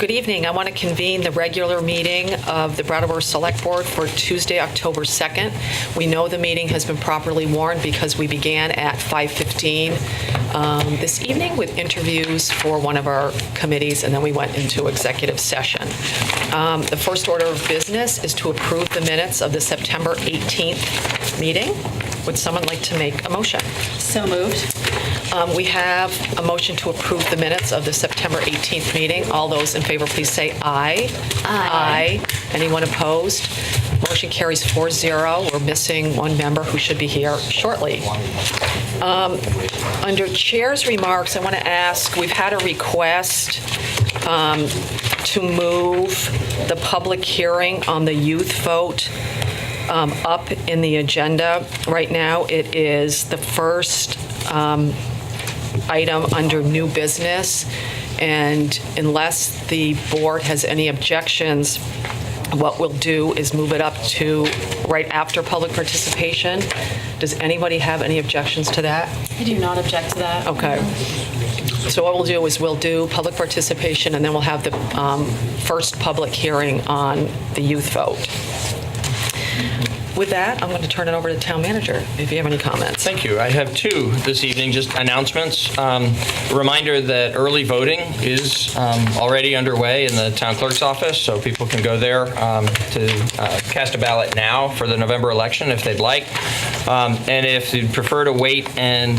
Good evening. I want to convene the regular meeting of the Brattleboro Select Board for Tuesday, October 2nd. We know the meeting has been properly warned because we began at 5:15 this evening with interviews for one of our committees, and then we went into executive session. The first order of business is to approve the minutes of the September 18th meeting. Would someone like to make a motion? So moved. We have a motion to approve the minutes of the September 18th meeting. All those in favor, please say aye. Aye. Anyone opposed? Motion carries 4-0. We're missing one member who should be here shortly. Under Chair's remarks, I want to ask, we've had a request to move the public hearing on the youth vote up in the agenda. Right now, it is the first item under new business, and unless the board has any objections, what we'll do is move it up to right after public participation. Does anybody have any objections to that? I do not object to that. Okay. So what we'll do is we'll do public participation, and then we'll have the first public hearing on the youth vote. With that, I'm going to turn it over to Town Manager, if you have any comments. Thank you. I have two this evening, just announcements. A reminder that early voting is already underway in the Town Clerk's office, so people can go there to cast a ballot now for the November election if they'd like. And if you'd prefer to wait and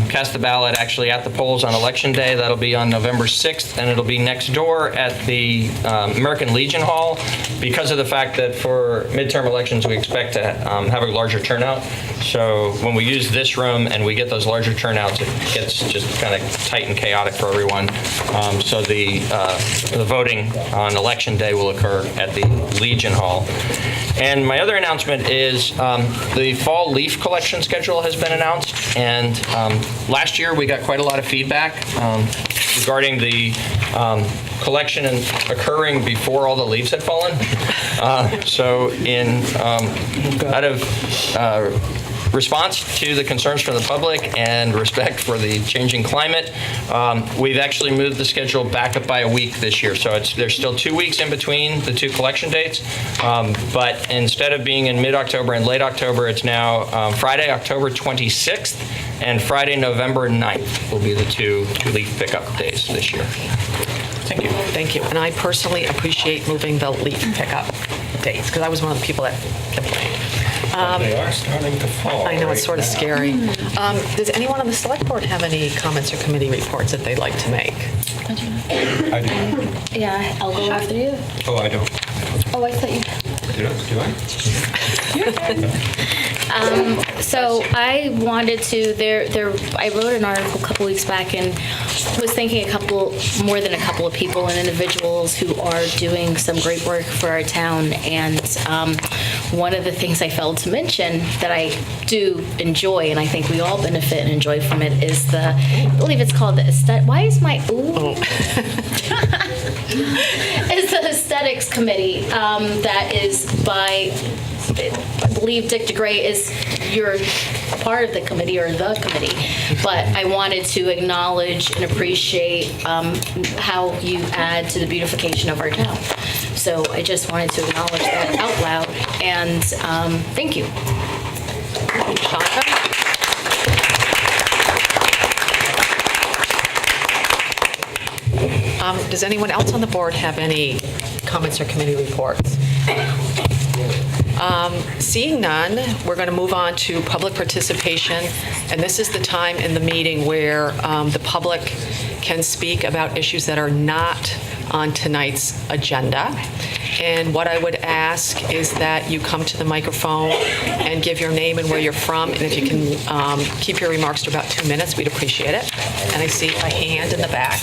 cast the ballot actually at the polls on Election Day, that'll be on November 6th, and it'll be next door at the American Legion Hall, because of the fact that for midterm elections we expect to have a larger turnout. So when we use this room and we get those larger turnouts, it gets just kind of tight and chaotic for everyone. So the voting on Election Day will occur at the Legion Hall. And my other announcement is the fall leaf collection schedule has been announced. And last year we got quite a lot of feedback regarding the collection and occurring before all the leaves had fallen. So out of response to the concerns from the public and respect for the changing climate, we've actually moved the schedule back up by a week this year. So there's still 2 weeks in between the two collection dates, but instead of being in mid-October and late October, it's now Friday, October 26th, and Friday, November 9th will be the two leaf pickup days this year. Thank you. Thank you. And I personally appreciate moving the leaf pickup dates, because I was one of the people that complained. They are starting to fall. I know, it's sort of scary. Does anyone on the Select Board have any comments or committee reports that they'd like to make? I do. Yeah, I'll go after you. Oh, I don't. Oh, I thought you. Do I? So I wanted to, I wrote an article a couple weeks back and was thanking more than a couple of people and individuals who are doing some great work for our town. And one of the things I failed to mention that I do enjoy, and I think we all benefit and enjoy from it, is I believe it's called the why is my, it's the Aesthetics Committee that is by, I believe Dick DeGray is your part of the committee or the committee, but I wanted to acknowledge and appreciate how you add to the beautification of our town. So I just wanted to acknowledge that out loud, and thank you. Shanta? Does anyone else on the board have any comments or committee reports? Seeing none, we're going to move on to public participation, and this is the time in the meeting where the public can speak about issues that are not on tonight's agenda. And what I would ask is that you come to the microphone and give your name and where you're from, and if you can keep your remarks to about 2 minutes, we'd appreciate it. And I see a hand in the back.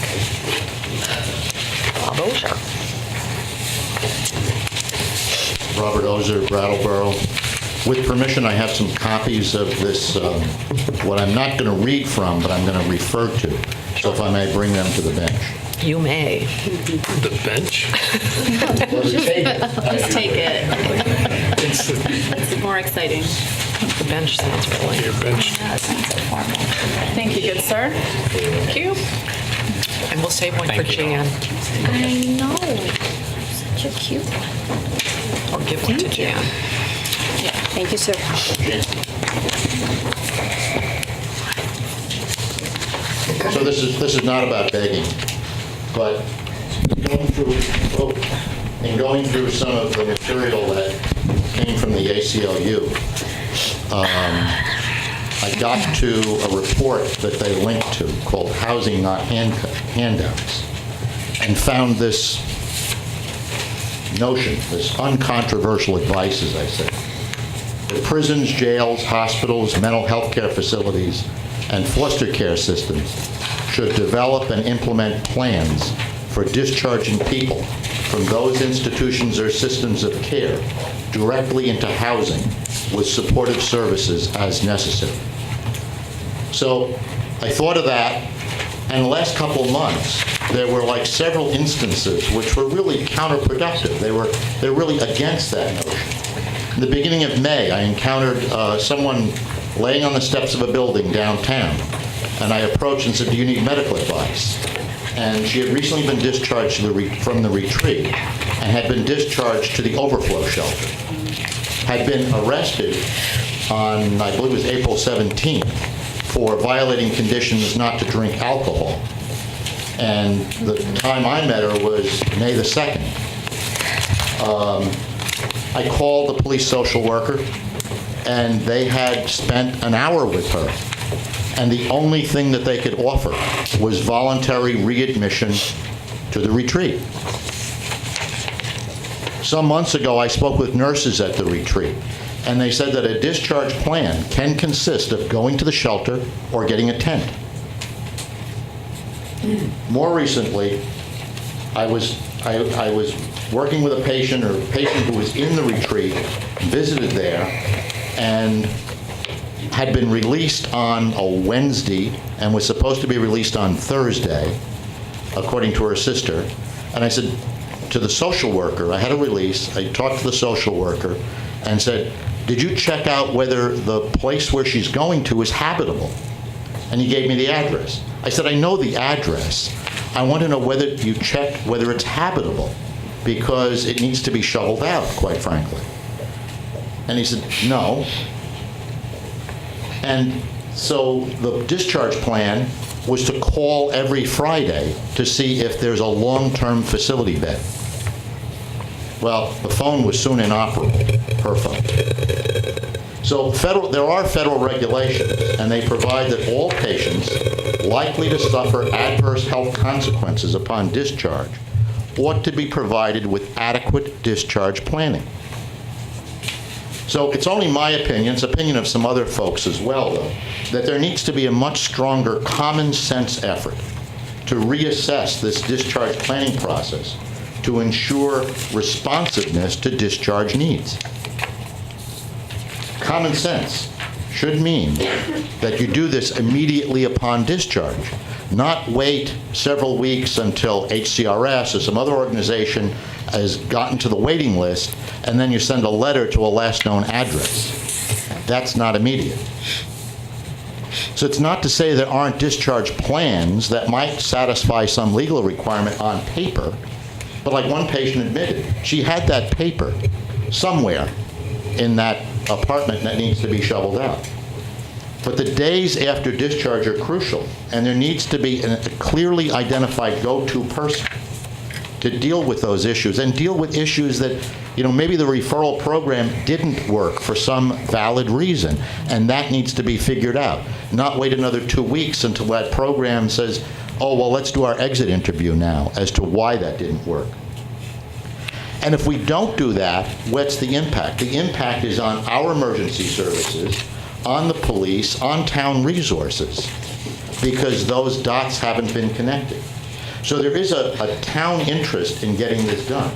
Bob Ozier. Robert Ozier, Brattleboro. With permission, I have some copies of this, what I'm not going to read from, but I'm going to refer to. So if I may bring them to the bench. You may. The bench? Just take it. It's more exciting. The bench sounds really. Your bench. Thank you, good sir. Thank you. And we'll save one for Jan, I know. Such a cute one. or give one to Thank you. Jan. Thank you, sir. So this is not about begging, but in going through some of the material that came from the ACLU, I got to a report that they linked to called Housing Not Handouts, and found this notion, this uncontroversial advice, as I said, that prisons, jails, hospitals, mental health care facilities, and foster care systems should develop and implement plans for discharging people from those institutions or systems of care directly into housing with supportive services as necessary. So I thought of that, and the last couple of months, there were like several instances which were really counterproductive. They're really against that notion. In the beginning of May, I encountered someone laying on the steps of a building downtown, and I approached and said, "Do you need medical advice?" And she had recently been discharged from the retreat and had been discharged to the overflow shelter. Had been arrested on, I believe it was April 17th, for violating conditions not to drink alcohol. And the time I met her was May the 2nd. I called the police social worker, and they had spent an hour with her. And the only thing that they could offer was voluntary readmission to the retreat. Some months ago, I spoke with nurses at the retreat, and they said that a discharge plan can consist of going to the shelter or getting a tent. More recently, I was working with a patient who was in the retreat, visited there, and had been released on a Wednesday and was supposed to be released on Thursday, according to her sister. And I said to the social worker, I had a release, I talked to the social worker and said, "Did you check out whether the place where she's going to is habitable?" And he gave me the address. I said, "I know the address. I want to know whether you checked whether it's habitable, because it needs to be shoveled out, quite frankly." And he said, "No." And so the discharge plan was to call every Friday to see if there's a long-term facility bed. Well, the phone was soon inoperable, her phone. So there are federal regulations, and they provide that all patients likely to suffer adverse health consequences upon discharge ought to be provided with adequate discharge planning. So it's only my opinion, it's the opinion of some other folks as well, though, that there needs to be a much stronger common sense effort to reassess this discharge planning process to ensure responsiveness to discharge needs. Common sense should mean that you do this immediately upon discharge, not wait several weeks until HCRS or some other organization has gotten to the waiting list, and then you send a letter to a last known address. That's not immediate. So it's not to say there aren't discharge plans that might satisfy some legal requirement on paper, but like one patient admitted, she had that paper somewhere in that apartment that needs to be shoveled out. But the days after discharge are crucial, and there needs to be a clearly identified go-to person to deal with those issues, and deal with issues that, maybe the referral program didn't work for some valid reason, and that needs to be figured out. Not wait another 2 weeks until that program says, "Oh, well, let's do our exit interview now," as to why that didn't work. And if we don't do that, what's the impact? The impact is on our emergency services, on the police, on town resources, because those dots haven't been connected. So there is a town interest in getting this done.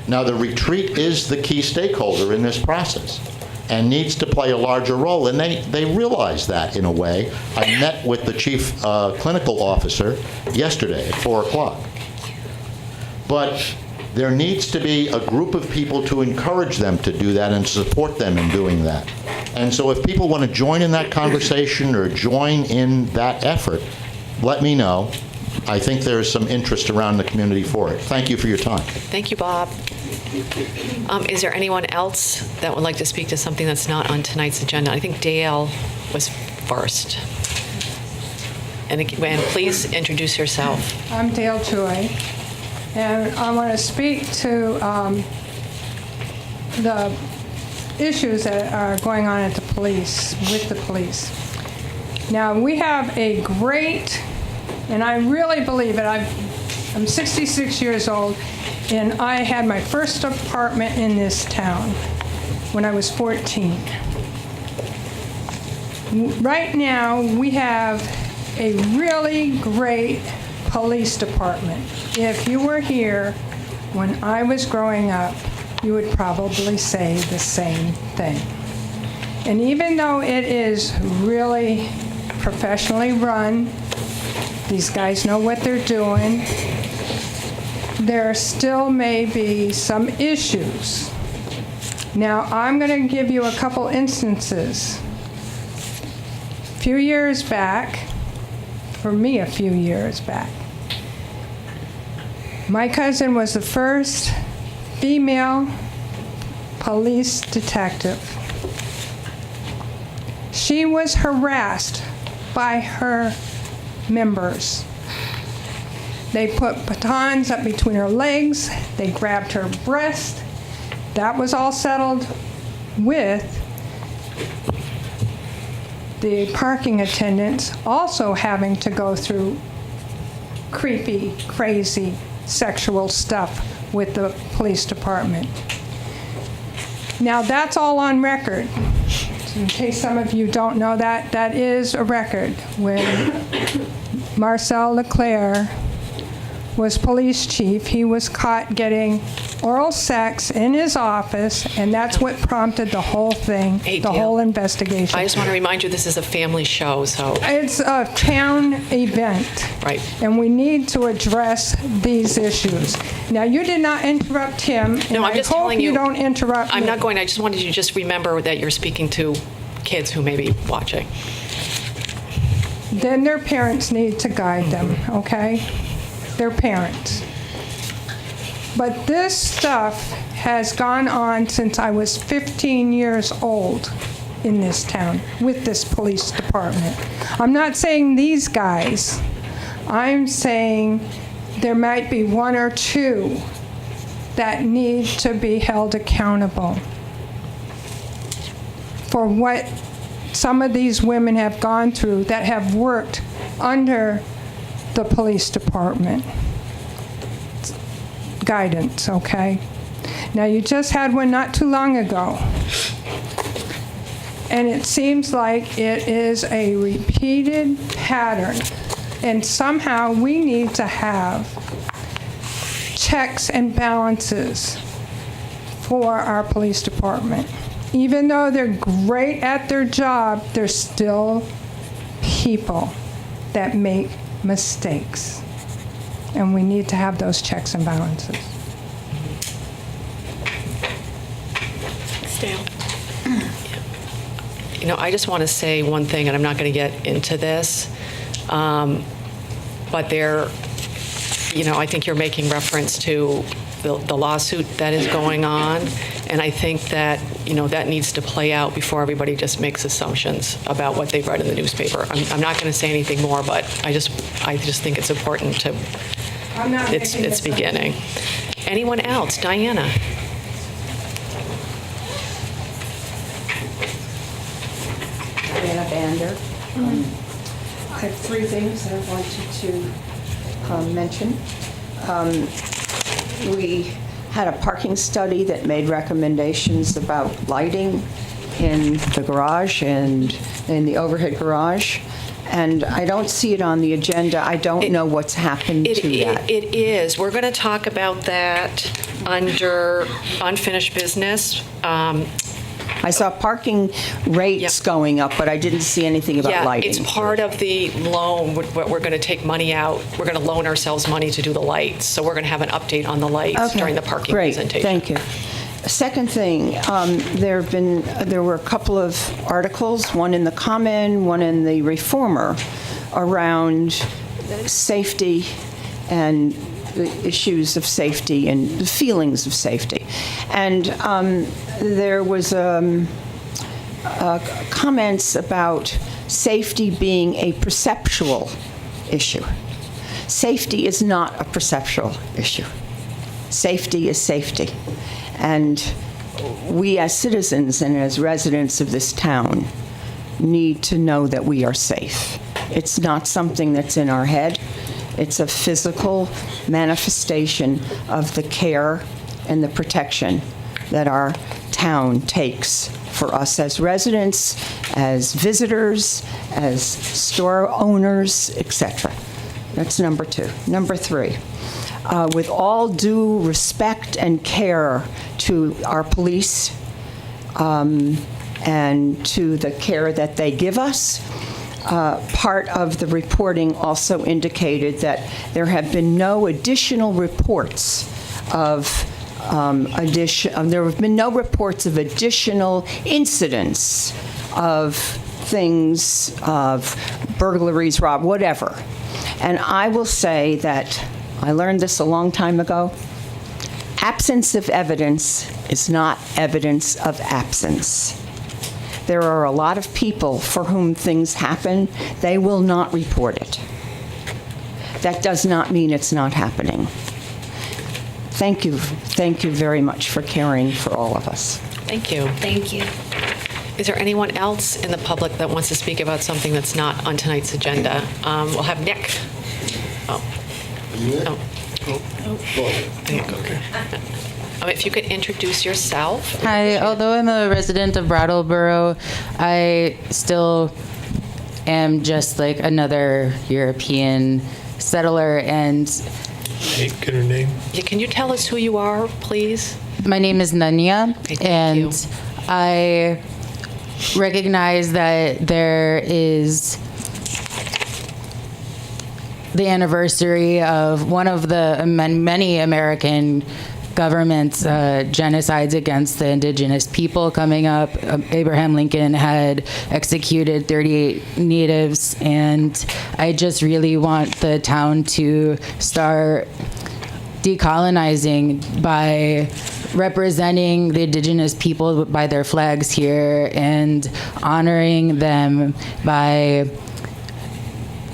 Now, the retreat is the key stakeholder in this process and needs to play a larger role, and they realize that in a way. I met with the chief clinical officer yesterday at 4 o'clock. But there needs to be a group of people to encourage them to do that and support them in doing that. And so if people want to join in that conversation or join in that effort, let me know. I think there is some interest around the community for it. Thank you for your time. Thank you, Bob. Is there anyone else that would like to speak to something that's not on tonight's agenda? I think Dale was first. And please introduce yourself. I'm Dale Choi, and I want to speak to the issues that are going on at the police, with the police. Now, we have a great, and I really believe it, I'm 66 years old, and I had my first apartment in this town when I was 14. Right now, we have a really great police department. If you were here when I was growing up, you would probably say the same thing. And even though it is really professionally run, these guys know what they're doing, there still may be some issues. Now, I'm going to give you a couple instances. A few years back, my cousin was the first female police detective. She was harassed by her members. They put batons up between her legs. They grabbed her breast. That was all settled with the parking attendants also having to go through creepy, crazy sexual stuff with the police department. Now, that's all on record. In case some of you don't know that, that is a record. When Marcel Leclerc was police chief, he was caught getting oral sex in his office, and that's what prompted the whole thing, Hey, the Dale, whole investigation. I just want to remind you, this is a family show, so, It's a town event. right. And we need to address these issues. Now, you did not interrupt him. No, I'm just telling you. I hope you don't interrupt me. I'm not going, I just wanted you to just remember that you're speaking to kids who may be watching. Then their parents need to guide them, okay? Their parents. But this stuff has gone on since I was 15 years old in this town with this police department. I'm not saying these guys. I'm saying there might be one or two that need to be held accountable for what some of these women have gone through that have worked under the police department guidance, okay? Now, you just had one not too long ago, and it seems like it is a repeated pattern, and somehow we need to have checks and balances for our police department. Even though they're great at their job, they're still people that make mistakes. And we need to have those checks and balances. Dale. You know, I just want to say one thing, and I'm not going to get into this, but there, you know, I think you're making reference to the lawsuit that is going on, and I think that, you know, that needs to play out before everybody just makes assumptions about what they've read in the newspaper. I'm not going to say anything more, but I just think it's important to. I'm not It's making this up. beginning. Anyone else? Diana? Diana Bander. I have three things that I wanted to mention. We had a parking study that made recommendations about lighting in the garage and in the overhead garage, and I don't see it on the agenda. I don't know what's happened to that. It is. We're going to talk about that under unfinished business. I saw parking rates Yep. going up, but I didn't see anything about lighting. It's part of the loan. We're going to take money out. We're going to loan ourselves money to do the lights. So we're going to have an update on the lights Okay. during the parking Great. presentation. Thank you. Second thing, there were a couple of articles, one in the CONVENE, one in the Reformer, around safety and the issues of safety and the feelings of safety. And there was comments about safety being a perceptual issue. Safety is not a perceptual issue. Safety is safety. And we as citizens and as residents of this town need to know that we are safe. It's not something that's in our head. It's a physical manifestation of the care and the protection that our town takes for us as residents, as visitors, as store owners, etc. That's number 2. Number 3, with all due respect and care to our police and to the care that they give us, part of the reporting also indicated that there have been no additional reports of there have been no reports of additional incidents of things, of burglaries, whatever. And I will say that I learned this a long time ago. Absence of evidence is not evidence of absence. There are a lot of people for whom things happen. They will not report it. That does not mean it's not happening. Thank you. Thank you very much for caring for all of us. Thank you. Thank you. Is there anyone else in the public that wants to speak about something that's not on tonight's agenda? We'll have Nick. If you could introduce yourself. Hi, although I'm a resident of Brattleboro, I still am just like another European settler, and Hey, get her name. Can you tell us who you are, please? my name is Nanya, Okay, thank and you. I recognize that there is the anniversary of one of the many American government's genocides against the indigenous people coming up. Abraham Lincoln had executed 38 natives, and I just really want the town to start decolonizing by representing the indigenous people by their flags here and honoring them by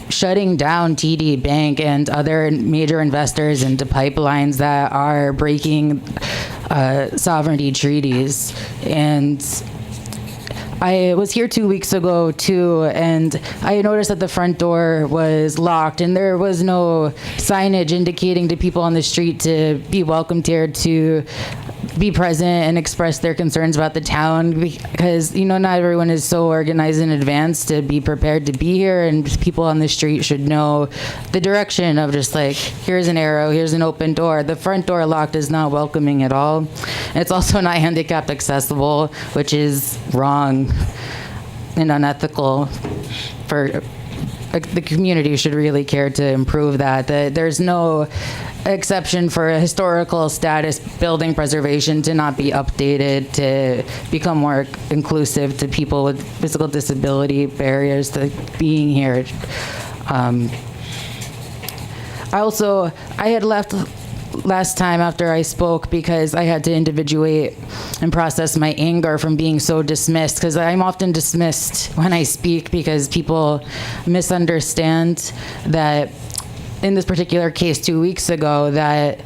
shutting down TD Bank and other major investors into pipelines that are breaking sovereignty treaties. And I was here 2 weeks ago too, and I noticed that the front door was locked and there was no signage indicating to people on the street to be welcomed here to be present and express their concerns about the town, because not everyone is so organized in advance to be prepared to be here, and people on the street should know the direction of just like, here's an arrow, here's an open door. The front door locked is not welcoming at all. And it's also not handicapped accessible, which is wrong and unethical. For the community should really care to improve that. There's no exception for a historical status building preservation to not be updated to become more inclusive to people with physical disability, barriers to being here. I had left last time after I spoke because I had to individuate and process my anger from being so dismissed, because I'm often dismissed when I speak because people misunderstand that in this particular case 2 weeks ago that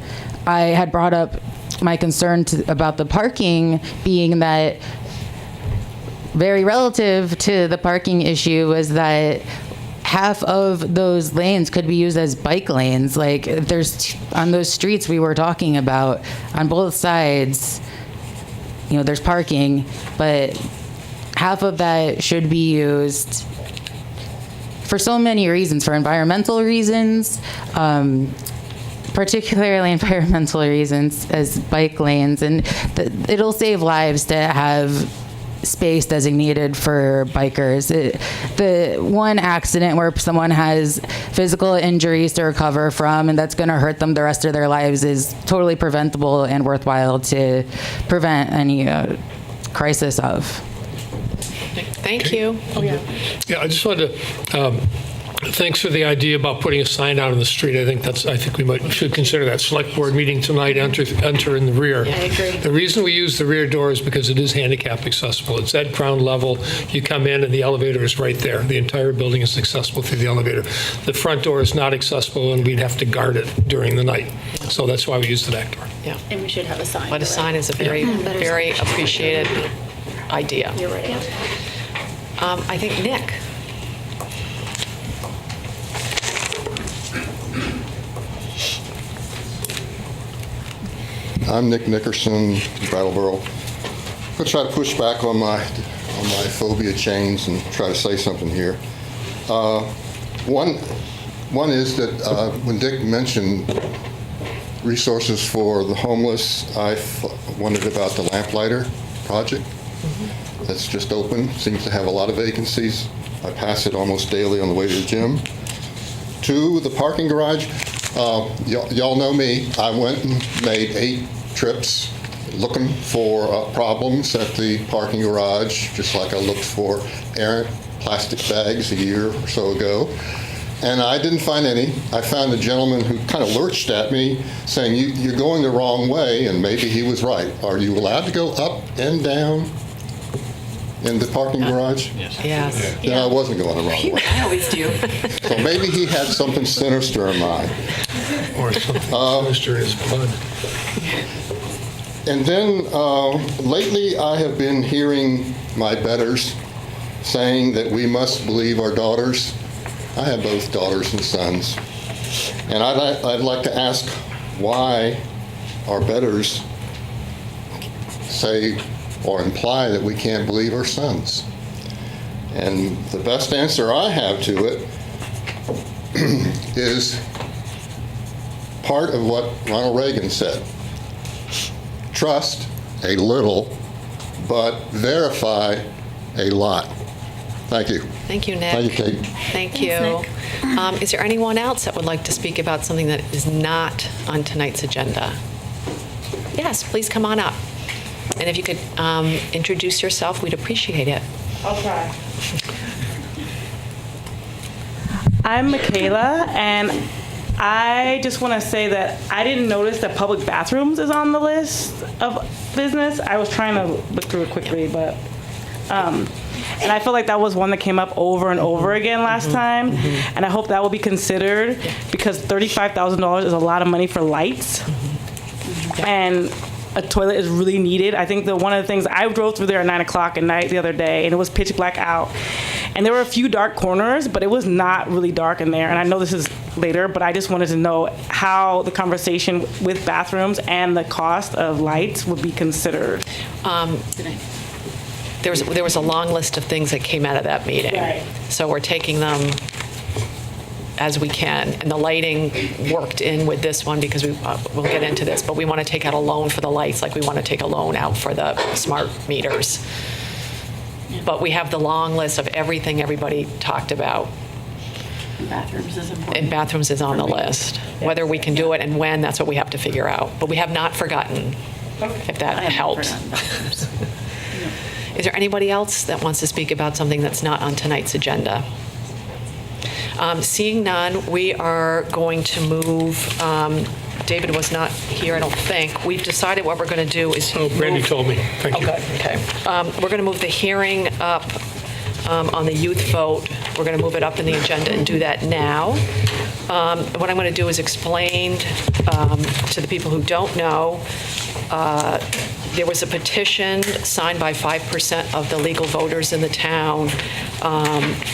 I had brought up my concern about the parking, being that very relative to the parking issue was that half of those lanes could be used as bike lanes. Like there's on those streets we were talking about on both sides, there's parking, but half of that should be used for so many reasons, for environmental reasons, particularly environmental reasons as bike lanes, and it'll save lives to have space designated for bikers. The one accident where someone has physical injuries to recover from and that's going to hurt them the rest of their lives is totally preventable and worthwhile to prevent any crisis of. Thank you. Yeah, I just wanted to Thanks for the idea about putting a sign out on the street. I think we should consider that. Select board meeting tonight, enter in the rear. I agree. The reason we use the rear door is because it is handicap accessible. It's at ground level. You come in and the elevator is right there. The entire building is accessible through the elevator. The front door is not accessible and we'd have to guard it during the night. So that's why we use the back door. Yeah. And we should have a sign. But a sign is a very, very appreciated idea. You're right. I think Nick. I'm Nick Nickerson, Brattleboro. I'm going to try to push back on my phobia chains and try to say something here. One is that when Dick mentioned resources for the homeless, I wondered about the lamplighter project that's just open. Seems to have a lot of vacancies. I pass it almost daily on the way to the gym. 2, the parking garage. Y'all know me. I went and made 8 trips looking for problems at the parking garage, just like I looked for errant plastic bags a year or so ago. And I didn't find any. I found a gentleman who kind of lurched at me saying, you're going the wrong way, and maybe he was right. Are you allowed to go up and down in the parking garage? Yes. Then I wasn't going the wrong way. I always do. So maybe he had something sinister in mind. Or something sinister in his blood. And then lately I have been hearing my betters saying that we must believe our daughters. I have both daughters and sons. And I'd like to ask why our betters say or imply that we can't believe our sons. And the best answer I have to it is part of what Ronald Reagan said. Trust a little, but verify a lot. Thank you. Thank you, Nick. Thank you, Kate. Thank you. Is there anyone else that would like to speak about something that is not on tonight's agenda? Yes, please come on up. And if you could introduce yourself, we'd appreciate it. I'll try. I'm Michaela, and I just want to say that I didn't notice that public bathrooms is on the list of business. I was trying to look through it quickly, but and I feel like that was one that came up over and over again last time, and I hope that will be considered because $35,000 is a lot of money for lights, and a toilet is really needed. I think one of the things, I drove through there at 9 o'clock at night the other day, and it was pitch black out. And there were a few dark corners, but it was not really dark in there. And I know this is later, but I just wanted to know how the conversation with bathrooms and the cost of lights would be considered. There was a long list of things that came out of that meeting. Right. So we're taking them as we can. And the lighting worked in with this one because we'll get into this, but we want to take out a loan for the lights like we want to take a loan out for the smart meters. But we have the long list of everything everybody talked about. Bathrooms is important. And bathrooms is on the list. Whether we can do it and when, that's what we have to figure out. But we have not forgotten, if that helps. Is there anybody else that wants to speak about something that's not on tonight's agenda? Seeing none, we are going to move. David was not here, I don't think. We've decided what we're going to do is. Oh, Randy told me. Thank you. Okay. We're going to move the hearing up on the youth vote. We're going to move it up in the agenda and do that now. What I'm going to do is explain to the people who don't know. There was a petition signed by 5% of the legal voters in the town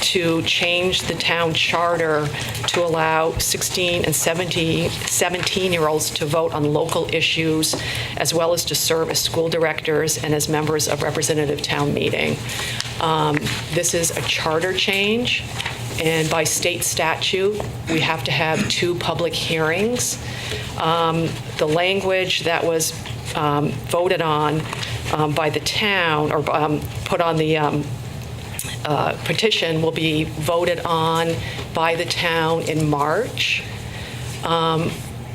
to change the town charter to allow 16 and 17-year-olds to vote on local issues, as well as to serve as school directors and as members of representative town meeting. This is a charter change, and by state statute, we have to have 2 public hearings. The language that was voted on by the town or put on the petition will be voted on by the town in March.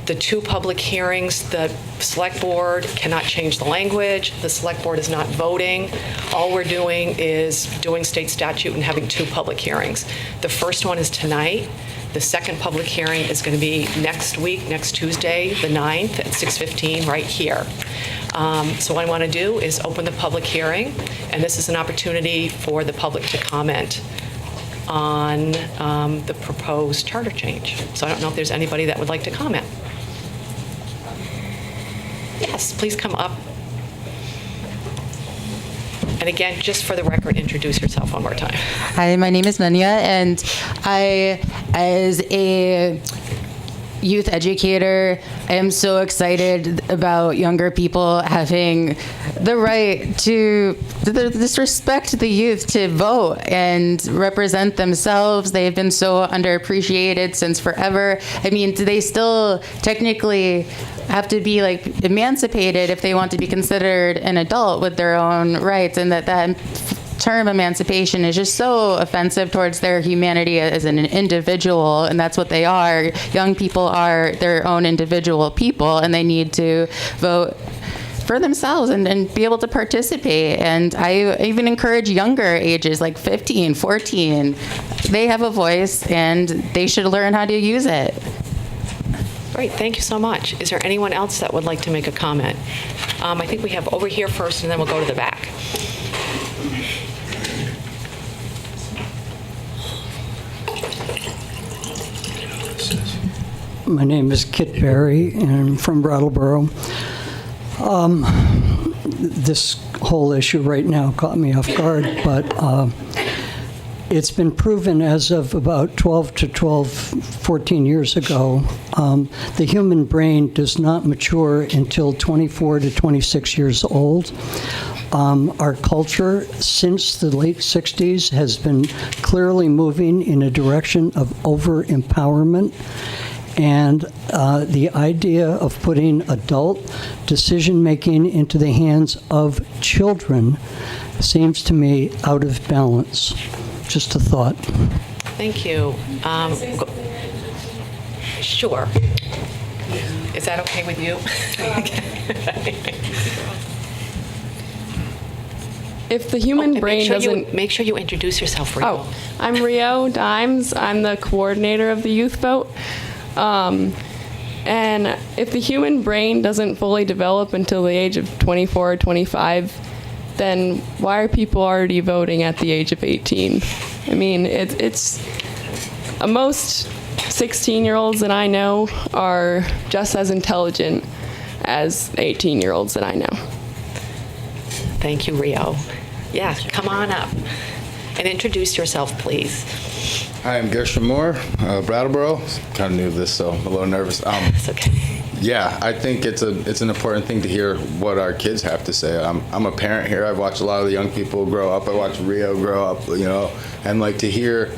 The two public hearings, the Select Board cannot change the language. The Select Board is not voting. All we're doing is doing state statute and having two public hearings. The first one is tonight. The second public hearing is going to be next week, next Tuesday, the 9th at 6:15 right here. So what I want to do is open the public hearing, and this is an opportunity for the public to comment on the proposed charter change. So I don't know if there's anybody that would like to comment. Yes, please come up. And again, just for the record, introduce yourself one more time. Hi, my name is Nanya, and I, as a youth educator, I am so excited about younger people having the right to disrespect the youth to vote and represent themselves. They have been so underappreciated since forever. I mean, do they still technically have to be like emancipated if they want to be considered an adult with their own rights? And that term emancipation is just so offensive towards their humanity as an individual, and that's what they are. Young people are their own individual people, and they need to vote for themselves and be able to participate. And I even encourage younger ages, like 15, 14. They have a voice, and they should learn how to use it. Great, thank you so much. Is there anyone else that would like to make a comment? I think we have over here first, and then we'll go to the back. My name is Kit Berry, and I'm from Brattleboro. This whole issue right now caught me off guard, but it's been proven as of about 14 years ago, the human brain does not mature until 24 to 26 years old. Our culture since the late 60s has been clearly moving in a direction of over-empowerment. And the idea of putting adult decision-making into the hands of children seems to me out of balance. Just a thought. Thank you. Sure. Is that okay with you? If the human brain doesn't... Make sure you introduce yourself, Rio. Oh, I'm Rio Dimes. I'm the coordinator of the youth vote. And if the human brain doesn't fully develop until the age of 24 or 25, then why are people already voting at the age of 18? I mean, it's most 16-year-olds that I know are just as intelligent as 18-year-olds that I know. Thank you, Rio. Yeah, come on up and introduce yourself, please. Hi, I'm Gershon Moore, Brattleboro. Kind of new to this, so I'm a little nervous. It's okay. Yeah, I think it's an important thing to hear what our kids have to say. I'm a parent here. I've watched a lot of the young people grow up. I watched Rio grow up, and like to hear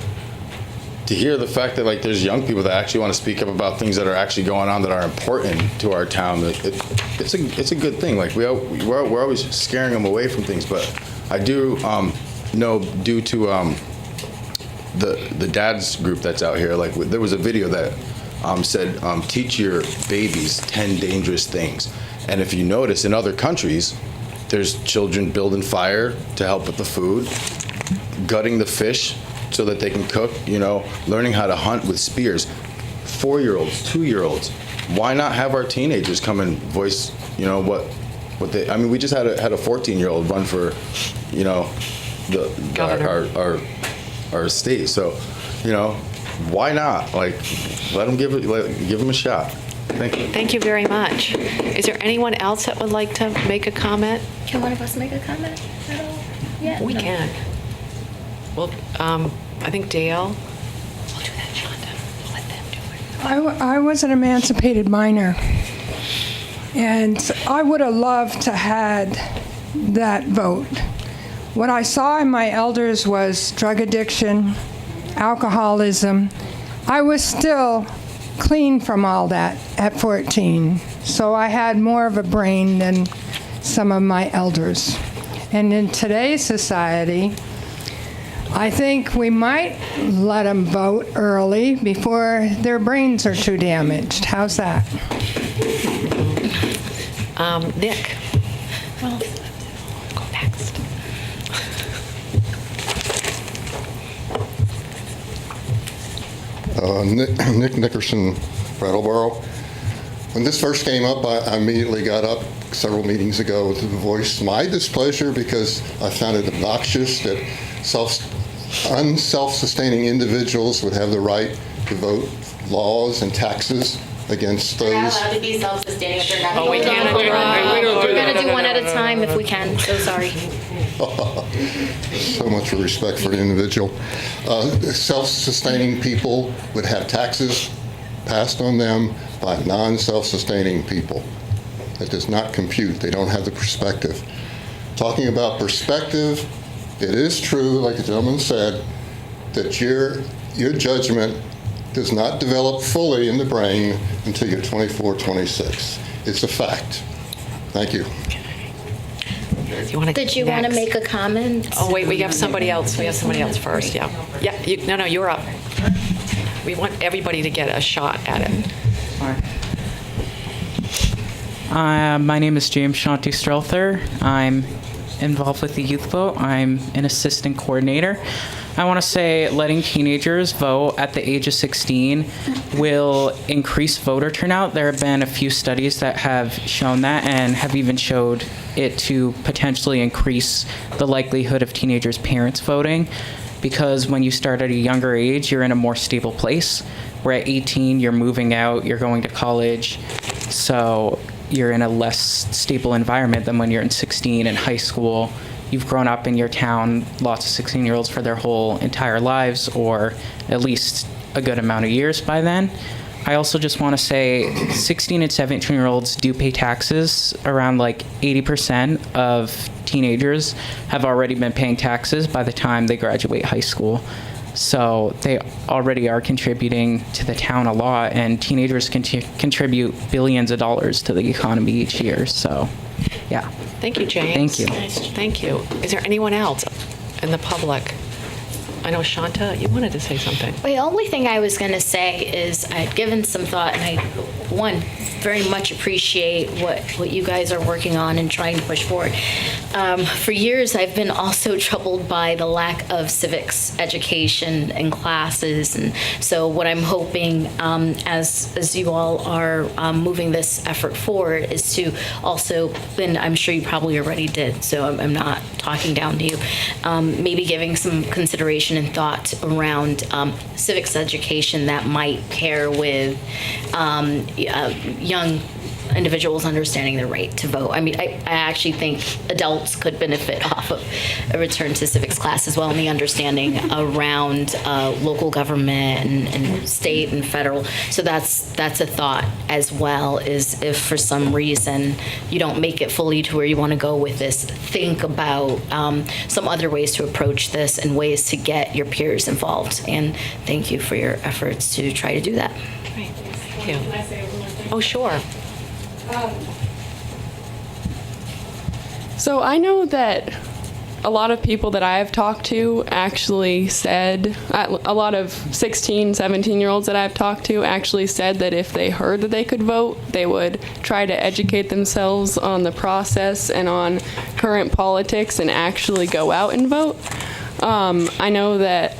the fact that like there's young people that actually want to speak up about things that are actually going on that are important to our town. It's a good thing. Like we're always scaring them away from things, but I do know due to the dads group that's out here, like there was a video that said teach your babies 10 dangerous things. And if you notice in other countries, there's children building fire to help with the food, gutting the fish so that they can cook, learning how to hunt with spears. 4-year-olds, 2-year-olds. Why not have our teenagers come and voice, what they, I mean, we just had a 14-year-old run for, our state. So, why not? Like, let them give them a shot. Thank you. Thank you very much. Is there anyone else that would like to make a comment? Can one of us make a comment at all? Yeah. We can. Well, I think Dale. We'll do that, Shonda. We'll let them do it. I was an emancipated minor, and I would have loved to had that vote. What I saw in my elders was drug addiction, alcoholism. I was still clean from all that at 14, so I had more of a brain than some of my elders. And in today's society, I think we might let them vote early before their brains are too damaged. How's that? Nick? Well, go next. Nick Nickerson, Brattleboro. When this first came up, I immediately got up several meetings ago to voice my displeasure because I found it obnoxious that unself-sustaining individuals would have the right to vote laws and taxes against those. They're not allowed to be self-sustaining if they're not. Oh, we can't We're interrupt. going to do one at a time if we can. So sorry. So much for respect for the individual. Self-sustaining people would have taxes passed on them by non-self-sustaining people. That does not compute. They don't have the perspective. Talking about perspective, it is true, like the gentleman said, that your judgment does not develop fully in the brain until you're 24, 26. It's a fact. Thank you. Did you want to make a comment? Oh, wait, we have somebody else. We have somebody else first, yeah. Yeah, no, you're up. We want everybody to get a shot at it. My name is James Shanti Strelther. I'm involved with the Youth Vote. I'm an assistant coordinator. I want to say letting teenagers vote at the age of 16 will increase voter turnout. There have been a few studies that have shown that and have even showed it to potentially increase the likelihood of teenagers' parents voting, because when you start at a younger age, you're in a more stable place. Where at 18, you're moving out, you're going to college, so you're in a less stable environment than when you're in 16 in high school. You've grown up in your town, lots of 16-year-olds for their whole entire lives, or at least a good amount of years by then. I also just want to say 16 and 17-year-olds do pay taxes. Around like 80% of teenagers have already been paying taxes by the time they graduate high school. So they already are contributing to the town a lot, and teenagers contribute billions of dollars to the economy each year. So, yeah. Thank you, James. Thank you. Thank you. Is there anyone else in the public? I know, Shanta, you wanted to say something. The only thing I was going to say is I'd given some thought, and I very much appreciate what you guys are working on and trying to push forward. For years, I've been also troubled by the lack of civics education and classes, and so what I'm hoping as you all are moving this effort forward is to also, and I'm sure you probably already did, so I'm not talking down to you, maybe giving some consideration and thought around civics education that might pair with young individuals understanding their right to vote. I mean, I actually think adults could benefit off of a return to civics class as well, and the understanding around local government and state and federal. So that's a thought as well, is if for some reason you don't make it fully to where you want to go with this, think about some other ways to approach this and ways to get your peers involved. And thank you for your efforts to try to do that. Great. Thank you. Oh, sure. So I know that a lot of people that I have talked to actually said, a lot of 16, 17-year-olds that I've talked to actually said that if they heard that they could vote, they would try to educate themselves on the process and on current politics and actually go out and vote. I know that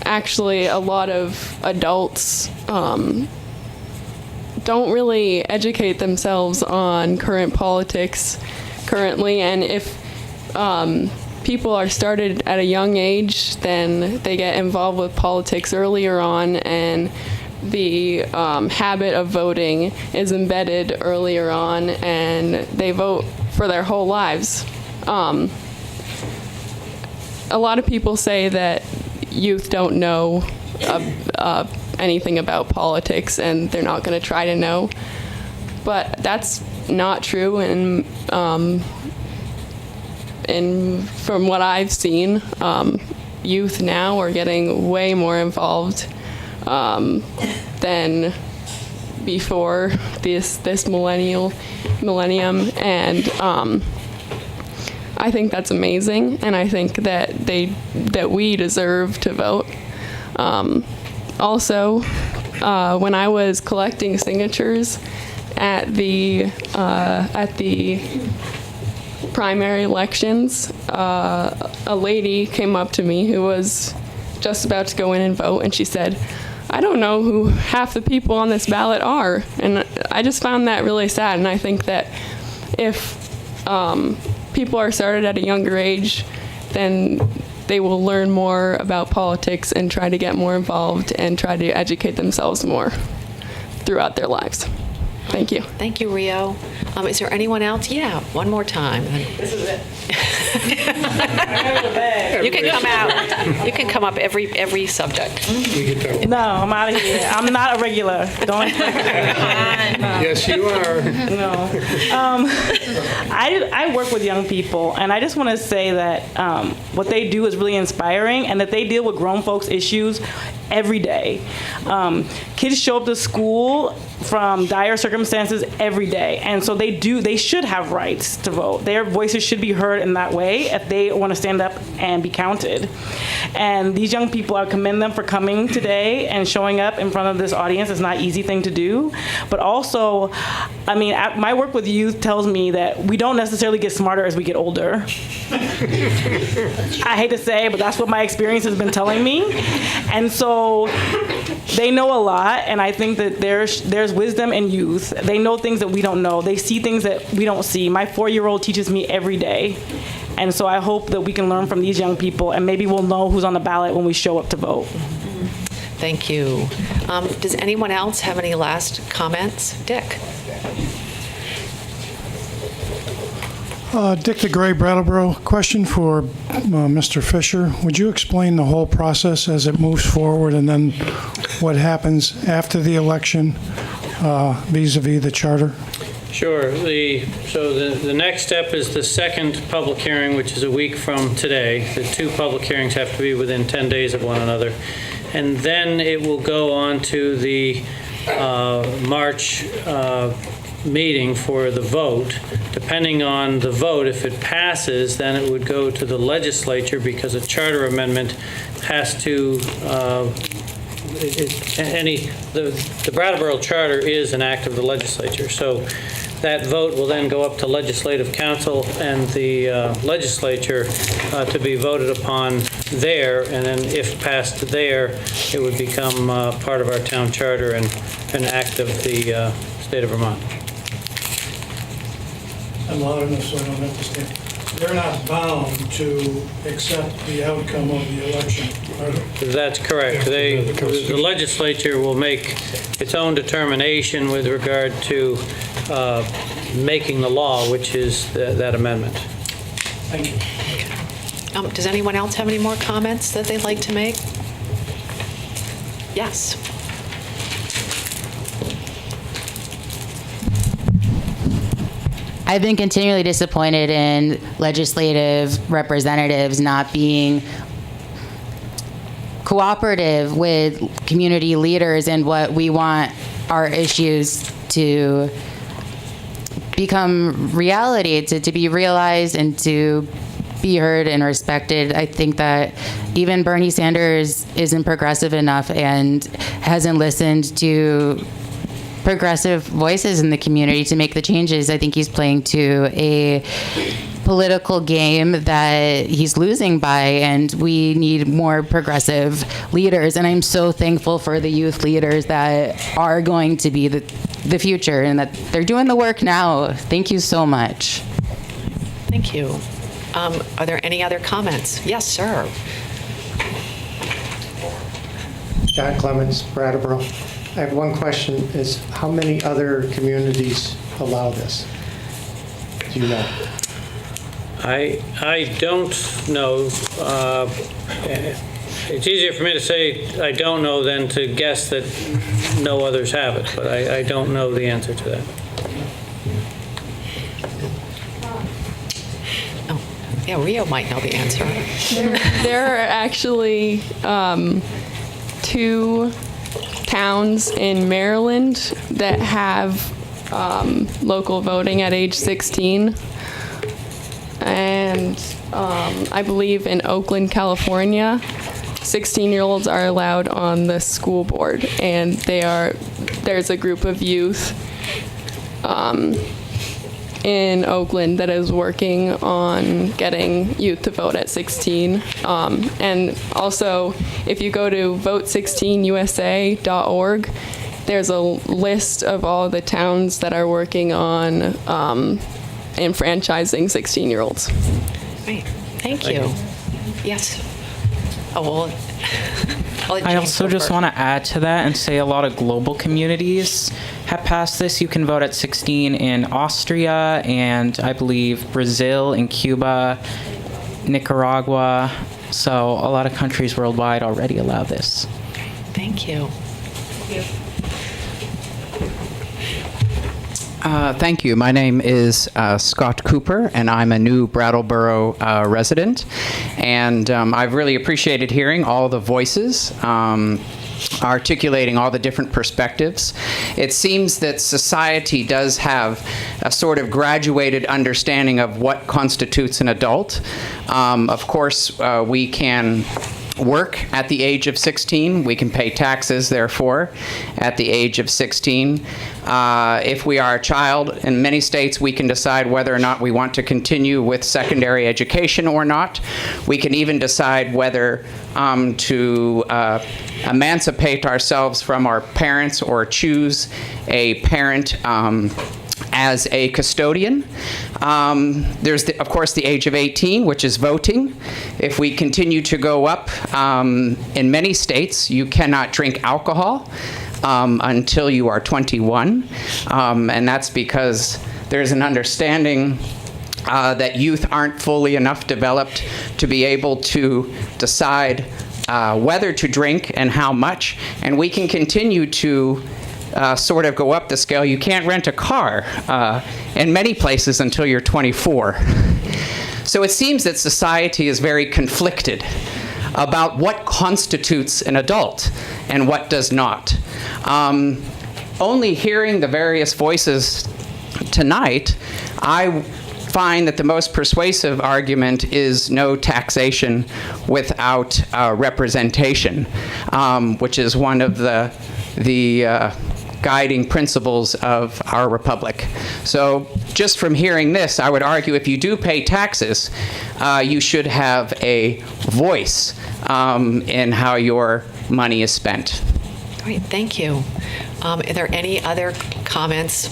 actually a lot of adults don't really educate themselves on current politics currently, and if people are started at a young age, then they get involved with politics earlier on, and the habit of voting is embedded earlier on, and they vote for their whole lives. A lot of people say that youth don't know anything about politics, and they're not going to try to know. But that's not true, and from what I've seen, youth now are getting way more involved than before this millennium, and I think that's amazing, and I think that we deserve to vote. Also, when I was collecting signatures at the primary elections, a lady came up to me who was just about to go in and vote, and she said, "I don't know who half the people on this ballot are." And I just found that really sad, and I think that if people are started at a younger age, then they will learn more about politics and try to get more involved and try to educate themselves more throughout their lives. Thank you. Thank you, Rio. Is there anyone else? Yeah, one more time. This is it. You can come out. You can come up every subject. No, I'm out of here. I'm not a regular. Don't expect me. Yes, you are. No. I work with young people, and I just want to say that what they do is really inspiring, and that they deal with grown folks' issues every day. Kids show up to school from dire circumstances every day, and so they should have rights to vote. Their voices should be heard in that way if they want to stand up and be counted. And these young people, I commend them for coming today and showing up in front of this audience. It's not an easy thing to do, but also, I mean, my work with youth tells me that we don't necessarily get smarter as we get older. I hate to say, but that's what my experience has been telling me. And so they know a lot, and I think that there's wisdom in youth. They know things that we don't know. They see things that we don't see. My 4-year-old teaches me every day. And so I hope that we can learn from these young people, and maybe we'll know who's on the ballot when we show up to vote. Thank you. Does anyone else have any last comments? Dick? Dick DeGray, Brattleboro. Question for Mr. Fisher. Would you explain the whole process as it moves forward, and then what happens after the election vis-a-vis the charter? Sure. So the next step is the second public hearing, which is a week from today. The two public hearings have to be within 10 days of one another. And then it will go on to the March meeting for the vote. Depending on the vote, if it passes, then it would go to the legislature, because a charter amendment has to the Brattleboro Charter is an act of the legislature. So that vote will then go up to Legislative Council and the legislature to be voted upon there, and then if passed there, it would become part of our town charter and an act of the state of Vermont. I'm loud enough so I don't have to stand. They're not bound to accept the outcome of the election, are they? That's correct. The legislature will make its own determination with regard to making the law, which is that amendment. Thank you. Does anyone else have any more comments that they'd like to make? Yes. I've been continually disappointed in legislative representatives not being cooperative with community leaders and what we want our issues to become reality, to be realized and to be heard and respected. I think that even Bernie Sanders isn't progressive enough and hasn't listened to progressive voices in the community to make the changes. I think he's playing to a political game that he's losing by, and we need more progressive leaders. And I'm so thankful for the youth leaders that are going to be the future and that they're doing the work now. Thank you so much. Thank you. Are there any other comments? Yes, sir. John Clements, Brattleboro. I have one question, is how many other communities allow this? Do you know? I don't know. It's easier for me to say I don't know than to guess that no others have it, but I don't know the answer to that. Yeah, Rio might know the answer. There are actually 2 towns in Maryland that have local voting at age 16. And And I believe in Oakland, California, 16-year-olds are allowed on the school board, and there's a group of youth in Oakland that is working on getting youth to vote at 16. And also, if you go to vote16usa.org, there's a list of all the towns that are working on enfranchising 16-year-olds. Great. Thank you. Yes. Oh, well, I'll let I James also go just first. want to add to that and say a lot of global communities have passed this. You can vote at 16 in Austria and I believe Brazil and Cuba, Nicaragua. So a lot of countries worldwide already allow this. Thank you. Thank you. My name is Scott Cooper, and I'm a new Brattleboro resident. And I've really appreciated hearing all the voices, articulating all the different perspectives. It seems that society does have a sort of graduated understanding of what constitutes an adult. Of course, we can work at the age of 16. We can pay taxes, therefore, at the age of 16. If we are a child, in many states, we can decide whether or not we want to continue with secondary education or not. We can even decide whether to emancipate ourselves from our parents or choose a parent as a custodian. There's, of course, the age of 18, which is voting. If we continue to go up, in many states, you cannot drink alcohol until you are 21. And that's because there's an understanding that youth aren't fully enough developed to be able to decide whether to drink and how much. And we can continue to sort of go up the scale. You can't rent a car in many places until you're 24. So it seems that society is very conflicted about what constitutes an adult and what does not. Only hearing the various voices tonight, I find that the most persuasive argument is no taxation without representation, which is one of the guiding principles of our republic. So just from hearing this, I would argue if you do pay taxes, you should have a voice in how your money is spent. Great, thank you. Are there any other comments?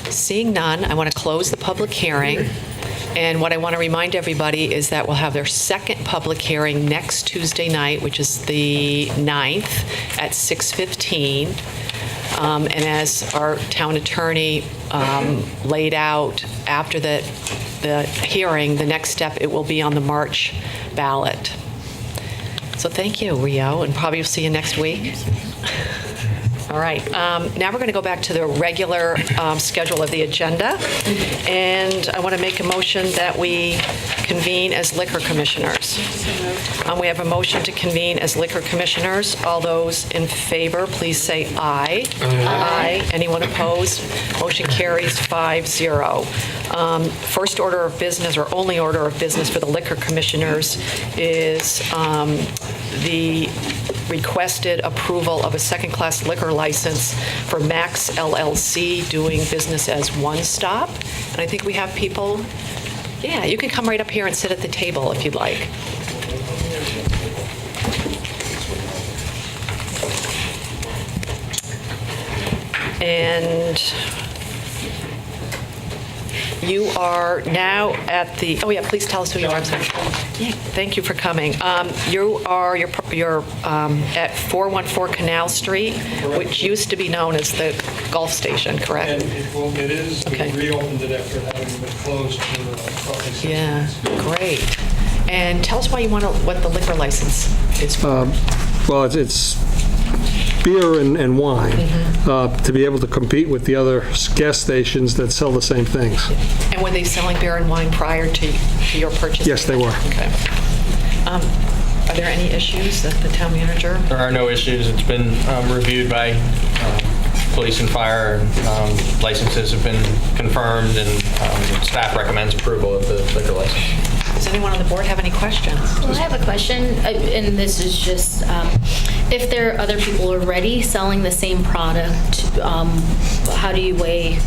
Seeing none, I want to close the public hearing. And what I want to remind everybody is that we'll have their second public hearing next Tuesday night, which is the 9th at 6:15. And as our town attorney laid out after the hearing, the next step, it will be on the March ballot. So thank you, Rio, and probably we'll see you next week. All right, now we're going to go back to the regular schedule of the agenda, and I want to make a motion that we convene as liquor commissioners. We have a motion to convene as liquor commissioners. All those in favor, please say aye. Aye. Anyone opposed? Motion carries 5-0. First order of business, or only order of business for the liquor commissioners, is the requested approval of a second-class liquor license for Max LLC doing business as One Stop. And I think we have people, yeah, you can come right up here and sit at the table if you'd like. And you are now at the, oh yeah, please tell us who you are. I'm sorry. Yeah, thank you for coming. You are you're at 414 Canal Street, which used to be known as the Gulf Station, correct? And it is. Okay. We reopened it after having been closed for roughly 6 Yeah, months. great. And tell us why you want what the liquor license is for. Well, it's beer and wine, to be able to compete with the other gas stations that sell the same things. And were they selling beer and wine prior to your purchase? Yes, they were. Okay. Are there any issues that the town manager? There are no issues. It's been reviewed by police and fire licenses have been confirmed, and staff recommends approval of the liquor license. Does anyone on the board have any questions? Well, I have a question, and this is just, if there are other people already selling the same product, how do you weigh,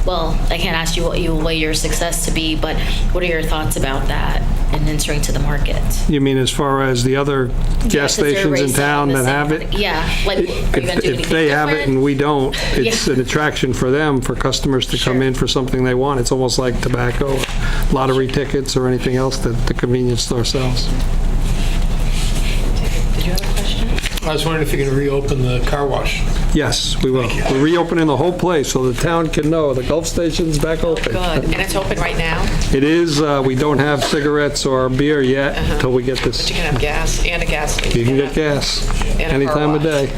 well, I can't ask you what you will weigh your success to be, but what are your thoughts about that and entering to the market? You mean as far as the other gas stations in town that have it? Yeah, like, are you going to do anything If they have it different? and we don't, it's an attraction for them, for customers to come in for something they want. It's almost like tobacco, lottery tickets, or anything else that the convenience store sells. Did you have a question? I was wondering if you can reopen the car wash. Yes, we will. We're reopening the whole place so the town can know the Gulf Station's back open. Good, and it's open right now? It is. We don't have cigarettes or beer yet until we get this. But you can have gas and a gas station. You can get gas And a any car time of wash. day.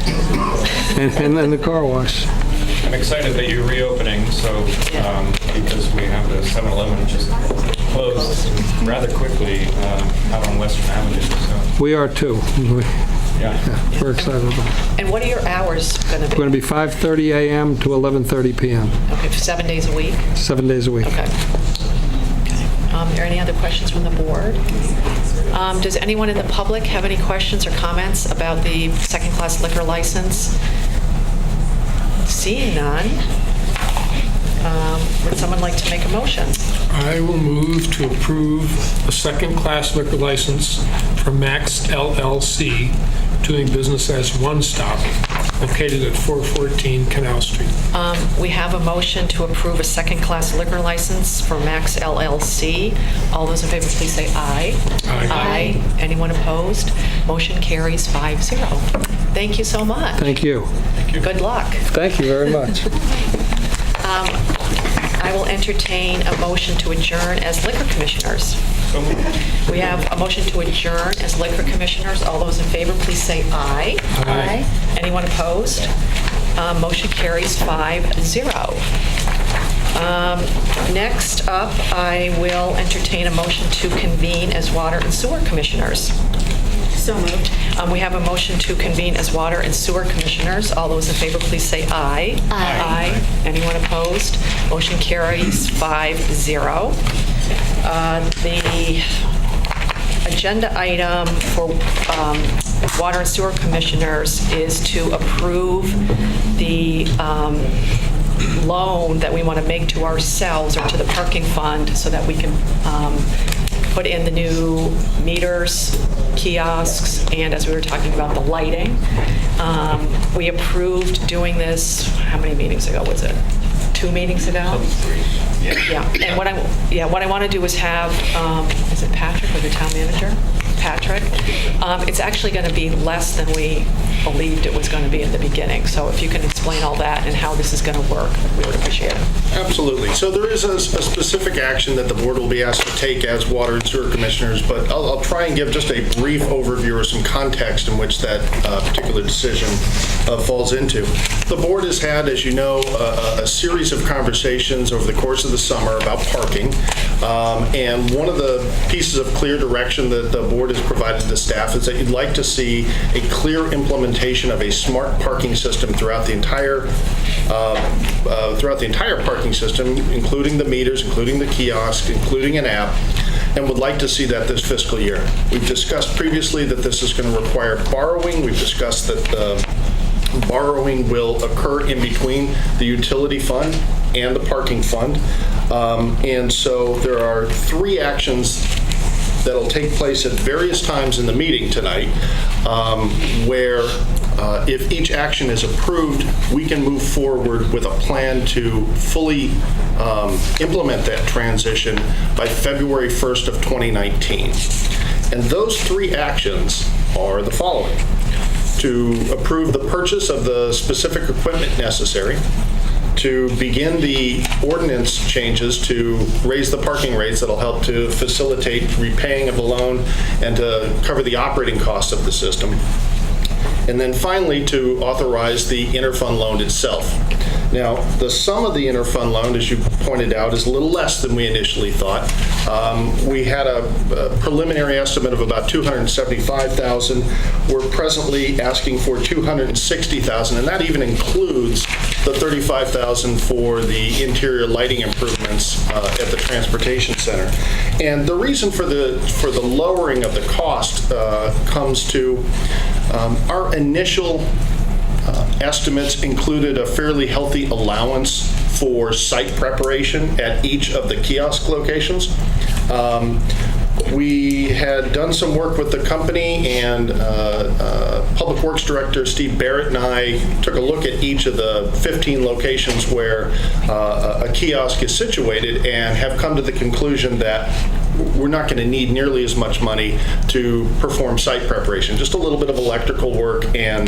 And then the car wash. I'm excited that you're reopening, because we have the 7-Eleven just closed rather quickly out on Western Avenue. So. We are too. Yeah, we're excited about it. And what are your hours going to It's be? going to be 5:30 a.m. to 11:30 p.m. Okay, for 7 days a week? 7 days a week. Okay. Are there any other questions from the board? Does anyone in the public have any questions or comments about the second-class liquor license? Seeing none, would someone like to make a motion? I will move to approve a second-class liquor license for Max LLC, doing business as One Stop, located at 414 Canal Street. We have a motion to approve a second-class liquor license for Max LLC. All those in favor, please say aye. Aye. Anyone opposed? Motion carries 5-0. Thank you so much. Thank you. Good luck. Thank you very much. I will entertain a motion to adjourn as liquor commissioners. We have a motion to adjourn as liquor commissioners. All those in favor, please say aye. Aye. Anyone opposed? Motion carries 5-0. Next up, I will entertain a motion to convene as water and sewer commissioners. So moved. We have a motion to convene as water and sewer commissioners. All those in favor, please say aye. Aye. Anyone opposed? Motion carries 5-0. The agenda item for water and sewer commissioners is to approve the loan that we want to make to ourselves or to the parking fund so that we can put in the new meters, kiosks, and as we were talking about, the lighting. We approved doing this, how many meetings ago was it? 2 meetings ago? Yeah. And what I want to do is have, is it Patrick or the town manager? Patrick. It's actually going to be less than we believed it was going to be at the beginning. So if you can explain all that and how this is going to work, we would appreciate it. Absolutely. So there is a specific action that the board will be asked to take as water and sewer commissioners, but I'll try and give just a brief overview or some context in which that particular decision falls into. The board has had, as you know, a series of conversations over the course of the summer about parking, and one of the pieces of clear direction that the board has provided to staff is that you'd like to see a clear implementation of a smart parking system throughout the entire parking system, including the meters, including the kiosks, including an app, and would like to see that this fiscal year. We've discussed previously that this is going to require borrowing. We've discussed that borrowing will occur in between the utility fund and the parking fund. And so there are 3 actions that'll take place at various times in the meeting tonight, where if each action is approved, we can move forward with a plan to fully implement that transition by February 1st of 2019. And those 3 actions are the following: to approve the purchase of the specific equipment necessary, to begin the ordinance changes to raise the parking rates that'll help to facilitate repaying of the loan and to cover the operating costs of the system. And then finally, to authorize the Interfund loan itself. Now, the sum of the Interfund loan, as you pointed out, is a little less than we initially thought. We had a preliminary estimate of about $275,000. We're presently asking for $260,000, and that even includes the $35,000 for the interior lighting improvements at the transportation center. And the reason for the lowering of the cost comes to our initial estimates included a fairly healthy allowance for site preparation at each of the kiosk locations. We had done some work with the company, and Public Works Director Steve Barrett and I took a look at each of the 15 locations where a kiosk is situated and have come to the conclusion that we're not going to need nearly as much money to perform site preparation. Just a little bit of electrical work and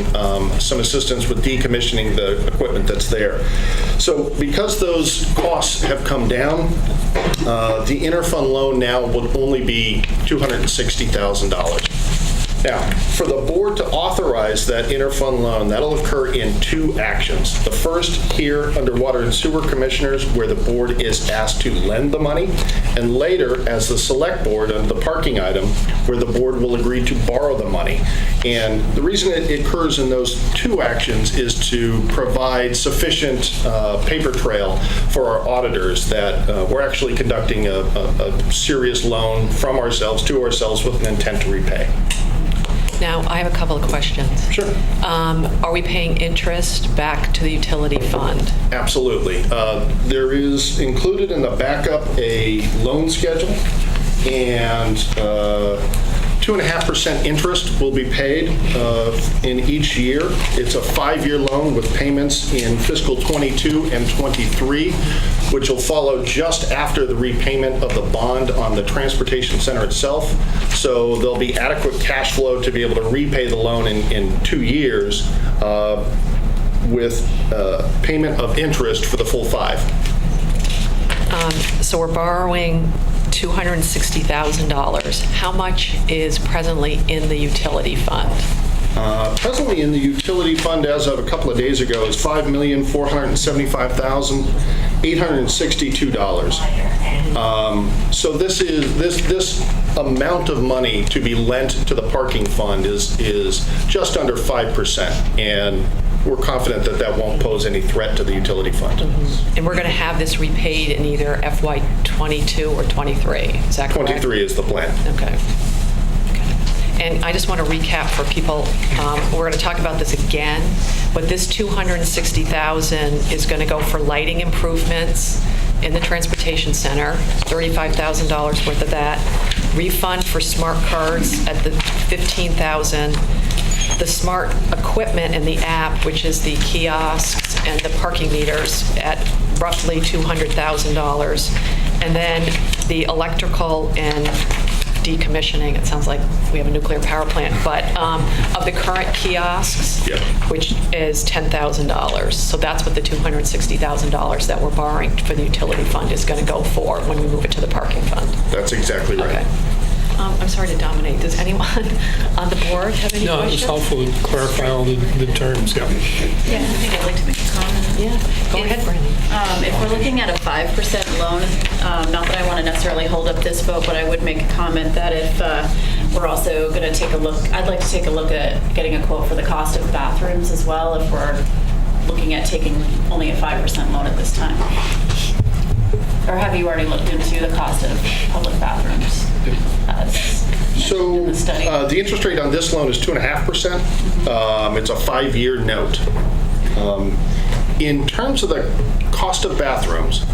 some assistance with decommissioning the equipment that's there. So because those costs have come down, the interfund loan now would only be $260,000. Now, for the board to authorize that interfund loan, that'll occur in 2 actions. The first here under Water and Sewer Commissioners, where the board is asked to lend the money, and later as the Select Board under the parking item, where the board will agree to borrow the money. And the reason it occurs in those 2 actions is to provide sufficient paper trail for our auditors that we're actually conducting a serious loan from ourselves to ourselves with an intent to repay. Now, I have a couple of questions. Sure. Are we paying interest back to the utility fund? Absolutely. There is included in the backup a loan schedule, and 2.5% interest will be paid in each year. It's a 5-year loan with payments in fiscal 22 and 23, which will follow just after the repayment of the bond on the transportation center itself. So there'll be adequate cash flow to be able to repay the loan in 2 years with payment of interest for the full 5. So we're borrowing $260,000. How much is presently in the utility fund? Presently in the utility fund as of a couple of days ago is $5,475,862. So this amount of money to be lent to the parking fund is just under 5%, and we're confident that that won't pose any threat to the utility fund. And we're going to have this repaid in either FY 22 or 23. Is that correct? 23 is the plan. Okay. And I just want to recap for people, we're going to talk about this again, but this $260,000 is going to go for lighting improvements in the transportation center, $35,000 worth of that. Refund for smart cards at the $15,000. The smart equipment in the app, which is the kiosks and the parking meters, at roughly $200,000. And then the electrical and decommissioning, it sounds like we have a nuclear power plant, but of the current kiosks, which is $10,000. So that's what the $260,000 that we're borrowing for the utility fund is going to go for when we move it to the parking fund. That's exactly right. Okay. I'm sorry to dominate. Does anyone on the board have any No, questions? it's helpful to clarify all the terms, yeah. Yeah, I think I'd like to make a comment. Yeah, go ahead, Brandon. If we're looking at a 5% loan, not that I want to necessarily hold up this vote, but I would make a comment that if we're also going to take a look, I'd like to take a look at getting a quote for the cost of bathrooms as well, if we're looking at taking only a 5% loan at this time. Or have you already looked into the cost of public bathrooms? So the interest rate on this loan is 2.5%. It's a 5-year note. In terms of the cost of bathrooms,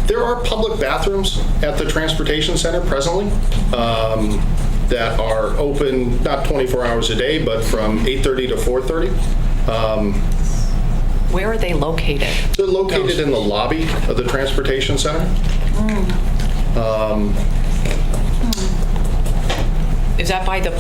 there are public bathrooms at the transportation center presently that are open not 24 hours a day, but from 8:30 to 4:30. Where are they located? They're located in the lobby of the transportation center. Is that by the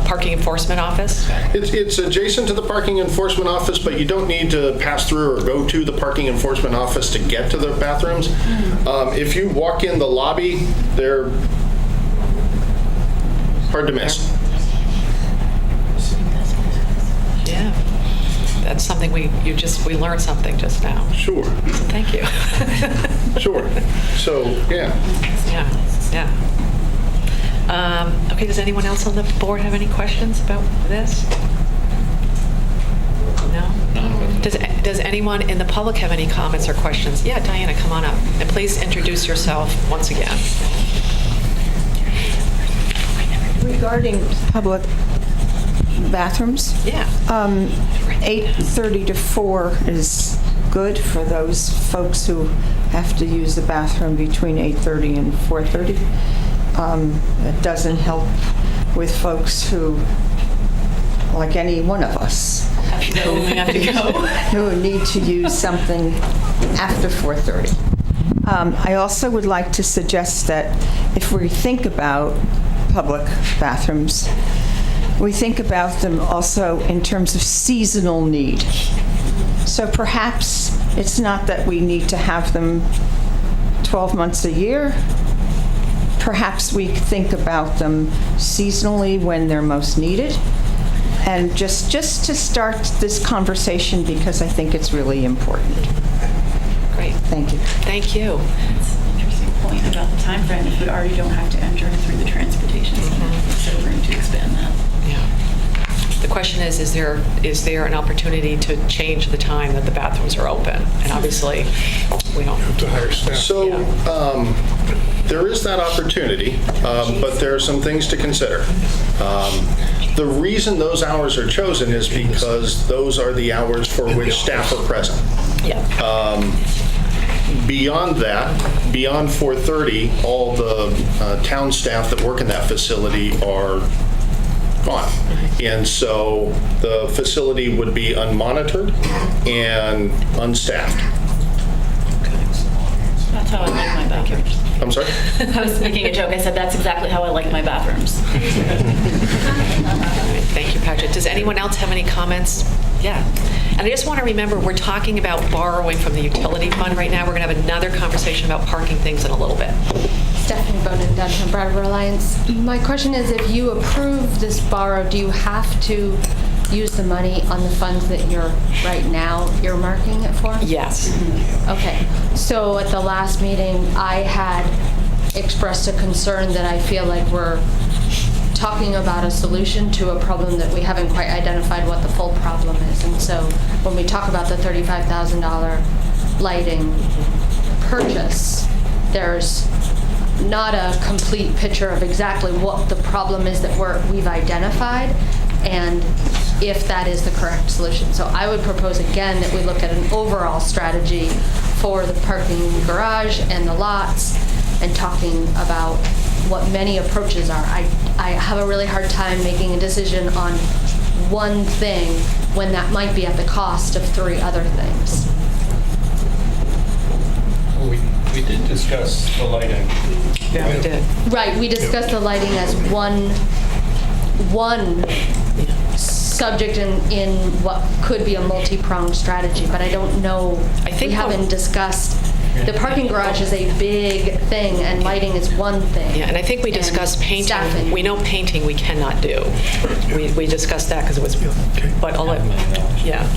parking enforcement office? It's adjacent to the parking enforcement office, but you don't need to pass through or go to the parking enforcement office to get to the bathrooms. If you walk in the lobby, they're hard to miss. Yeah, that's something we learned something just now. Sure. Thank you. Sure. So, yeah. Yeah. Okay. Okay, does anyone else on the board have any questions about this? No? Does anyone in the public have any comments or questions? Yeah, Diana, come on up. And please introduce yourself once again. Regarding public bathrooms? Yeah. 8:30 to 4 is good for those folks who have to use the bathroom between 8:30 and 4:30. It doesn't help with folks who, like any one of us, who need to use something after 4:30. I also would like to suggest that if we think about public bathrooms, we think about them also in terms of seasonal need. So perhaps it's not that we need to have them 12 months a year. Perhaps we think about them seasonally when they're most needed. And just to start this conversation, because I think it's really important. Great. Thank you. Thank you. That's an interesting point about the time frame. If we already don't have to enter through the transportation, so we're going to expand that. Yeah. The question is there an opportunity to change the time that the bathrooms are open? And obviously, we don't have to hire staff. So there is that opportunity, but there are some things to consider. The reason those hours are chosen is because those are the hours for which staff are present. Yeah. Beyond that, beyond 4:30, all the town staff that work in that facility are gone. And so the facility would be unmonitored and unstaffed. That's how I like my bathrooms. I'm sorry? I was making a joke. I said that's exactly how I like my bathrooms. Thank you, Patrick. Does anyone else have any comments? Yeah. And I just want to remember, we're talking about borrowing from the utility fund right now. We're going to have another conversation about parking things in a little bit. Stephanie Bonin, downtown Brattleboro Alliance. My question is, if you approve this borrow, do you have to use the money on the funds that you're right now earmarking it for? Yes. Okay. So at the last meeting, I had expressed a concern that I feel like we're talking about a solution to a problem that we haven't quite identified what the full problem is. And so when we talk about the $35,000 lighting purchase, there's not a complete picture of exactly what the problem is that we've identified and if that is the correct solution. So I would propose again that we look at an overall strategy for the parking garage and the lots and talking about what many approaches are. I have a really hard time making a decision on one thing when that might be at the cost of 3 other things. We did discuss the lighting. Yeah, we did. Right, we discussed the lighting as one subject in what could be a multi-pronged strategy, but I don't know, we haven't discussed. The parking garage is a big thing, and lighting is one thing. Yeah, and I think we discussed painting. Staffing. We know painting we cannot do. We discussed that because it was, but I'll let, yeah.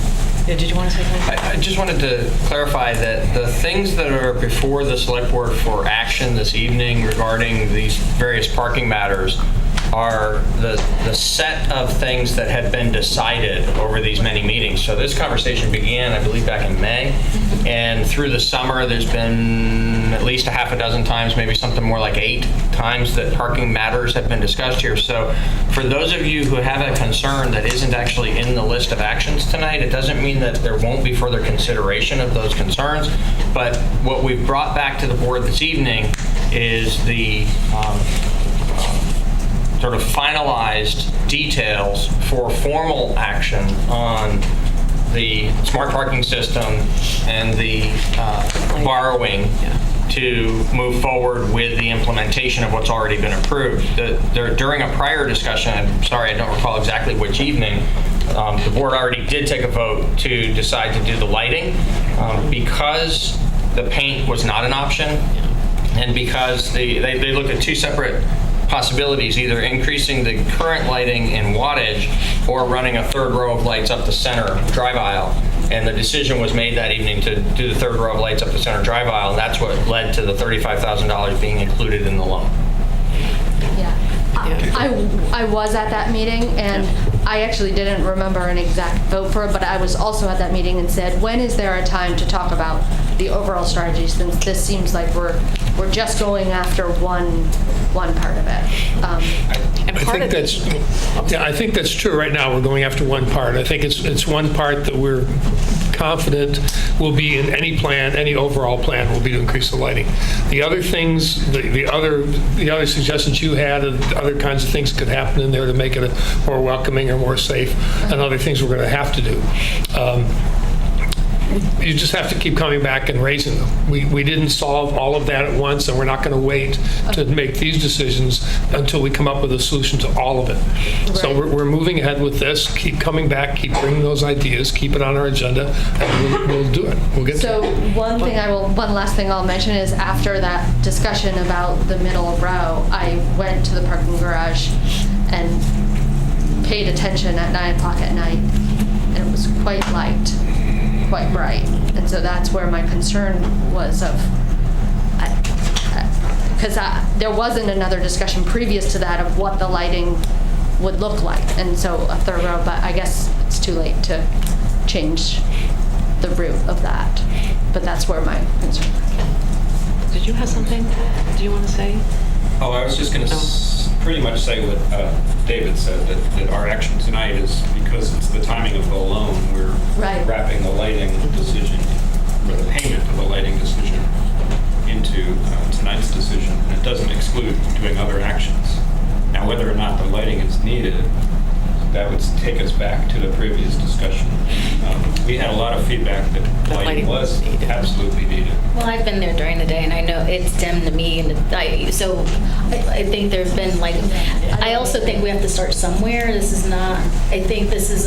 Did you want to say something? I just wanted to clarify that the things that are before the select board for action this evening regarding these various parking matters are the set of things that had been decided over these many meetings. So this conversation began, I believe, back in May, and through the summer there's been at least a half a dozen times, maybe something more like 8 times that parking matters have been discussed here. So for those of you who have a concern that isn't actually in the list of actions tonight, it doesn't mean that there won't be further consideration of those concerns, but what we've brought back to the board this evening is the sort of finalized details for formal action on the smart parking system and the borrowing to move forward with the implementation of what's already been approved. During a prior discussion, I'm sorry, I don't recall exactly which evening, the board already did take a vote to decide to do the lighting because the paint was not an option and because they looked at 2 separate possibilities, either increasing the current lighting in wattage or running a 3rd row of lights up the center drive aisle. And the decision was made that evening to do the 3rd row of lights up the center drive aisle, and that's what led to the $35,000 being included in the loan. Yeah. I was at that meeting, and I actually didn't remember an exact vote for it, but I was also at that meeting and said, when is there a time to talk about the overall strategy, since this seems like we're just going after one part of it. I think that's true right now. We're going after one part. I think it's one part that we're confident will be in any plan, any overall plan will be to increase the lighting. The other things, the other suggestions you had, and other kinds of things could happen in there to make it more welcoming or more safe, and other things we're going to have to do. You just have to keep coming back and raising them. We didn't solve all of that at once, and we're not going to wait to make these decisions until we come up with a solution to all of it. Right. So we're moving ahead with this. Keep coming back, keep bringing those ideas, keep it on our agenda, and we'll do it. We'll get so to it. One last thing I'll mention is after that discussion about the middle row, I went to the parking garage and paid attention at 9 o'clock at night, and it was quite light. Quite bright, and so that's where my concern was because there wasn't another discussion previous to that of what the lighting would look like, and so a third row, but I guess it's too late to change the route of that, but that's where my concern was. Did you have something? Do you want to say? Oh, I was just going to pretty much say what David said, that our action tonight is because it's the timing of the loan, we're wrapping the lighting decision, or the payment of the lighting decision into tonight's decision, and it doesn't exclude doing other actions. Now, whether or not the lighting is needed, that would take us back to the previous discussion. We had a lot of feedback that lighting was absolutely needed. Well, I've been there during the day, and I know it's dim to me, and so I think there's been I also think we have to start somewhere. This is not. I think this is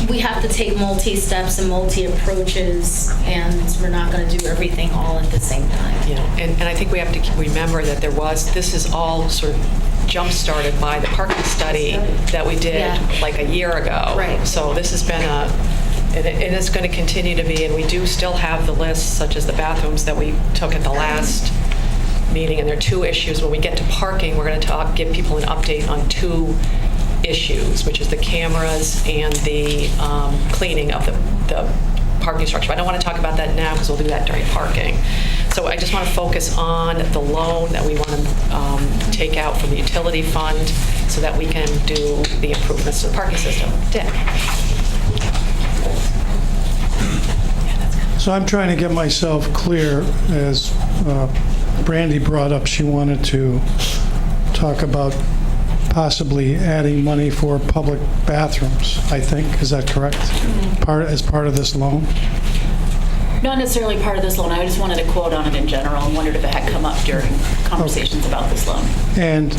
we have to take multi-steps and multi-approaches, and we're not going to do everything all at the same time. And I think we have to remember that this is all sort of jump-started by the parking study that we did like a year ago. Right. So this has been and it's going to continue to be, and we do still have the lists, such as the bathrooms that we took at the last meeting, and there are two issues. When we get to parking, we're going to give people an update on two issues, which is the cameras and the cleaning of the parking structure. I don't want to talk about that now because we'll do that during parking. So I just want to focus on the loan that we want to take out from the utility fund so that we can do the improvements to the parking system. Dick. So I'm trying to get myself clear, as Brandy brought up, she wanted to talk about possibly adding money for public bathrooms, I think. Is that correct? As part of this loan? Not necessarily part of this loan. I just wanted a quote on it in general and wondered if it had come up during conversations about this loan. And,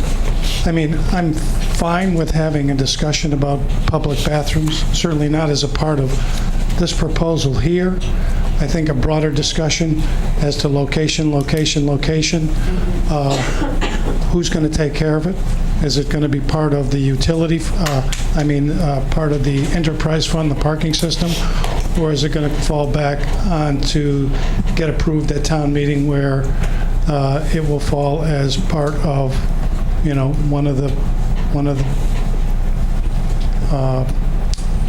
I mean, I'm fine with having a discussion about public bathrooms, certainly not as a part of this proposal here. I think a broader discussion as to location. Who's going to take care of it? Is it going to be part of the utility, part of the enterprise fund, the parking system? Or is it going to fall back on to get approved at town meeting where it will fall as part of, one of the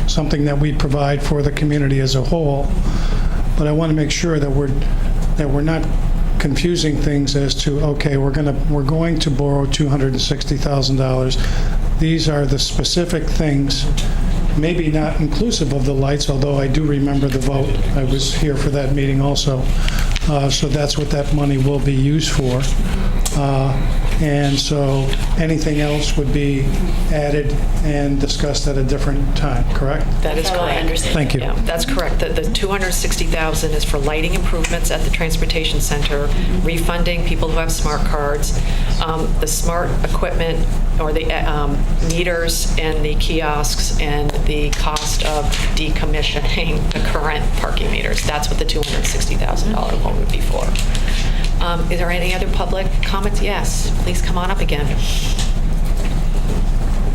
something that we provide for the community as a whole? But I want to make sure that we're not confusing things as to, okay, we're going to borrow $260,000. These are the specific things, maybe not inclusive of the lights, although I do remember the vote. I was here for that meeting also. So that's what that money will be used for. And so anything else would be added and discussed at a different time, correct? That is correct. I understand. Thank you. Yeah, that's correct. The $260,000 is for lighting improvements at the transportation center, refunding people who have smart cards, the smart equipment or the meters and the kiosks, and the cost of decommissioning the current parking meters. That's what the $260,000 loan would be for. Is there any other public comments? Yes, please come on up again.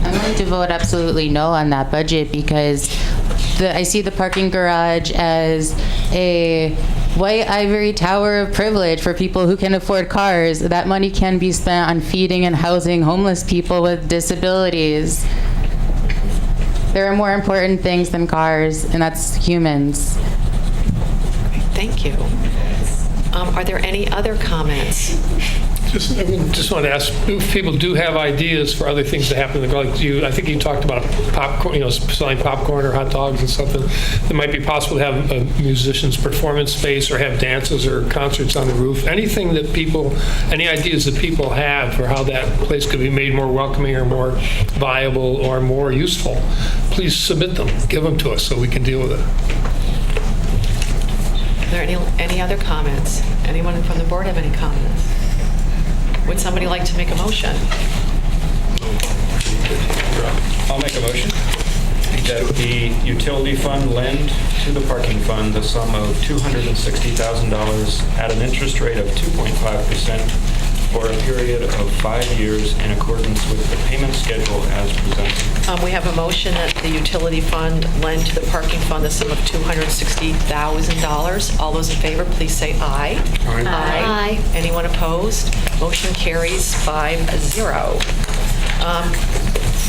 I'm going to vote absolutely no on that budget because I see the parking garage as a white ivory tower of privilege for people who can afford cars. That money can be spent on feeding and housing homeless people with disabilities. There are more important things than cars, and that's humans. Thank you. Are there any other comments? Just want to ask if people do have ideas for other things to happen. Like I think you talked about popcorn, selling popcorn or hot dogs and something. It might be possible to have a musician's performance space or have dances or concerts on the roof. Anything that any ideas that people have for how that place could be made more welcoming or more viable or more useful, please submit them. Give them to us so we can deal with it. Are there any other comments? Anyone from the board have any comments? Would somebody like to make a motion? I'll make a motion that the utility fund lend to the parking fund the sum of $260,000 at an interest rate of 2.5% for a period of 5 years in accordance with the payment schedule as presented. We have a motion that the utility fund lend to the parking fund the sum of $260,000. All those in favor, please say aye. Aye. Aye. Anyone opposed? Motion carries 5-0.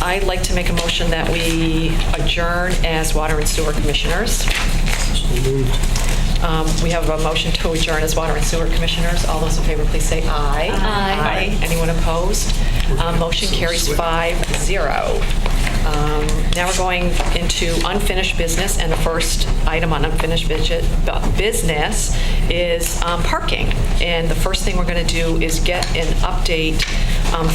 I'd like to make a motion that we adjourn as Water and Sewer Commissioners. We have a motion to adjourn as Water and Sewer Commissioners. All those in favor, please say aye. Aye. Anyone opposed? Motion carries 5-0. Now we're going into unfinished business, and the first item on unfinished business is parking. And the first thing we're going to do is get an update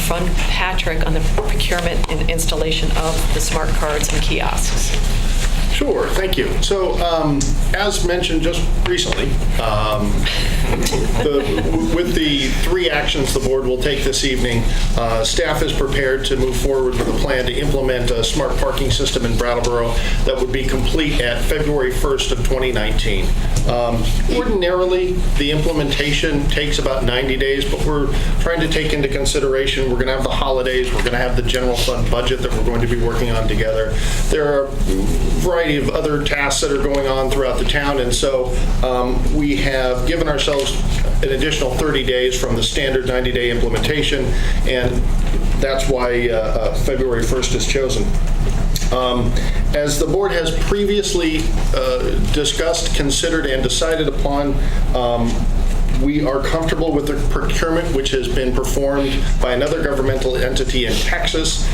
from Patrick on the procurement and installation of the smart cards and kiosks. Sure, thank you. So, as mentioned just recently, with the 3 actions the board will take this evening, staff is prepared to move forward with a plan to implement a smart parking system in Brattleboro that would be complete at February 1st of 2019. Ordinarily, the implementation takes about 90 days, but we're trying to take into consideration we're going to have the holidays, we're going to have the general fund budget that we're going to be working on together. There are a variety of other tasks that are going on throughout the town, and so we have given ourselves an additional 30 days from the standard 90-day implementation, and that's why February 1st is chosen. As the board has previously discussed, considered, and decided upon, we are comfortable with the procurement which has been performed by another governmental entity in Texas.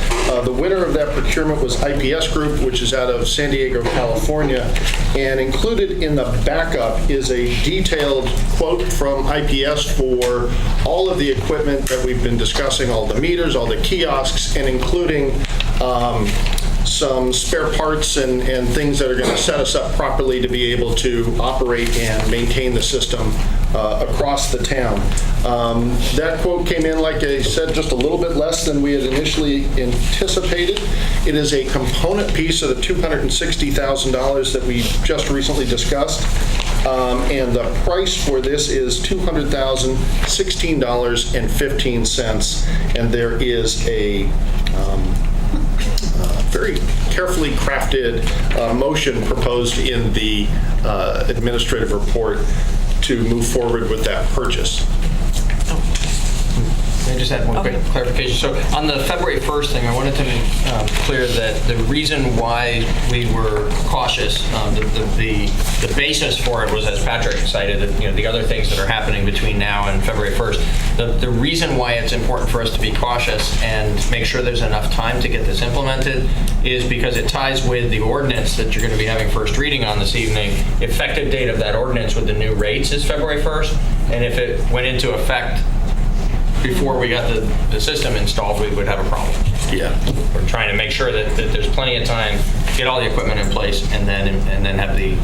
The winner of that procurement was IPS Group, which is out of San Diego, California. And included in the backup is a detailed quote from IPS for all of the equipment that we've been discussing, all the meters, all the kiosks, and including some spare parts and things that are going to set us up properly to be able to operate and maintain the system across the town. That quote came in, like I said, just a little bit less than we had initially anticipated. It is a component piece of the $260,000 that we just recently discussed. And the price for this is $200,016.15, and there is a very carefully crafted motion proposed in the administrative report to move forward with that purchase. May I just add one quick clarification? So on the February 1st thing, I wanted to make clear that the reason why we were cautious, the basis for it was, as Patrick cited, the other things that are happening between now and February 1st. The reason why it's important for us to be cautious and make sure there's enough time to get this implemented is because it ties with the ordinance that you're going to be having first reading on this evening. Effective date of that ordinance with the new rates is February 1st, and if it went into effect before we got the system installed, we would have a problem. Yeah. We're trying to make sure that there's plenty of time, get all the equipment in place, and then have the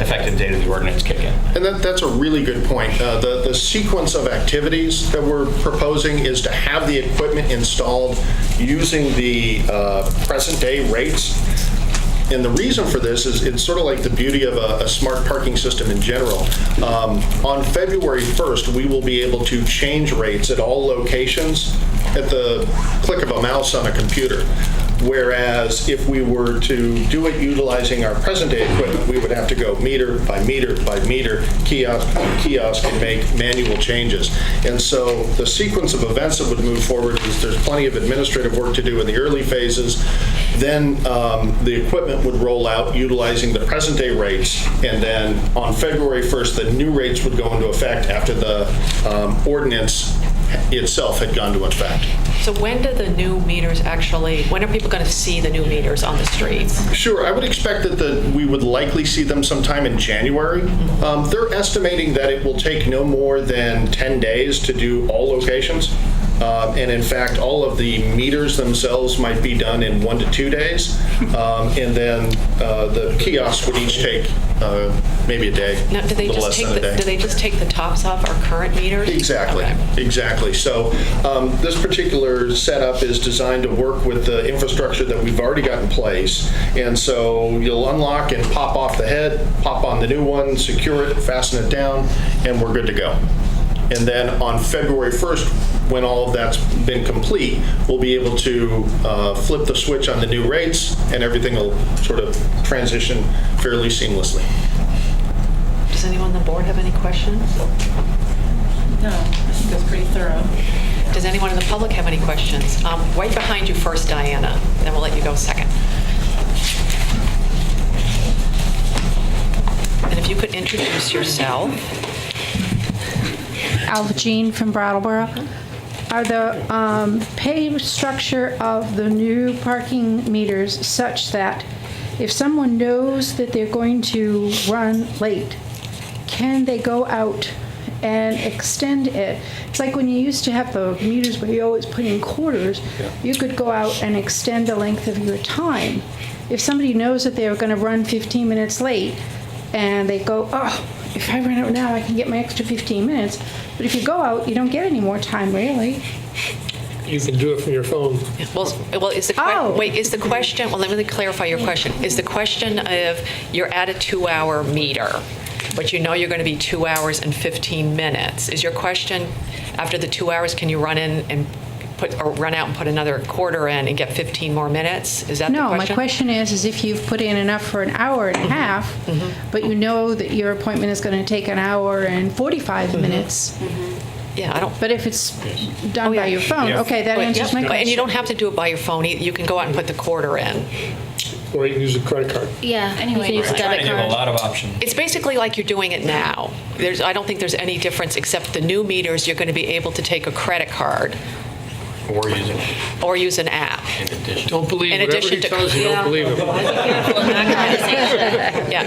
effective date of the ordinance kick in. And that's a really good point. The sequence of activities that we're proposing is to have the equipment installed using the present day rates. And the reason for this is it's sort of like the beauty of a smart parking system in general. On February 1st, we will be able to change rates at all locations at the click of a mouse on a computer. Whereas if we were to do it utilizing our present-day equipment, we would have to go meter by meter by meter, kiosk by kiosk, and make manual changes. And so the sequence of events that would move forward is there's plenty of administrative work to do in the early phases. Then the equipment would roll out utilizing the present-day rates, and then on February 1st, the new rates would go into effect after the ordinance itself had gone into effect. So when do the new meters when are people going to see the new meters on the streets? Sure, I would expect that we would likely see them sometime in January. They're estimating that it will take no more than 10 days to do all locations. And in fact, all of the meters themselves might be done in 1 to 2 days. And then the kiosks would each take maybe a day, Now, do they a little less than a day. do they just take the tops off our current meters? Exactly, Okay. exactly. So this particular setup is designed to work with the infrastructure that we've already got in place. And so you'll unlock and pop off the head, pop on the new one, secure it, fasten it down, and we're good to go. And then on February 1st, when all of that's been complete, we'll be able to flip the switch on the new rates, and everything will sort of transition fairly seamlessly. Does anyone on the board have any questions? No, I think that's pretty thorough. Does anyone in the public have any questions? Right behind you first, Diana, then we'll let you go second. And if you could introduce yourself. Alva Jean from Brattleboro. Are the pay structure of the new parking meters such that if someone knows that they're going to run late, can they go out and extend it? It's like when you used to have the meters where you always put in quarters, you could go out and extend the length of your time. If somebody knows that they're going to run 15 minutes late and they go, oh, if I run out now, I can get my extra 15 minutes. But if you go out, you don't get any more time, really. You can do it from your phone. Well, is the question? Well, let me clarify your question. Is the question of you're at a 2-hour meter, but you know you're going to be 2 hours and 15 minutes? Is your question after the 2 hours, can you run in and run out and put another quarter in and get 15 more minutes? Is that the question? No, my question is if you've put in enough for an hour and a half, but you know that your appointment is going to take an hour and 45 minutes. Yeah, I don't. But if it's done by your phone, okay, that answers my question. And you don't have to do it by your phone. You can go out and put the quarter in. Or you can use a credit card. Yeah, anyway, you can use a We're trying debit to give card. a lot of options. It's basically like you're doing it now. I don't think there's any difference except the new meters, you're going to be able to take a credit card. Or use an app. In addition. Don't believe whatever he tells you, don't believe him. Yeah.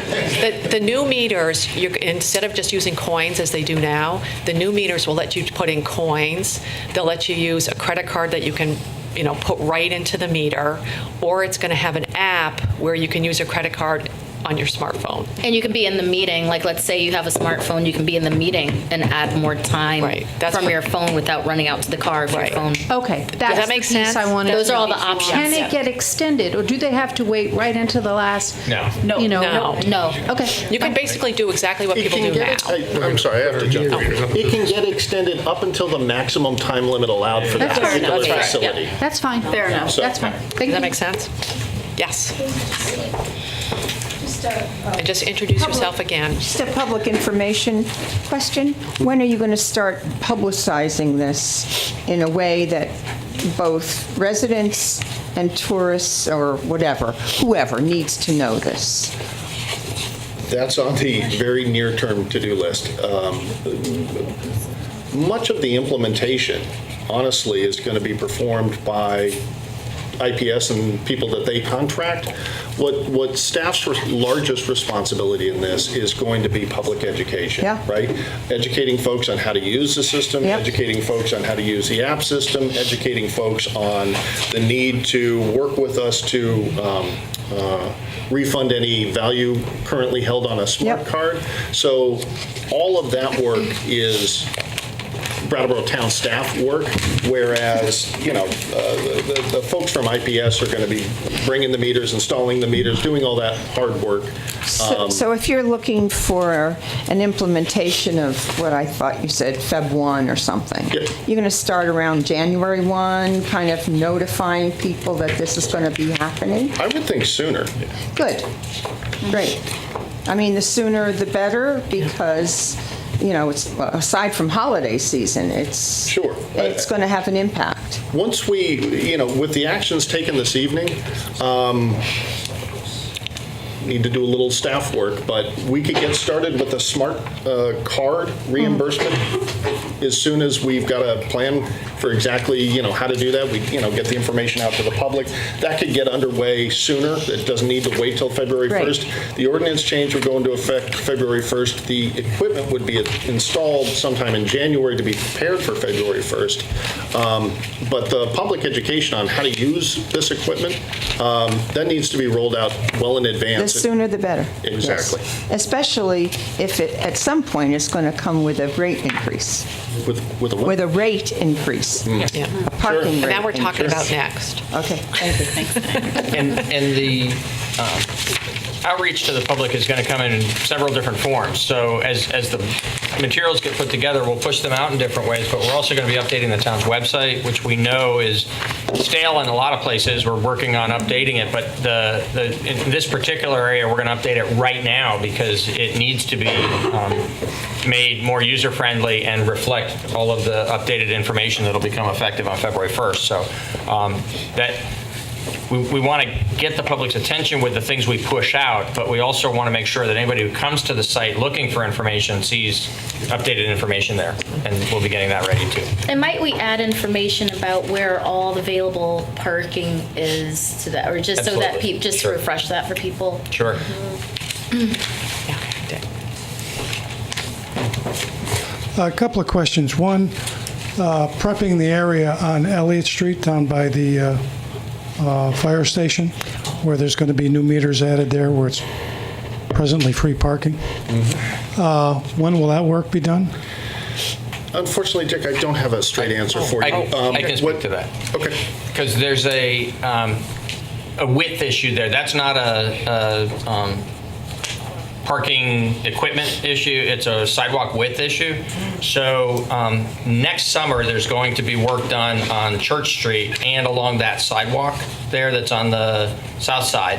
The new meters, instead of just using coins as they do now, the new meters will let you put in coins. They'll let you use a credit card that you can put right into the meter, or it's going to have an app where you can use a credit card on your smartphone. And you can be in the meeting, like let's say you have a smartphone, you can be in the meeting and add more time from your phone without running out to the car of your phone. Okay, that's that make the piece sense? I wanted. Those are all the options. Can it get extended, or do they have to wait right into the last? No. No. Okay. You can basically do exactly what people do now. I'm sorry, I have to jump in. It can get extended up until the maximum time limit allowed for that particular facility. That's fine. Fair enough. That's fine. Does that make sense? Yes. And just introduce yourself again. Just a public information question. When are you going to start publicizing this in a way that both residents and tourists or whoever needs to know this? That's on the very near-term to-do list. Much of the implementation, honestly, is going to be performed by IPS and people that they contract. What staff's largest responsibility in this is going to be public education, right? Educating folks on how to use the system, educating folks on how to use the app system, educating folks on the need to work with us to refund any value currently held on a smart card. So all of that work is Brattleboro town staff work, whereas, the folks from IPS are going to be bringing the meters, installing the meters, doing all that hard work. So if you're looking for an implementation of what I thought you said, Feb 1 or something, you're going to start around January 1, kind of notifying people that this is going to be happening? I would think sooner. Good. Great. I mean, the sooner the better, because, it's aside from holiday season, it's going to have an impact. Once we, with the actions taken this evening, need to do a little staff work, but we could get started with a smart card reimbursement as soon as we've got a plan for exactly, how to do that. We, get the information out to the public. That could get underway sooner. It doesn't need to wait till February 1st. The ordinance change would go into effect February 1st. The equipment would be installed sometime in January to be prepared for February 1st. But the public education on how to use this equipment, that needs to be rolled out well in advance. The sooner the better. Exactly. Yes. Especially if it, at some point, is going to come with a rate increase. With a what? With a rate increase. Yeah. A parking rate. And that we're talking increase. about next. Okay, thank you. And the outreach to the public is going to come in several different forms. So as the materials get put together, we'll push them out in different ways, but we're also going to be updating the town's website, which we know is stale in a lot of places. We're working on updating it, but in this particular area, we're going to update it right now because it needs to be made more user-friendly and reflect all of the updated information that'll become effective on February 1st. So we want to get the public's attention with the things we push out, but we also want to make sure that anybody who comes to the site looking for information sees updated information there, and we'll be getting that ready too. And might we add information about where all the available parking is to that, or just so that people, just to refresh that for people? Sure. A couple of questions. One, prepping the area on Elliott Street down by the fire station, where there's going to be new meters added there, where it's presently free parking. When will that work be done? Unfortunately, Dick, I don't have a straight answer for you. I can speak to that. Okay. Because there's a width issue there. That's not a parking equipment issue. It's a sidewalk width issue. So next summer, there's going to be work done on Church Street and along that sidewalk there that's on the south side.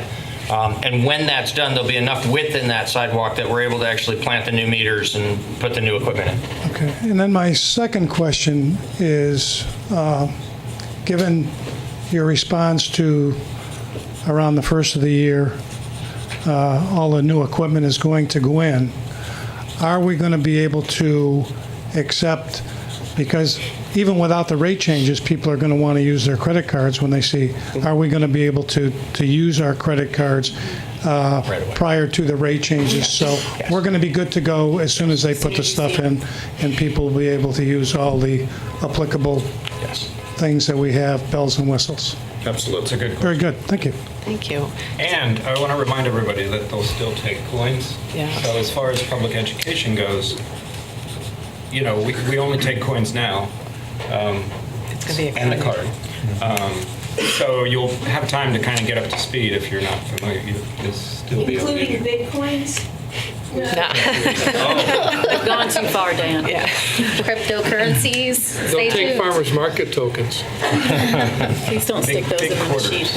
And when that's done, there'll be enough width in that sidewalk that we're able to actually plant the new meters and put the new equipment in. Okay. And then my second question is, given your response to around the first of the year, all the new equipment is going to go in, are we going to be able to accept, because even without the rate changes, people are going to want to use their credit cards when they see, are we going to be able to use our credit cards prior to the rate changes? So we're going to be good to go as soon as they put the stuff in, and people will be able to use all the applicable things that we have, bells and whistles. Absolutely. That's a good question. Very good. Thank you. Thank you. And I want to remind everybody that they'll still take coins. Yeah. So as far as public education goes, we only take coins now. It's going to be and the exciting. card. So you'll have time to kind of get up to speed if you're not familiar. You'll still be able to Including Bitcoins? No. They've gone too far, Dan. Yeah. Cryptocurrencies. They'll Stay take tuned. farmers market tokens. Please don't stick those in the machine.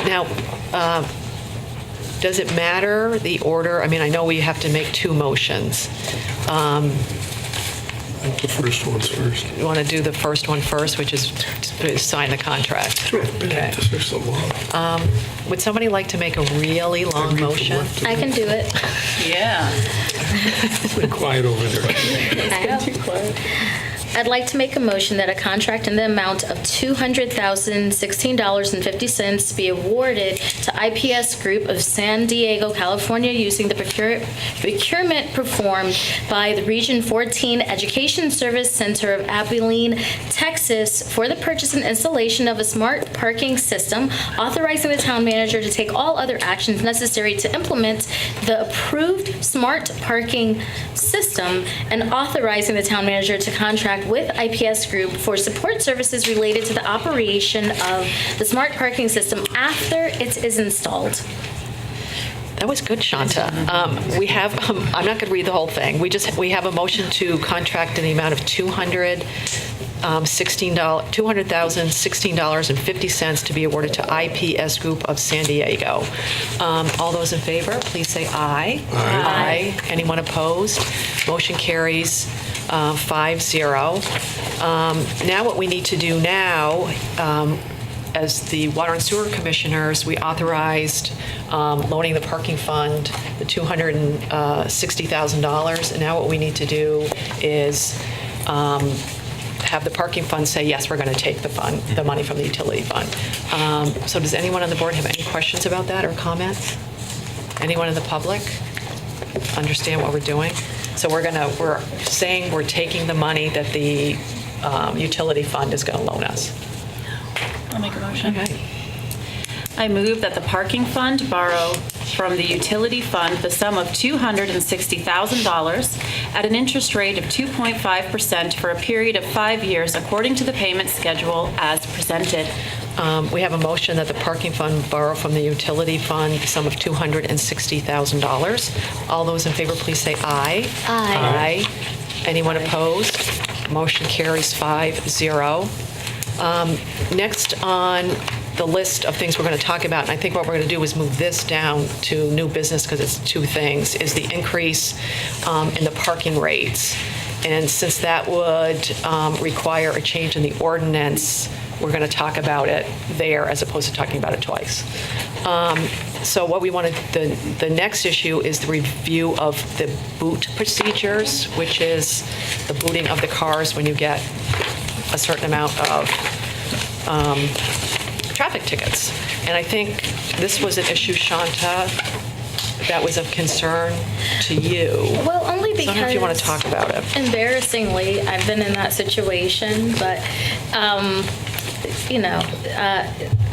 Now, does it matter the order? I mean, I know we have to make two motions. The first one's first. You want to do the first one first, which is to sign the contract? Sure. Okay. There's so long. Would somebody like to make a really long motion? I can do it. Yeah. It's been quiet over there. I know. I'd like to make a motion that a contract in the amount of $200,016.50 be awarded to IPS Group of San Diego, California, using the procurement performed by the Region 14 Education Service Center of Abilene, Texas, for the purchase and installation of a smart parking system, authorizing the town manager to take all other actions necessary to implement the approved smart parking system, and authorizing the town manager to contract with IPS Group for support services related to the operation of the smart parking system after it is installed. That was good, Shanta. We have, I'm not going to read the whole thing. We have a motion to contract in the amount of $200,016.50 to be awarded to IPS Group of San Diego. All those in favor, please say aye. Aye. Anyone opposed? Motion carries 5-0. Now what we need to do now, as the Water and Sewer Commissioners, we authorized loaning the parking fund the $260,000. And now what we need to do is have the parking fund say, yes, we're going to take the money from the utility fund. So does anyone on the board have any questions about that or comments? Anyone in the public understand what we're doing? So we're saying we're taking the money that the utility fund is going to loan us. I'll make a motion. Okay. I move that the parking fund borrow from the utility fund the sum of $260,000 at an interest rate of 2.5% for a period of 5 years according to the payment schedule as presented. We have a motion that the parking fund borrow from the utility fund the sum of $260,000. All those in favor, please say aye. Aye. Aye. Anyone opposed? Motion carries 5-0. Next on the list of things we're going to talk about, and I think what we're going to do is move this down to new business because it's two things, is the increase in the parking rates. And since that would require a change in the ordinance, we're going to talk about it there as opposed to talking about it twice. So what we wanted, the next issue is the review of the boot procedures, which is the booting of the cars when you get a certain amount of traffic tickets. And I think this was an issue, Shanta, that was of concern to you. Well, only because, so I don't know if you want to talk about it. Embarrassingly, I've been in that situation, but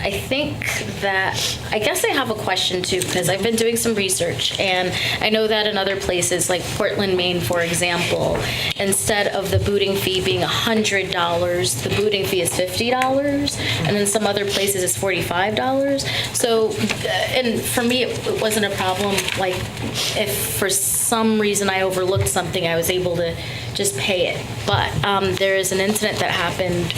I think that, I guess I have a question too, because I've been doing some research, and I know that in other places, like Portland, Maine, for example, instead of the booting fee being $100, the booting fee is $50, and in some other places it's $45. So, and for me, it wasn't a problem. Like, if for some reason I overlooked something, I was able to just pay it. But there is an incident that happened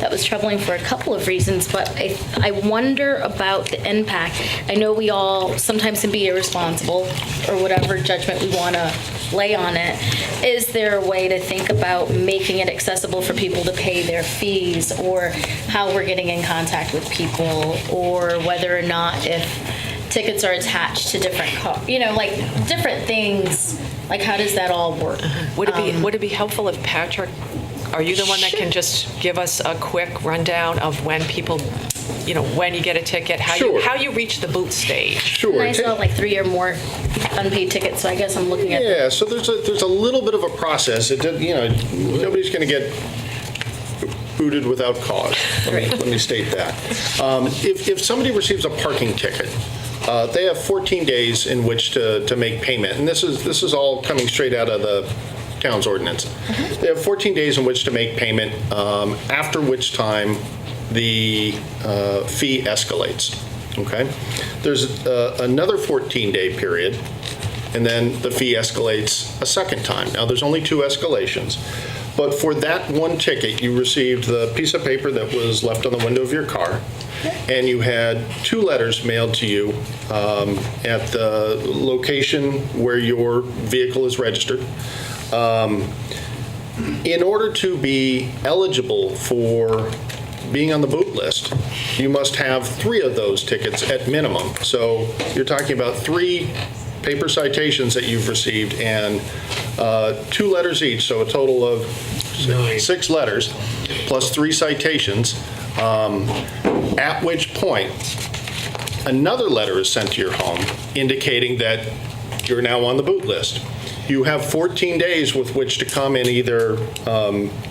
that was troubling for a couple of reasons, but I wonder about the impact. I know we all sometimes can be irresponsible, or whatever judgment we want to lay on it. Is there a way to think about making it accessible for people to pay their fees, or how we're getting in contact with people, or whether or not if tickets are attached to different like different things, like how does that all work? Would it be helpful if Patrick, are you the one that can just give us a quick rundown of when people, when you get a ticket, how you reach the boot stage? Sure. And I saw like 3 or more unpaid tickets, so I guess I'm looking at. Yeah, so there's a little bit of a process. Nobody's going to get booted without cause. Let me state that. If somebody receives a parking ticket, they have 14 days in which to make payment, and this is all coming straight out of the town's ordinance. They have 14 days in which to make payment, after which time the fee escalates. Okay? There's another 14-day period, and then the fee escalates a second time. Now, there's only 2 escalations. But for that one ticket, you received the piece of paper that was left on the window of your car, and you had 2 letters mailed to you at the location where your vehicle is registered. In order to be eligible for being on the boot list, you must have 3 of those tickets at minimum. So you're talking about 3 paper citations that you've received and 2 letters each, so a total of 6 letters, plus 3 citations, at which point another letter is sent to your home indicating that you're now on the boot list. You have 14 days with which to come and either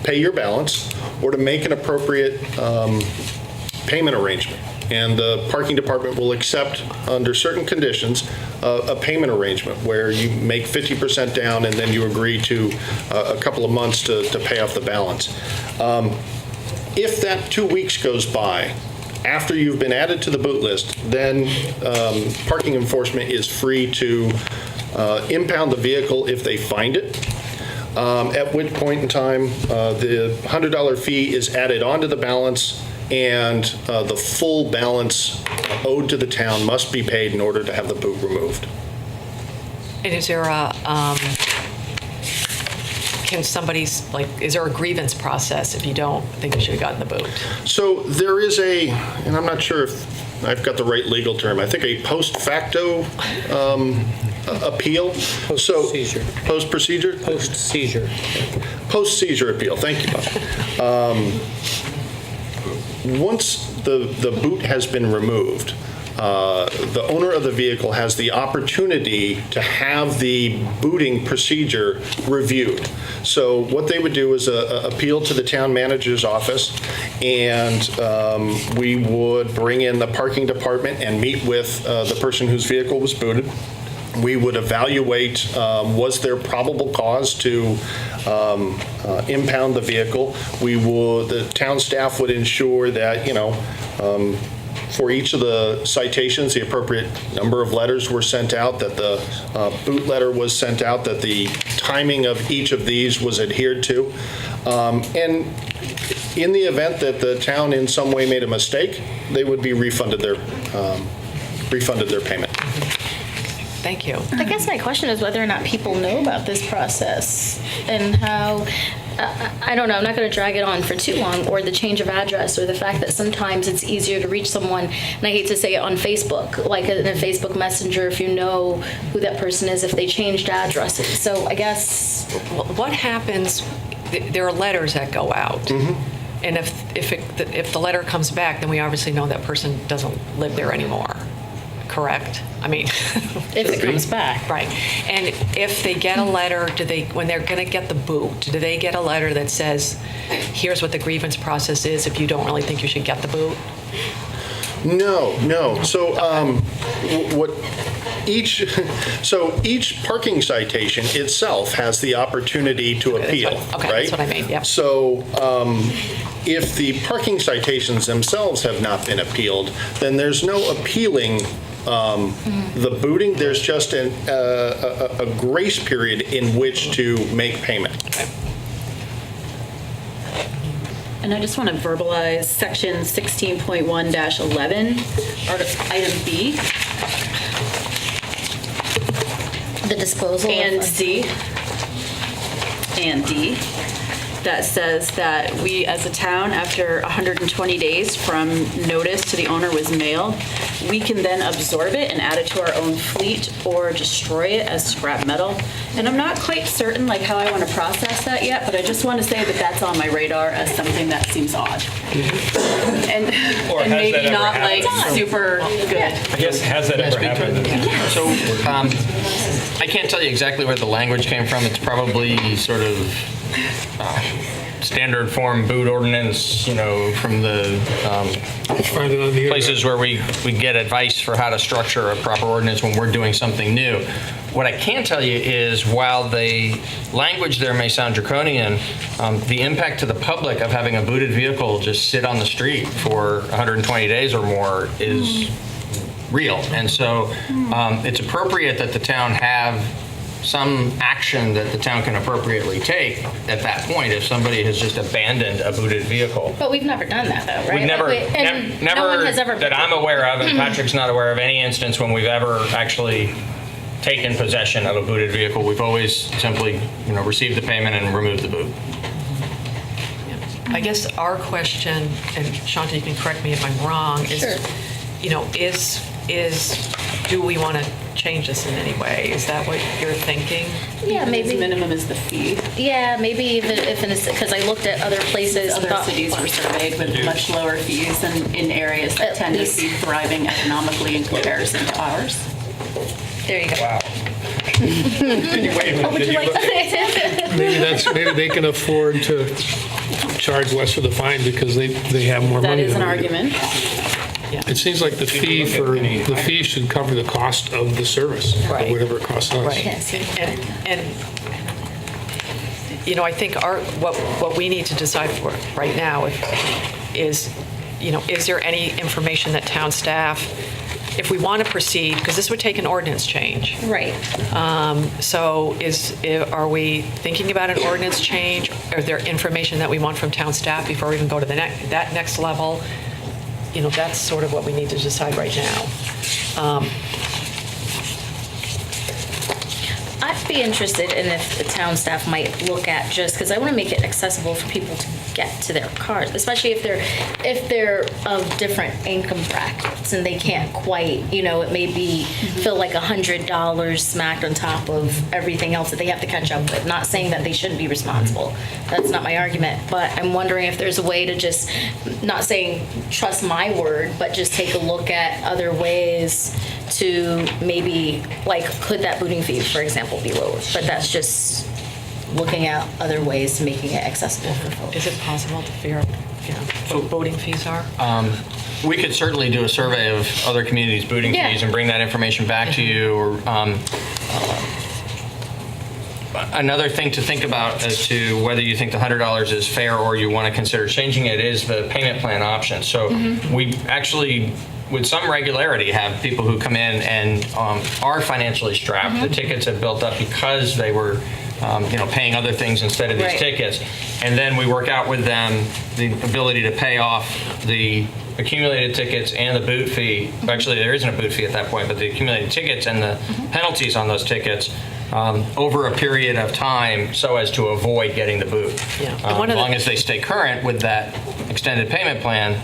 pay your balance or to make an appropriate payment arrangement. And the parking department will accept, under certain conditions, a payment arrangement where you make 50% down and then you agree to a couple of months to pay off the balance. If that 2 weeks goes by, after you've been added to the boot list, then parking enforcement is free to impound the vehicle if they find it, at which point in time the $100 fee is added onto the balance, and the full balance owed to the town must be paid in order to have the boot removed. And is there a, is there a grievance process if you don't think you should have gotten the boot? So there is and I'm not sure if I've got the right legal term, I think a post facto appeal. Post-seizure. Post-procedure? Post-seizure. Post-seizure appeal, thank you, Bob. Once the boot has been removed, the owner of the vehicle has the opportunity to have the booting procedure reviewed. So what they would do is appeal to the town manager's office, and we would bring in the parking department and meet with the person whose vehicle was booted. We would evaluate, was there probable cause to impound the vehicle. The town staff would ensure that, for each of the citations, the appropriate number of letters were sent out, that the boot letter was sent out, that the timing of each of these was adhered to. And in the event that the town in some way made a mistake, they would be refunded their payment. Thank you. I guess my question is whether or not people know about this process and how, I don't know, I'm not going to drag it on for too long, or the change of address, or the fact that sometimes it's easier to reach someone, and I hate to say it, on Facebook, like in a Facebook Messenger, if you know who that person is, if they changed addresses. So I guess... What happens, there are letters that go out. Mm-hmm. And if the letter comes back, then we obviously know that person doesn't live there anymore. Correct? I mean, if it comes back. Right. And if they get a letter, when they're going to get the boot, do they get a letter that says, here's what the grievance process is if you don't really think you should get the boot? No. So each parking citation itself has the opportunity to appeal, right? That's what I mean, yeah. So if the parking citations themselves have not been appealed, then there's no appealing the booting. There's just a grace period in which to make payment. Okay. And I just want to verbalize section 16.1-11, item B. The disposal and C and D, that says that we as a town, after 120 days from notice to the owner was mailed, we can then absorb it and add it to our own fleet or destroy it as scrap metal. And I'm not quite certain like how I want to process that yet, but I just want to say that that's on my radar as something that seems odd. And maybe not like super good. I guess, has that ever happened? So I can't tell you exactly where the language came from. It's probably sort of standard form boot ordinance, from the places where we get advice for how to structure a proper ordinance when we're doing something new. What I can tell you is, while the language there may sound draconian, the impact to the public of having a booted vehicle just sit on the street for 120 days or more is real. And so it's appropriate that the town have some action that the town can appropriately take at that point if somebody has just abandoned a booted vehicle. But we've never done that, though, right? We've never, no one has ever that I'm aware of, and Patrick's not aware of any instance when we've ever actually taken possession of a booted vehicle. We've always simply, received the payment and removed the boot. I guess our question, and Shanta, you can correct me if I'm wrong, is, Sure. do we want to change this in any way? Is that what you're thinking? Yeah, maybe. Minimum is the fee. Yeah, maybe even if because I looked at other places. Other cities were surveyed with much lower fees and in areas that tend to be thriving economically in comparison to ours. There you go. Wow. What would you like to say? Maybe they can afford to charge less for the fine because they have more That money. is an than we do. argument. It seems like the fee should cover the cost of the service, Right. whatever it costs us. Right. And you know, I think what we need to decide for right now is, you know, is there any information that town staff, if we want to proceed, because this would take an ordinance change. Right. So are we thinking about an ordinance change? Are there information that we want from town staff before we even go to that next level? You know, that's sort of what we need to decide right now. I'd be interested in if the town staff might look at just because I want to make it accessible for people to get to their cars, especially if they're of different income brackets and they can't quite, you know, it may be feel like $100 smacked on top of everything else that they have to catch up with. Not saying that they shouldn't be responsible. That's not my argument, but I'm wondering if there's a way to just, not saying trust my word, but just take a look at other ways to maybe, like, could that booting fee, for example, be lowered? But that's just looking at other ways to making it accessible for folks. Is it possible to figure out, you know, what boating fees are? We could certainly do a survey of other communities' booting fees and bring that information back to you. Or another thing to think about as to whether you think the $100 is fair or you want to consider changing it is the payment plan option. So we actually, with some regularity, have people who come in and are financially strapped. The tickets have built up because they were paying other things instead of these tickets. And then we work out with them the ability to pay off the accumulated tickets and the boot fee. Actually, there isn't a boot fee at that point, but the accumulated tickets and the penalties on those tickets over a period of time so as to avoid getting the boot. Yeah. As long as they stay current with that extended payment plan,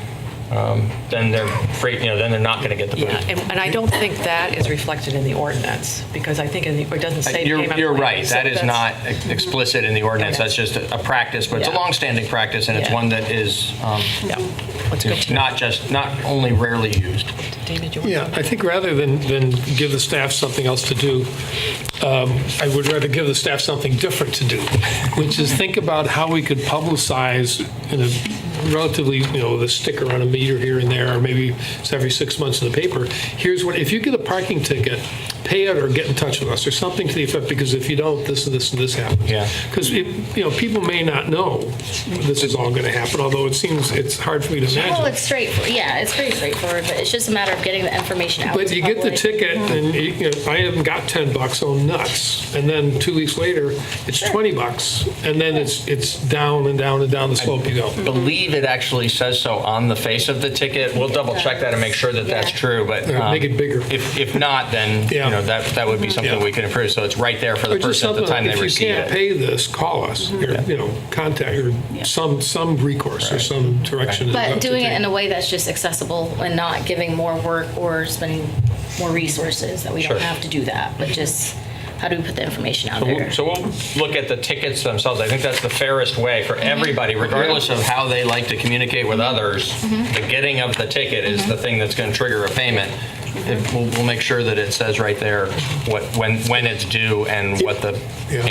then they're free. Then they're not going to get the boot. Yeah, and I don't think that is reflected in the ordinance because I think it doesn't say. You're right. So that is not explicit in the ordinance. That's just a practice, but it's a long-standing practice, and it's one that is not only rarely used. David, you want Yeah, I think rather than give the staff something else to do, I would rather give the staff something different to do, which is think about how we could publicize in a relatively, the sticker on a meter here and there, or maybe it's every 6 months in the paper. Here's what, if you get a parking ticket, pay it or get in touch with us or something to the effect, because if you don't, this and this and this happens. Yeah. Because, people may not know this is all going to happen, although it's hard for me to imagine. Well, it's straightforward. Yeah, it's pretty straightforward, but it's just a matter of getting the information out. But to you get the public. ticket, and I haven't got $10, oh nuts. And then 2 weeks later, it's $20, and then it's down and down and down the slope you go. I believe it actually says so on the face of the ticket. We'll double check that and make sure that that's true. But Make it bigger. If not, then that would be something we can improve. So it's right there for the person at the time they receive it. If you can't pay this, call us. Or, contact or some recourse or some direction. But doing it in a way that's just accessible and not giving more work or spending more resources that we don't have to do that, but just how do we put the information out there? So we'll look at the tickets themselves. I think that's the fairest way for everybody, regardless of how they like to communicate with others. The getting of the ticket is the thing that's going to trigger a payment. We'll make sure that it says right there when it's due and what the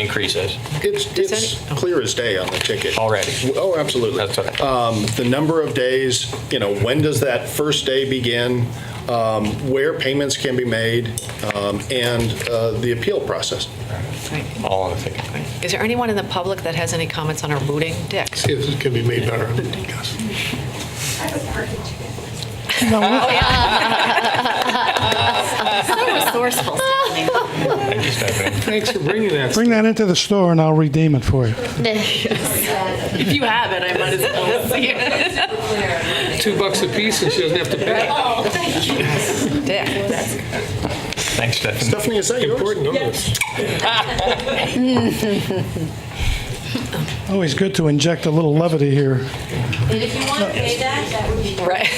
increase is. It's clear as day on the ticket. Already. Oh, absolutely. That's what the number of days, when does that first day begin, where payments can be made, and the appeal process. All on the ticket. Is there anyone in the public that has any comments on our booting? Dick? See if this can be made better. I have a parking ticket. So resourceful, Stephanie. Thank you, Stephanie. Thanks for bringing that. Bring that into the store and I'll redeem it for you. If you have it, I might as well see it. $2 a piece and she doesn't have to pay. Oh, thank you. Dick, that's Thanks, Stephanie. Stephanie, is that yours? Important notice. Always good to inject a little levity here. And if you want to pay that would be right.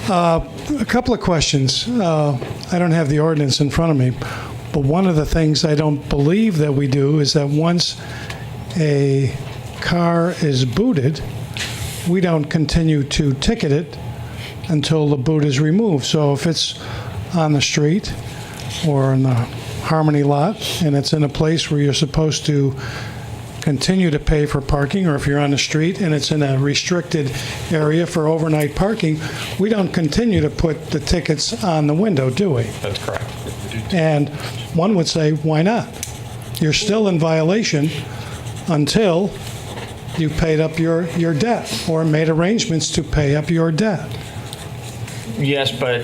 A couple of questions. I don't have the ordinance in front of me, but one of the things I don't believe that we do is that once a car is booted, we don't continue to ticket it until the boot is removed. So if it's on the street or in the Harmony lot and it's in a place where you're supposed to continue to pay for parking, or if you're on the street and it's in a restricted area for overnight parking, we don't continue to put the tickets on the window, do we? That's correct. And one would say, why not? You're still in violation until you paid up your debt or made arrangements to pay up your debt. Yes, but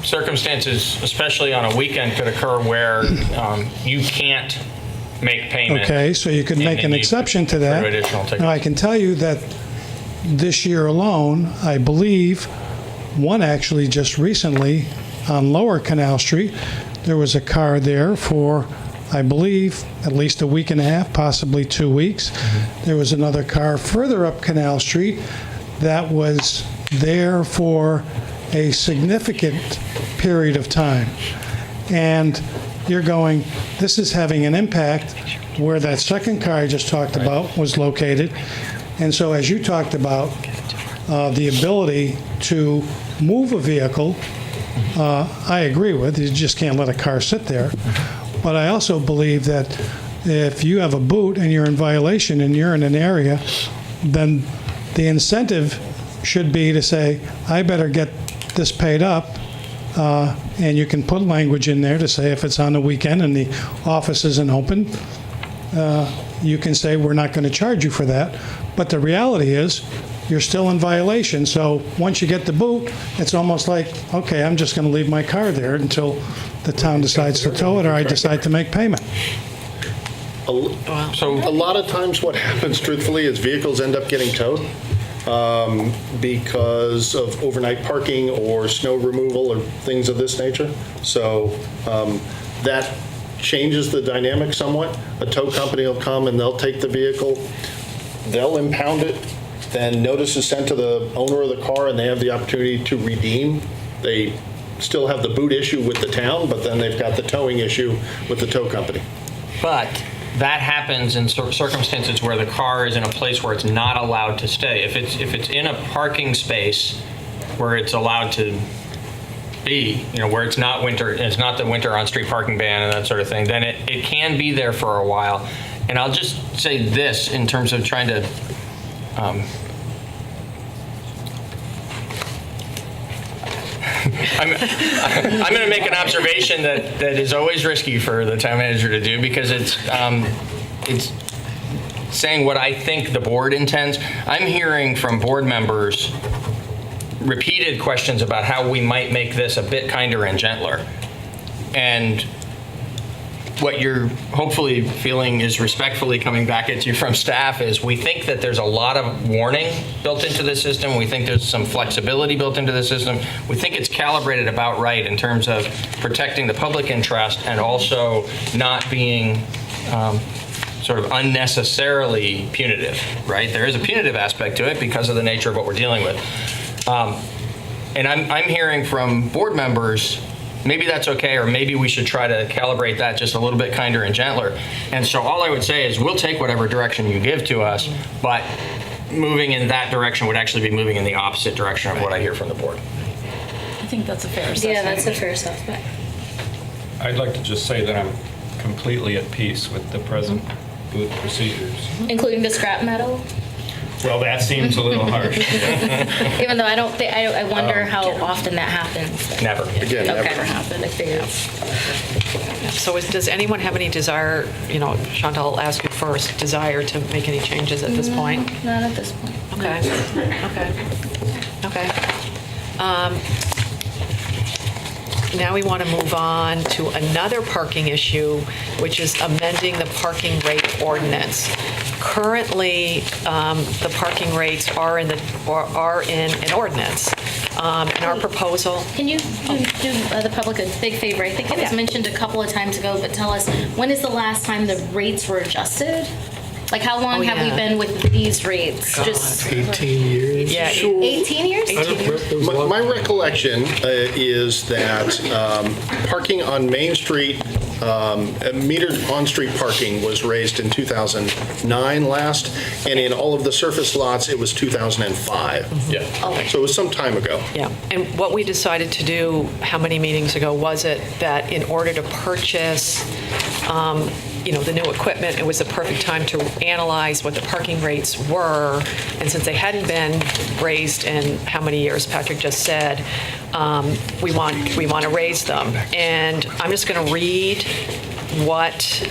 circumstances, especially on a weekend, could occur where you can't make payment. Okay, so you could make an exception to that. Additional tickets. Now, I can tell you that this year alone, I believe, one actually just recently on Lower Canal Street, there was a car there for, I believe, at least a week and a half, possibly 2 weeks. There was another car further up Canal Street that was there for a significant period of time. And you're going, this is having an impact where that second car I just talked about was located. And so as you talked about the ability to move a vehicle, I agree with, you just can't let a car sit there. But I also believe that if you have a boot and you're in violation and you're in an area, then the incentive should be to say, I better get this paid up. And you can put language in there to say if it's on the weekend and the office isn't open, you can say we're not going to charge you for that. But the reality is you're still in violation. So once you get the boot, it's almost like, okay, I'm just going to leave my car there until the town decides to tow it or I decide to make payment. So a lot of times what happens, truthfully, is vehicles end up getting towed because of overnight parking or snow removal or things of this nature. So that changes the dynamic somewhat. A tow company will come and they'll take the vehicle, they'll impound it, then notice is sent to the owner of the car and they have the opportunity to redeem. They still have the boot issue with the town, but then they've got the towing issue with the tow company. But that happens in circumstances where the car is in a place where it's not allowed to stay. If it's in a parking space where it's allowed to be, where it's not winter, it's not the winter on-street parking ban and that sort of thing, then it can be there for a while. And I'll just say this in terms of trying to I'm going to make an observation that is always risky for the town manager to do because it's saying what I think the board intends. I'm hearing from board members repeated questions about how we might make this a bit kinder and gentler. And what you're hopefully feeling is respectfully coming back at you from staff is we think that there's a lot of warning built into the system. We think there's some flexibility built into the system. We think it's calibrated about right in terms of protecting the public interest and also not being sort of unnecessarily punitive, right? There is a punitive aspect to it because of the nature of what we're dealing with. And I'm hearing from board members, maybe that's okay, or maybe we should try to calibrate that just a little bit kinder and gentler. And so all I would say is we'll take whatever direction you give to us, but moving in that direction would actually be moving in the opposite direction of what I hear from the board. I think that's a fair assessment. Yeah, that's a fair assessment. I'd like to just say that I'm completely at peace with the present booth procedures. Including the scrap metal? Well, that seems a little harsh. Even though I don't think, I wonder how often that happens. Never. Again, Okay. never. Happened, I figured. So does anyone have any desire, Chantal, I'll ask you first, desire to make any changes at this point? Not at this point. Okay. Now we want to move on to another parking issue, which is amending the parking rate ordinance. Currently, the parking rates are in an ordinance. And our proposal. Can you do the public a big favor? I think it was mentioned a couple of times ago, but tell us, when is the last time the rates were adjusted? Like, how long have we been with these rates? Just 18 years. Yeah, 18 years? My recollection is that parking on Main Street, metered on-street parking was raised in 2009 last, and in all of the surface lots, it was 2005. Yeah. So it was some time ago. Yeah, and what we decided to do, how many meetings ago was it, that in order to purchase, the new equipment, it was the perfect time to analyze what the parking rates were, and since they hadn't been raised in how many years, Patrick just said, we want to raise them. And I'm just going to read what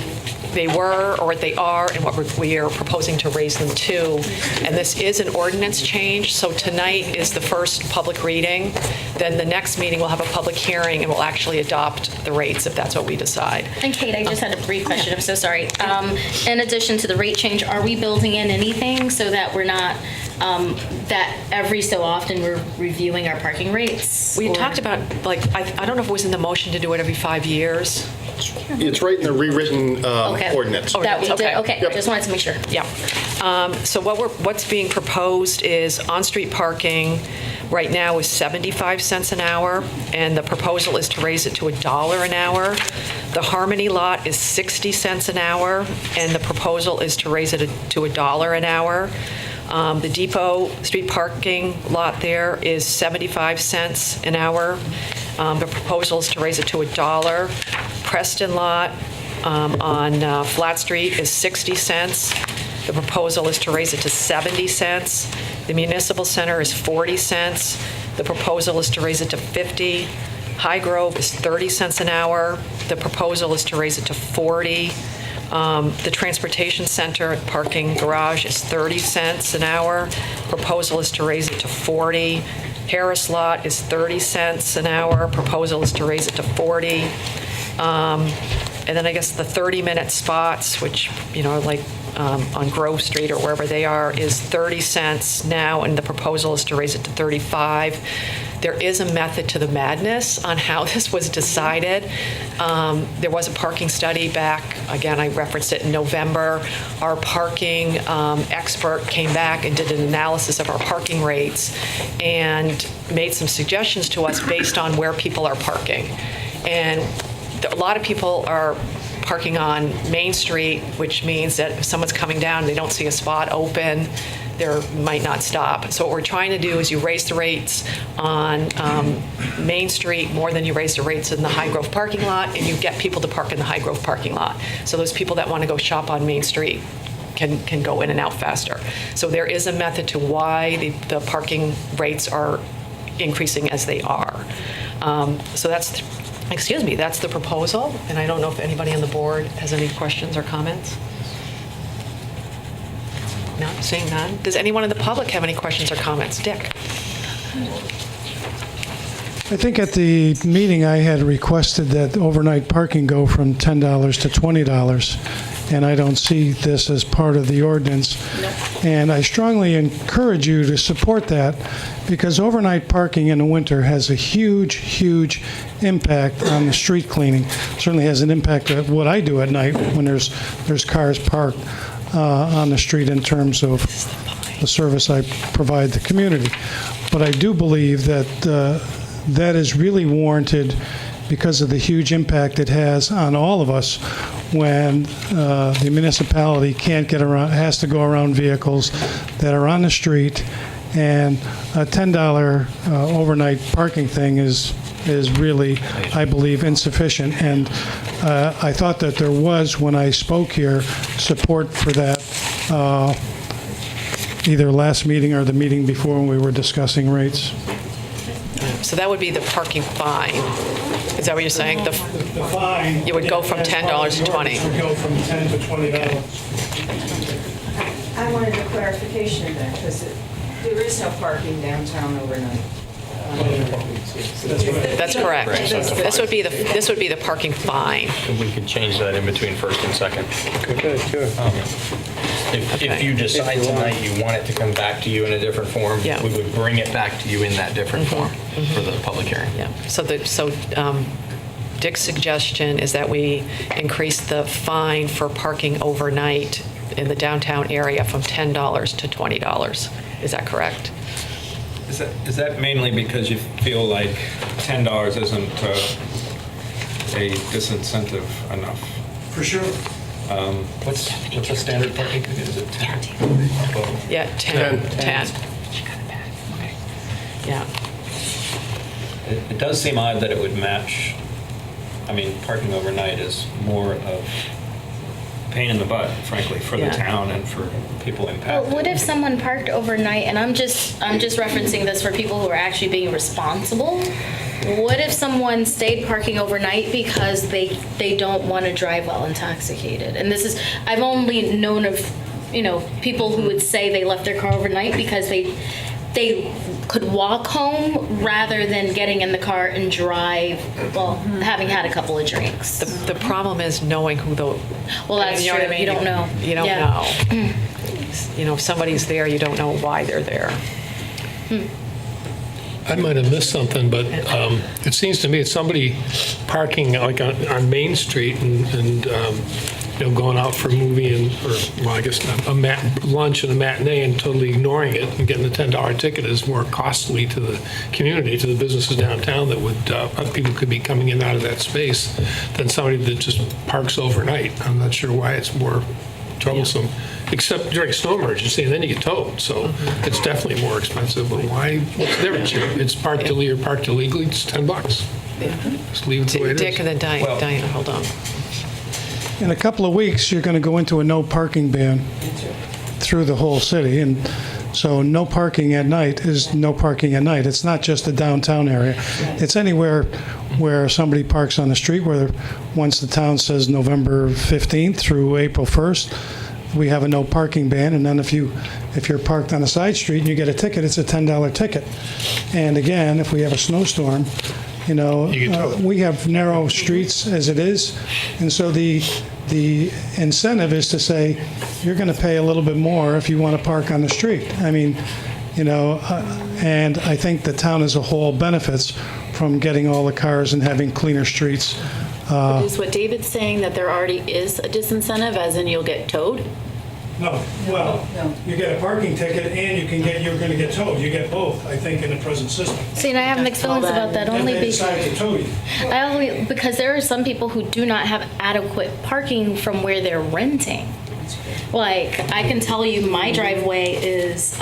they were or what they are and what we are proposing to raise them to. And this is an ordinance change, so tonight is the first public reading. Then the next meeting we'll have a public hearing and we'll actually adopt the rates if that's what we decide. And Kate, I just had a brief question. I'm so sorry. In addition to the rate change, are we building in anything so that we're not, that every so often we're reviewing our parking rates? We talked about, I don't know if it was in the motion to do it every 5 years. It's right in the rewritten ordinance. That we did. Okay, Yep. I just wanted to make sure. Yeah. So what's being proposed is on-street parking right now is 75 cents an hour, and the proposal is to raise it to $1 an hour. The Harmony lot is 60 cents an hour, and the proposal is to raise it to $1 an hour. The Depot Street parking lot there is 75 cents an hour. The proposal is to raise it to $1. Preston lot on Flat Street is 60 cents. The proposal is to raise it to 70 cents. The Municipal Center is 40 cents. The proposal is to raise it to 50. High Grove is 30 cents an hour. The proposal is to raise it to 40. The Transportation Center parking garage is 30 cents an hour. Proposal is to raise it to 40. Harris lot is 30 cents an hour. Proposal is to raise it to 40. And then I guess the 30-minute spots, which, on Grove Street or wherever they are, is 30 cents now, and the proposal is to raise it to 35. There is a method to the madness on how this was decided. There was a parking study back, again, I referenced it in November. Our parking expert came back and did an analysis of our parking rates and made some suggestions to us based on where people are parking. And a lot of people are parking on Main Street, which means that if someone's coming down, they don't see a spot open, they might not stop. So what we're trying to do is you raise the rates on Main Street more than you raise the rates in the High Grove parking lot, and you get people to park in the High Grove parking lot. So those people that want to go shop on Main Street can go in and out faster. So there is a method to why the parking rates are increasing as they are. So that's the proposal, and I don't know if anybody on the board has any questions or comments. No, seeing none. Does anyone in the public have any questions or comments? Dick? I think at the meeting I had requested that overnight parking go from $10 to $20, and I don't see this as part of the ordinance. And I strongly encourage you to support that, because overnight parking in the winter has a huge, huge impact on the street cleaning. Certainly has an impact on what I do at night when there's cars parked on the street in terms of the service I provide the community. But I do believe that that is really warranted because of the huge impact it has on all of us when the municipality can't get around, has to go around vehicles that are on the street, and a $10 overnight parking thing is really, I believe, insufficient. And I thought that there was, when I spoke here, support for that, either last meeting or the meeting before when we were discussing rates. So that would be the parking fine. Is that what you're saying? The fine. You would go from $10 to 20. Would go from $10 to $20. I wanted a clarification of that, because there is no parking downtown overnight. That's correct. This would be the parking fine. We could change that in between first and second. Okay, sure. If you decide tonight you want it to come back to you in a different form, we would bring it back to you in that different form for the public hearing. Yeah. So Dick's suggestion is that we increase the fine for parking overnight in the downtown area from $10 to $20. Is that correct? Is that mainly because you feel like $10 isn't a disincentive enough? For sure. What's the standard parking ticket? Is it 10? Yeah, 10. Yeah. It does seem odd that it would match. I mean, parking overnight is more of a pain in the butt, frankly, for the town and for people impacted. Well, what if someone parked overnight, and I'm just referencing this for people who are actually being responsible. What if someone stayed parking overnight because they don't want to drive while intoxicated? And this is, I've only known of, people who would say they left their car overnight because they could walk home rather than getting in the car and drive, having had a couple of drinks. The problem is knowing who the... Well, that's true. You don't know. You don't know. If somebody's there, you don't know why they're there. I might have missed something, but it seems to me it's somebody parking like on Main Street and going out for a movie I guess lunch and a matinee and totally ignoring it and getting the $10 ticket is more costly to the community, to the businesses downtown that would people could be coming in and out of that space than somebody that just parks overnight. I'm not sure why it's more troublesome. Except during a snow emergency, and then you get towed. So it's definitely more expensive. But why? What's the difference? It's parked illegally or parked illegally. It's $10. Just leave it the way it is. Dick and then Diana, hold on. In a couple of weeks, you're going to go into a no parking ban through the whole city. And so no parking at night is no parking at night. It's not just the downtown area. It's anywhere where somebody parks on the street, where once the town says November 15th through April 1st, we have a no parking ban. And then if you're parked on a side street and you get a ticket, it's a $10 ticket. And again, if we have a snowstorm, we have narrow streets as it is, and so the incentive is to say you're going to pay a little bit more if you want to park on the street. I mean, and I think the town as a whole benefits from getting all the cars and having cleaner streets. Is what David's saying that there already is a disincentive, as in you'll get towed? No. Well, you get a parking ticket and you're going to get towed. You get both, I think, in the present system. See, and I have mixed feelings about that only because there are some people who do not have adequate parking from where they're renting. Like, I can tell you my driveway is,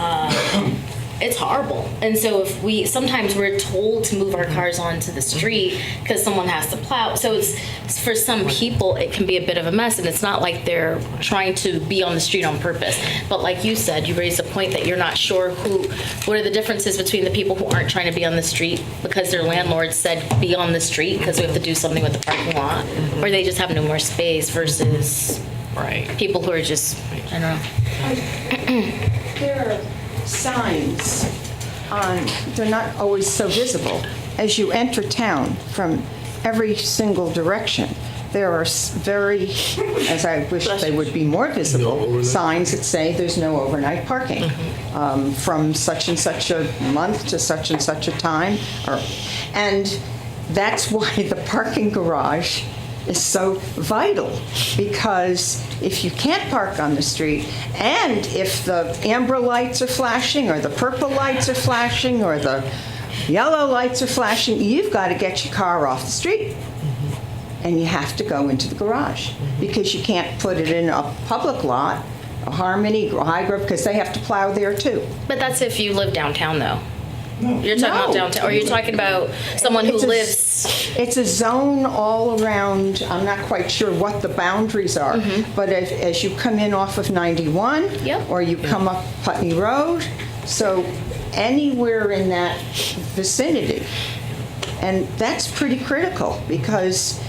it's horrible. And so sometimes we're told to move our cars onto the street because someone has to plow. So it's, for some people, it can be a bit of a mess, and it's not like they're trying to be on the street on purpose. But like you said, you raised a point that you're not sure what are the differences between the people who aren't trying to be on the street because their landlord said be on the street because we have to do something with the parking lot, or they just have no more space versus people who are just, I don't know. There are signs they're not always so visible. As you enter town from every single direction, there are very, as I wish they would be more visible, signs that say there's no overnight parking from such and such a month to such and such a time. And that's why the parking garage is so vital, because if you can't park on the street, and if the amber lights are flashing, or the purple lights are flashing, or the yellow lights are flashing, you've got to get your car off the street. And you have to go into the garage, because you can't put it in a public lot, a Harmony, High Grove, because they have to plow there too. But that's if you live downtown, though. You're talking about downtown, or you're talking about someone who lives... It's a zone all around. I'm not quite sure what the boundaries are, but as you come in off of 91, or you come up Putney Road, so anywhere in that vicinity. And that's pretty critical, because,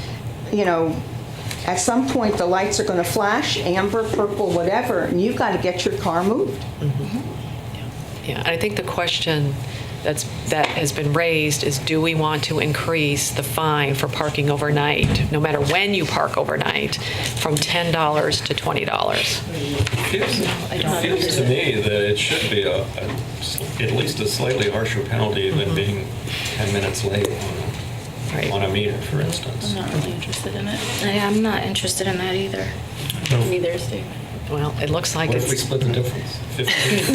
at some point the lights are going to flash, amber, purple, whatever, and you've got to get your car moved. Yeah, and I think the question that has been raised is, do we want to increase the fine for parking overnight, no matter when you park overnight, from $10 to $20? It feels to me that it should be at least a slightly harsher penalty than being 10 minutes late on a meter, for instance. I'm not really interested in it. I'm not interested in that either. Neither is David. Well, it looks like What if we it's... split the difference? 15?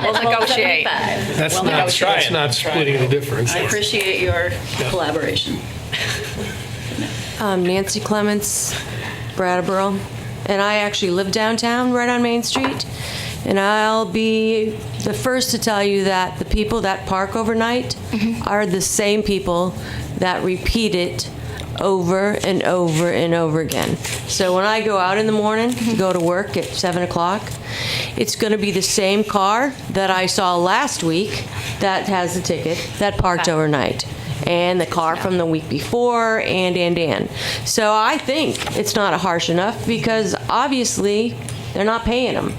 We'll negotiate. That's We'll not, negotiate. that's not splitting the difference. I appreciate your collaboration. Nancy Clements, Brattleboro, and I actually live downtown, right on Main Street. And I'll be the first to tell you that the people that park overnight are the same people that repeat it over and over and over again. So when I go out in the morning to go to work at 7 o'clock, it's going to be the same car that I saw last week that has the ticket that parked overnight, and the car from the week before, and. So I think it's not harsh enough, because obviously they're not paying them,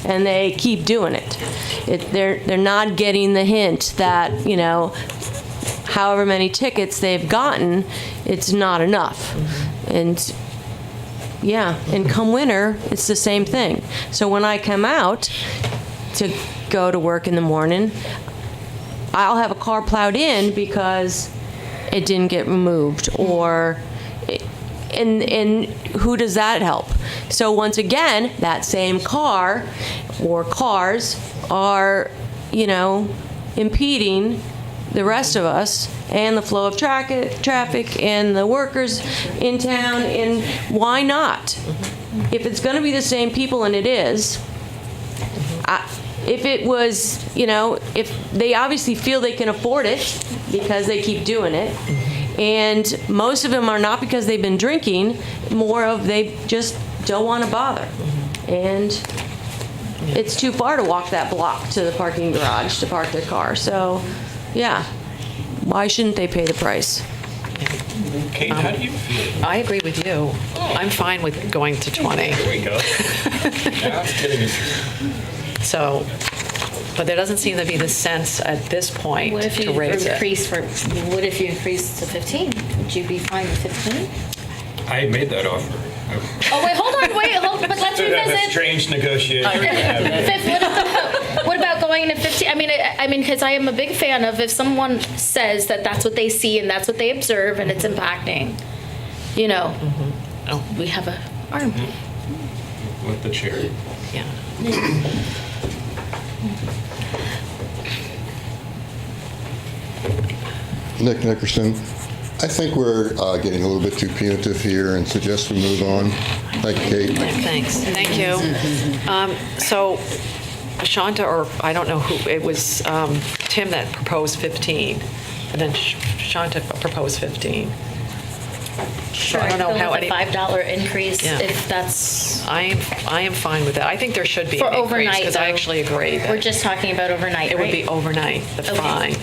and they keep doing it. They're not getting the hint that, you know, however many tickets they've gotten, it's not enough. And yeah, and come winter, it's the same thing. So when I come out to go to work in the morning, I'll have a car plowed in because it didn't get removed, or and who does that help? So once again, that same car or cars are, you know, impeding the rest of us and the flow of traffic and the workers in town. And why not? If it's going to be the same people, and it is, if it was, you know, if they obviously feel they can afford it because they keep doing it, and most of them are not because they've been drinking, more of they just don't want to bother. And it's too far to walk that block to the parking garage to park their car. So, yeah, why shouldn't they pay the price? Kate, how do you feel? I agree with you. I'm fine with going to 20. There we go. Now it's getting interesting. So, but there doesn't seem to be the sense at this point What if to you raise it. what if you increase to 15? Would you be fine with 15? I made that offer. Oh, wait, hold on, but let's That's a revisit. strange negotiation. What about going to 15? I mean, because I am a big fan of, if someone says that that's what they see and that's what they observe and it's impacting, you know, we have a arm. With the chair. Yeah. Nick Nickerson. I think we're getting a little bit too punitive here, and suggest we move on. Thank you, Kate. Thanks. Thank you. So, Shanta, or I don't know who, it was Tim that proposed 15, and then Shanta proposed 15. Sure, I don't know how the $5 increase, Yeah. if that's I am fine with that. I think there should be for an increase, overnight. because I though. actually agree that We're just talking about overnight, it right? would be overnight, the Okay. fine.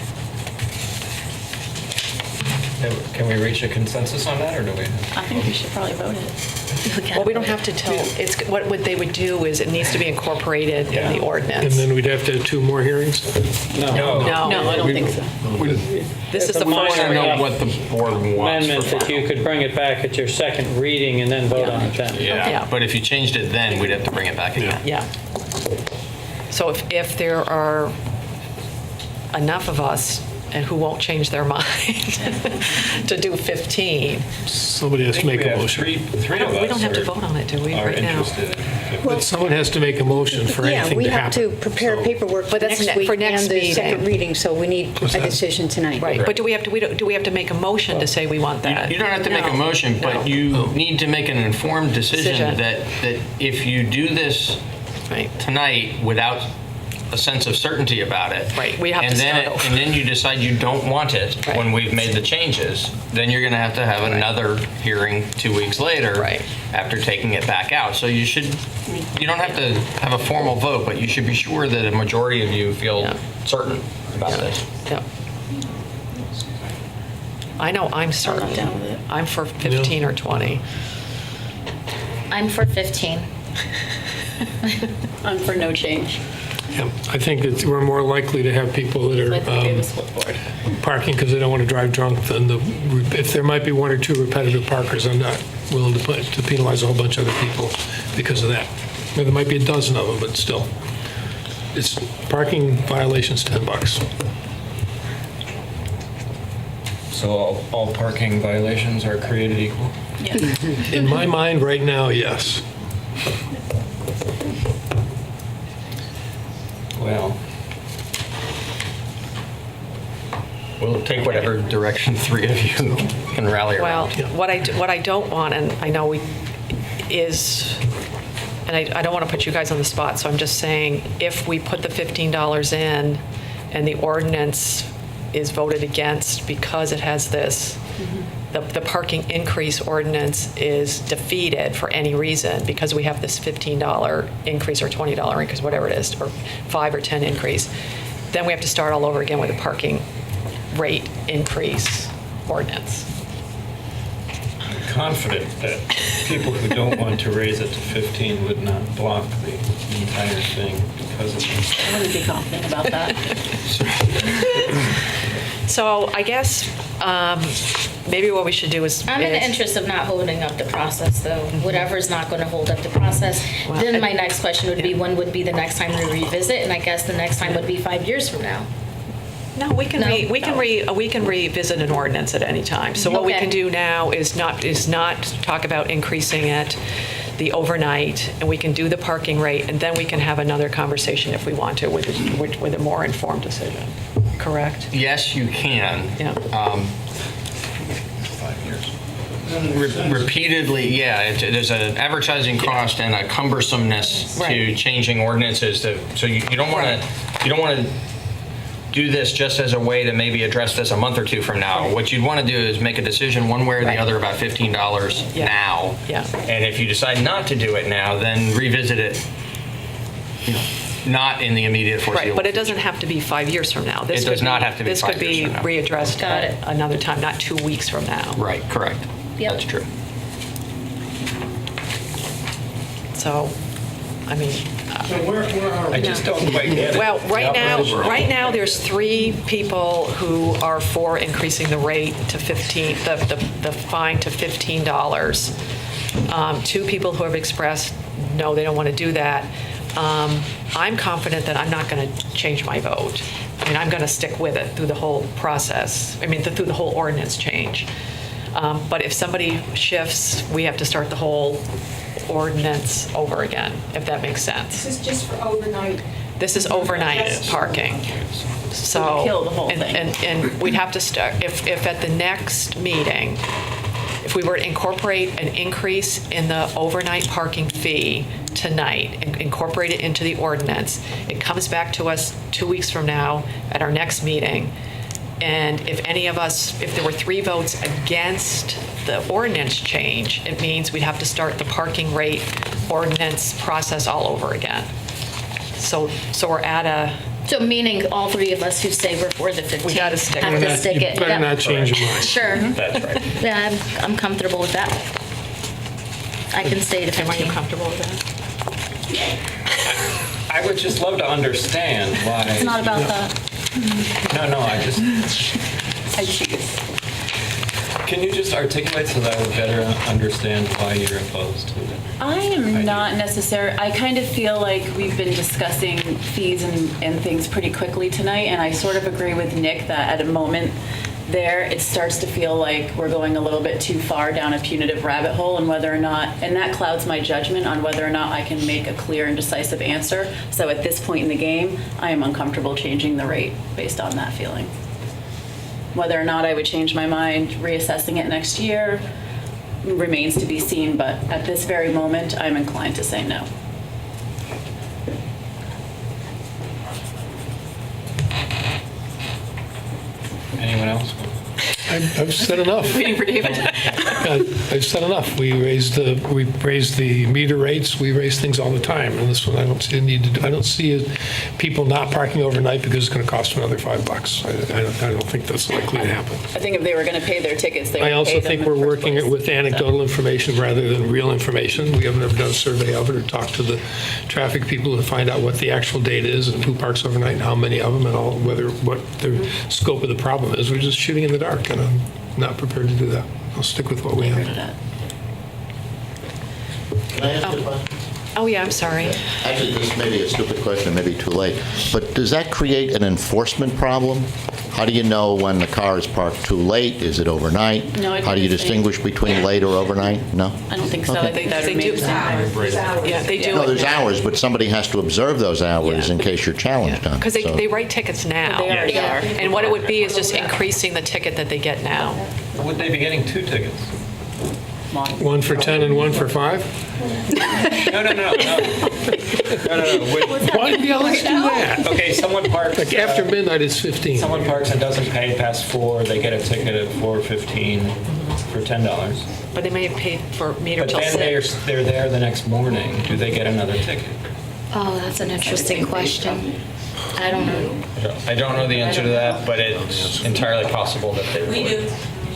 Can we reach a consensus on that, or do we? I think we should probably vote it. Well, we don't have to tell, it's, what they would do is it needs to be incorporated in the ordinance. And then we'd have to have 2 more hearings? No, I don't think so. This is the first I reading. know what the board wants. Amendment that you could bring it back at your second reading and then vote on it then. Yeah, but if you changed it then, we'd have to bring it back again. Yeah. So if there are enough of us and who won't change their mind to do 15. Somebody has to make a motion. Three of us We don't have to vote on it, do we, are right now? interested. But someone has to make a motion for anything to happen. Yeah, we have to prepare paperwork for But that's next week for next and the second meeting. reading, so we need a decision tonight. Right, but do we have to make a motion to say we want that? You don't have to make a No. motion, but you need to make an informed decision Decision. that if you do this tonight without a sense of certainty about it. Right, we have and to then start over. And then you decide you don't want it when we've made the changes, then you're going to have another hearing 2 weeks later after taking it back out. So you don't have to have a formal vote, but you should be sure that a majority of you feel certain about this. Yeah. I know I'm certain. down with it. I'm for 15 or 20. I'm for 15. I'm for no change. Yeah, I think that we're more likely to have people that are parking because they don't want to drive drunk than if there might be 1 or 2 repetitive parkers. I'm not willing to penalize a whole bunch of other people because of that. There might be a dozen of them, but still, it's parking violations $10. So all parking violations are created equal? In my mind right now, yes. Well, we'll take whatever direction three of you can rally Well, around. what I don't want, and I know is, and I don't want to put you guys on the spot, so I'm just saying, if we put the $15 in and the ordinance is voted against because it has this, the parking increase ordinance is defeated for any reason because we have this $15 increase or $20 increase, whatever it is, or 5 or 10 increase, then we have to start all over again with a parking rate increase ordinance. I'm confident that people who don't want to raise it to 15 would not block the entire thing because of this. I wouldn't be confident about that. So I guess maybe what we should do is... I'm in the interest of not holding up the process, though. Whatever's not going to hold up the process. Then my next question would be, when would be the next time we revisit? And I guess the next time would be 5 years from now. No, we can revisit an ordinance at any time. So what we Okay. can do now is not talk about increasing it, the overnight, and we can do the parking rate, and then we can have another conversation if we want to with a more informed decision. Correct? Yes, you can. Yeah. 5 years. Repeatedly, yeah, there's an advertising cost and a cumbersomeness to changing ordinances. So you don't want to do this just as a way to maybe address this a month or two from now. What you'd want to do is make a decision one way or the other about $15 now. Yeah. And if you decide not to do it now, then revisit it, not in the immediate foreseeable Right, but it future. doesn't have to be 5 years from now. It does not have to be This 5 could years be from now. readdressed at another time, not 2 weeks from now. Right, correct. Yep. That's true. So, I mean... I just don't quite get it. Well, right now, there's 3 people who are for increasing the rate to 15, the fine to $15. 2 people who have expressed, no, they don't want to do that. I'm confident that I'm not going to change my vote. I mean, I'm going to stick with it through the whole process, through the whole ordinance change. But if somebody shifts, we have to start the whole ordinance over again, if that makes sense. This is just for overnight. This is overnight parking. So, Kill the whole thing. And we'd have to start, if at the next meeting, if we were to incorporate an increase in the overnight parking fee tonight and incorporate it into the ordinance, it comes back to us 2 weeks from now at our next meeting. And if any of us, if there were 3 votes against the ordinance change, it means we'd have to start the parking rate ordinance process all over again. So we're at a... So meaning all 3 of us who say we're for the 15 We gotta stick have with to it. stick it. You better not change your mind. Sure. That's right. Yeah, I'm comfortable with that. I can stay to 15. Are you comfortable with that? I would just love to understand why. It's not about that. No, I cheated. Can you just articulate so that I would better understand why you're opposed to it? I am not necessarily, I kind of feel like we've been discussing fees and things pretty quickly tonight, and I sort of agree with Nick that at a moment there, it starts to feel like we're going a little bit too far down a punitive rabbit hole, and whether or not, and that clouds my judgment on whether or not I can make a clear and decisive answer. So at this point in the game, I am uncomfortable changing the rate based on that feeling. Whether or not I would change my mind, reassessing it next year, remains to be seen, but at this very moment, I'm inclined to say no. Anyone else? I've said enough. Waiting for David. I've said enough. We raised the meter rates. We raise things all the time. And this one, I don't see a need to do. I don't see people not parking overnight because it's going to cost another $5. I don't think that's likely to happen. I think if they were going to pay their tickets, they would I pay also them think in the we're first working place. with anecdotal information rather than real information. We haven't ever done a survey of it or talked to the traffic people to find out what the actual data is and who parks overnight and how many of them and what the scope of the problem is. We're just shooting in the dark, and I'm not prepared to do that. I'll stick with what we have. Can I ask a question? Oh, yeah, I'm sorry. Actually, this may be a stupid question, maybe too late, but does that create an enforcement problem How do you know when the car is parked too late? Is it overnight? No, it How do you didn't say. distinguish between late or overnight? No? I don't think so. Okay. I think that They would do. make sense. Yeah, they do. No, there's hours, but somebody has to observe those hours in case you're challenged on it. Because So- they write tickets now. They already are. And what it would be is just increasing the ticket that they get now. Would they be getting 2 tickets? One for 10 and one for 5? No. Why do you always do that? Okay, someone parks. Like after midnight, it's 15. Someone parks and doesn't pay past 4, they get a ticket at 4:15 for $10. But they may have paid for meter But till then 6. they're there the next morning. Do they get another ticket? Oh, that's an interesting question. I don't know. I don't know the answer to that, but it's entirely possible that they would. We do.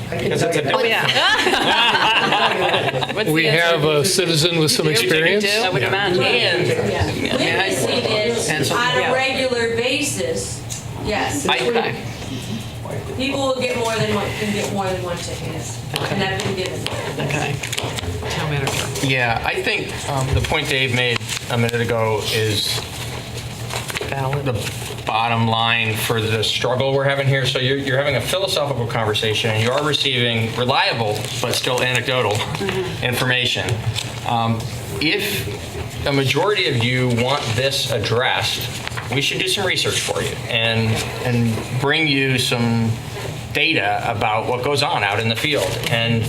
Because it's a Oh, yeah. We have a citizen with some experience. I would imagine. Witnessing it on a regular basis, yes. Okay. People will get more than one, can get more than one ticket, yes. And I've been given. Okay. Town manager. Yeah, I think the point Dave made a minute ago is Valid. the bottom line for the struggle we're having here. So you're having a philosophical conversation, and you are receiving reliable but still anecdotal information. If a majority of you want this addressed, we should do some research for you and bring you some data about what goes on out in the field. And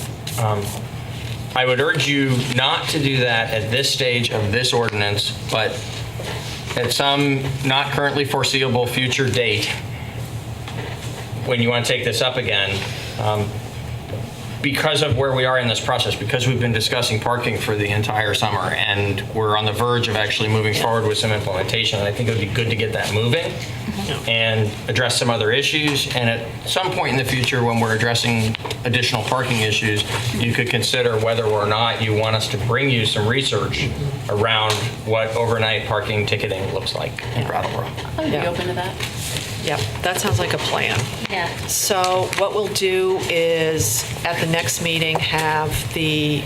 I would urge you not to do that at this stage of this ordinance, but at some not currently foreseeable future date, when you want to take this up again, because of where we are in this process, because we've been discussing parking for the entire summer, and we're on the verge of actually moving forward with some implementation, and I think it would be good to get that moving and address some other issues. And at some point in the future, when we're addressing additional parking issues, you could consider whether or not you want us to bring you some research around what overnight parking ticketing looks like in Brattleboro. I'd be open to that. Yep, that sounds like a plan. Yeah. So what we'll do is, at the next meeting, have the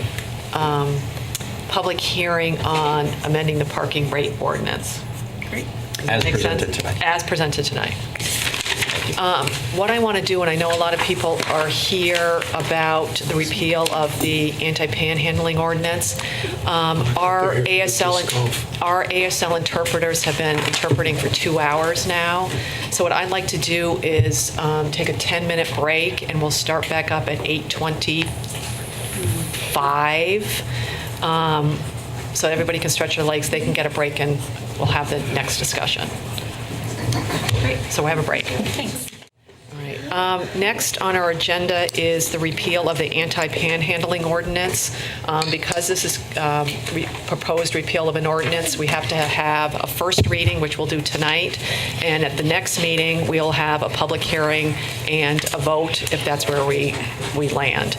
public hearing on amending the parking rate ordinance. Great. As Make sense? presented tonight. As presented tonight. What I want to do, and I know a lot of people are here about the repeal of the anti-panhandling ordinance. Our ASL interpreters have been interpreting for 2 hours now. So what I'd like to do is take a 10-minute break, and we'll start back up at 8:25. So everybody can stretch their legs, they can get a break, and we'll have the next discussion. Great. So we'll have a break. Thanks. All right. Next on our agenda is the repeal of the anti-panhandling ordinance. Because this is proposed repeal of an ordinance, we have to have a first reading, which we'll do tonight, and at the next meeting, we'll have a public hearing and a vote if that's where we land.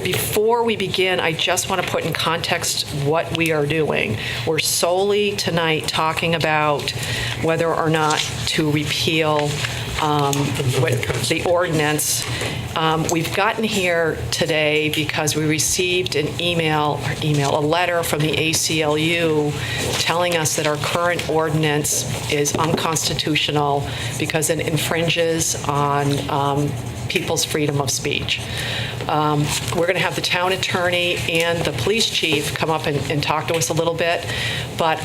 Before we begin, I just want to put in context what we are doing. We're solely tonight talking about whether or not to repeal the ordinance. We've gotten here today because we received a letter from the ACLU telling us that our current ordinance is unconstitutional because it infringes on people's freedom of speech. We're going to have the town attorney and the police chief come up and talk to us a little bit, but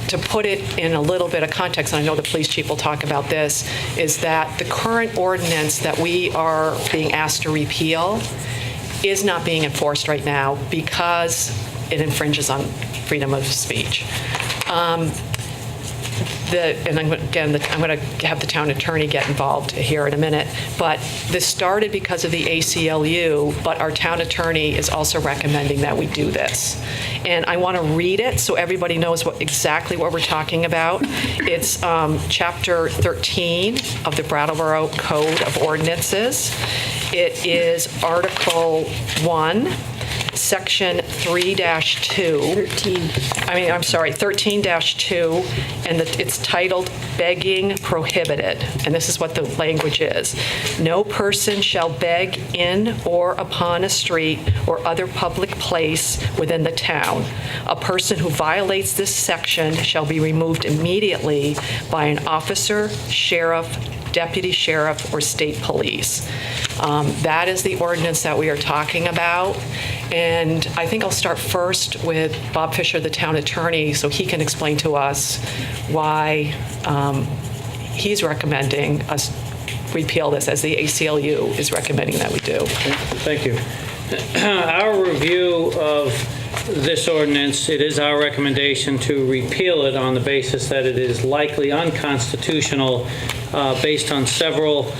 to put it in a little bit of context, and I know the police chief will talk about this, is that the current ordinance that we are being asked to repeal is not being enforced right now because it infringes on freedom of speech. I'm going to have the town attorney get involved here in a minute, but this started because of the ACLU, but our town attorney is also recommending that we do this. And I want to read it so everybody knows exactly what we're talking about. It's Chapter 13 of the Brattleboro Code of Ordinances. It is Article 1, Section 3-2. 13-2, and it's titled Begging Prohibited. And this is what the language is. No person shall beg in or upon a street or other public place within the town. A person who violates this section shall be removed immediately by an officer, sheriff, deputy sheriff or state police. That is the ordinance that we are talking about. And I think I'll start first with Bob Fisher, the town attorney, so he can explain to us why he's recommending us repeal this, as the ACLU is recommending that we do. Thank you. Our review of this ordinance, it is our recommendation to repeal it on the basis that it is likely unconstitutional based on several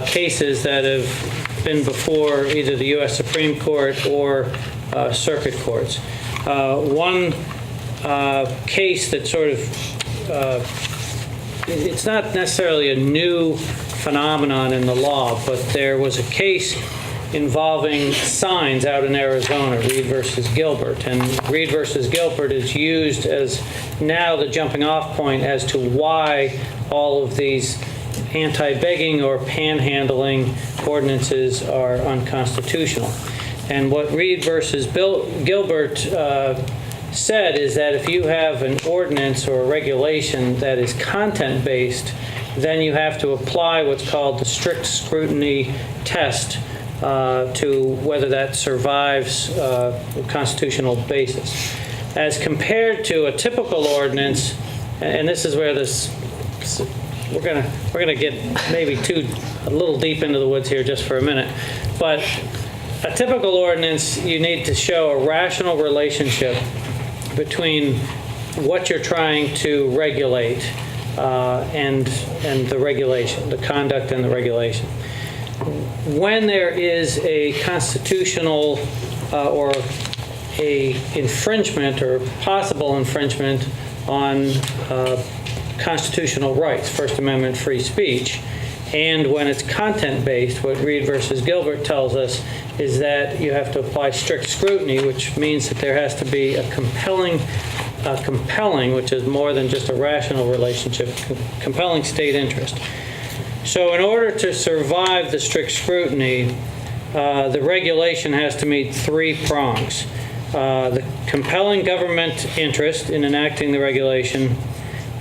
cases that have been before either the U.S. Supreme Court or circuit courts. One case that sort of, it's not necessarily a new phenomenon in the law, but there was a case involving signs out in Arizona, Reed versus Gilbert. And Reed versus Gilbert is used as now the jumping off point as to why all of these anti-begging or panhandling ordinances are unconstitutional. And what Reed versus Gilbert said is that if you have an ordinance or a regulation that is content-based, then you have to apply what's called the strict scrutiny test to whether that survives a constitutional basis. As compared to a typical ordinance, and this is where this, we're gonna get maybe a little deep into the woods here just for a minute, but a typical ordinance, you need to show a rational relationship between what you're trying to regulate and the regulation, the conduct and the regulation. When there is a constitutional or a infringement or possible infringement on constitutional rights, First Amendment free speech, and when it's content-based, what Reed versus Gilbert tells us is that you have to apply strict scrutiny, which means that there has to be a compelling, which is more than just a rational relationship, compelling state interest. So in order to survive the strict scrutiny, the regulation has to meet three prongs. The compelling government interest in enacting the regulation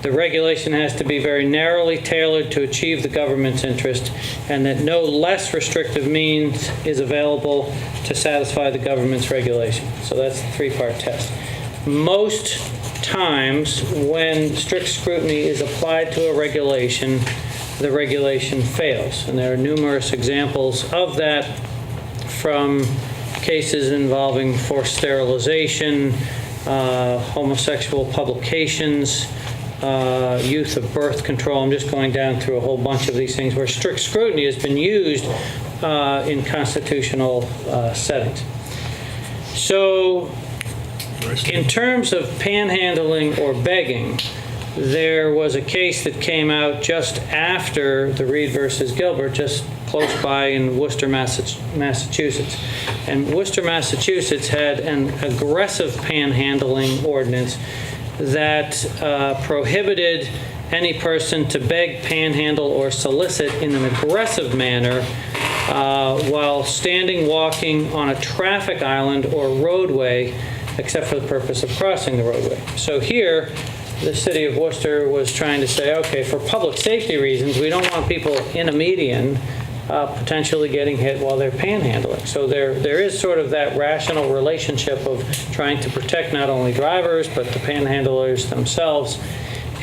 has to be very narrowly tailored to achieve the government's interest, and that no less restrictive means is available to satisfy the government's regulation. So that's the three-part test. Most times when strict scrutiny is applied to a regulation, the regulation fails. And there are numerous examples of that, from cases involving forced sterilization, homosexual publications, use of birth control. I'm just going down through a whole bunch of these things where strict scrutiny has been used in constitutional settings. So in terms of panhandling or begging, there was a case that came out just after the Reed versus Gilbert, just close by in Worcester, Massachusetts. And Worcester, Massachusetts had an aggressive panhandling ordinance that prohibited any person to beg, panhandle, or solicit in an aggressive manner while standing, walking on a traffic island or roadway, except for the purpose of crossing the roadway. So here, the city of Worcester was trying to say, okay, for public safety reasons, we don't want people in a median potentially getting hit while they're panhandling. So there is sort of that rational relationship of trying to protect not only drivers, but the panhandlers themselves.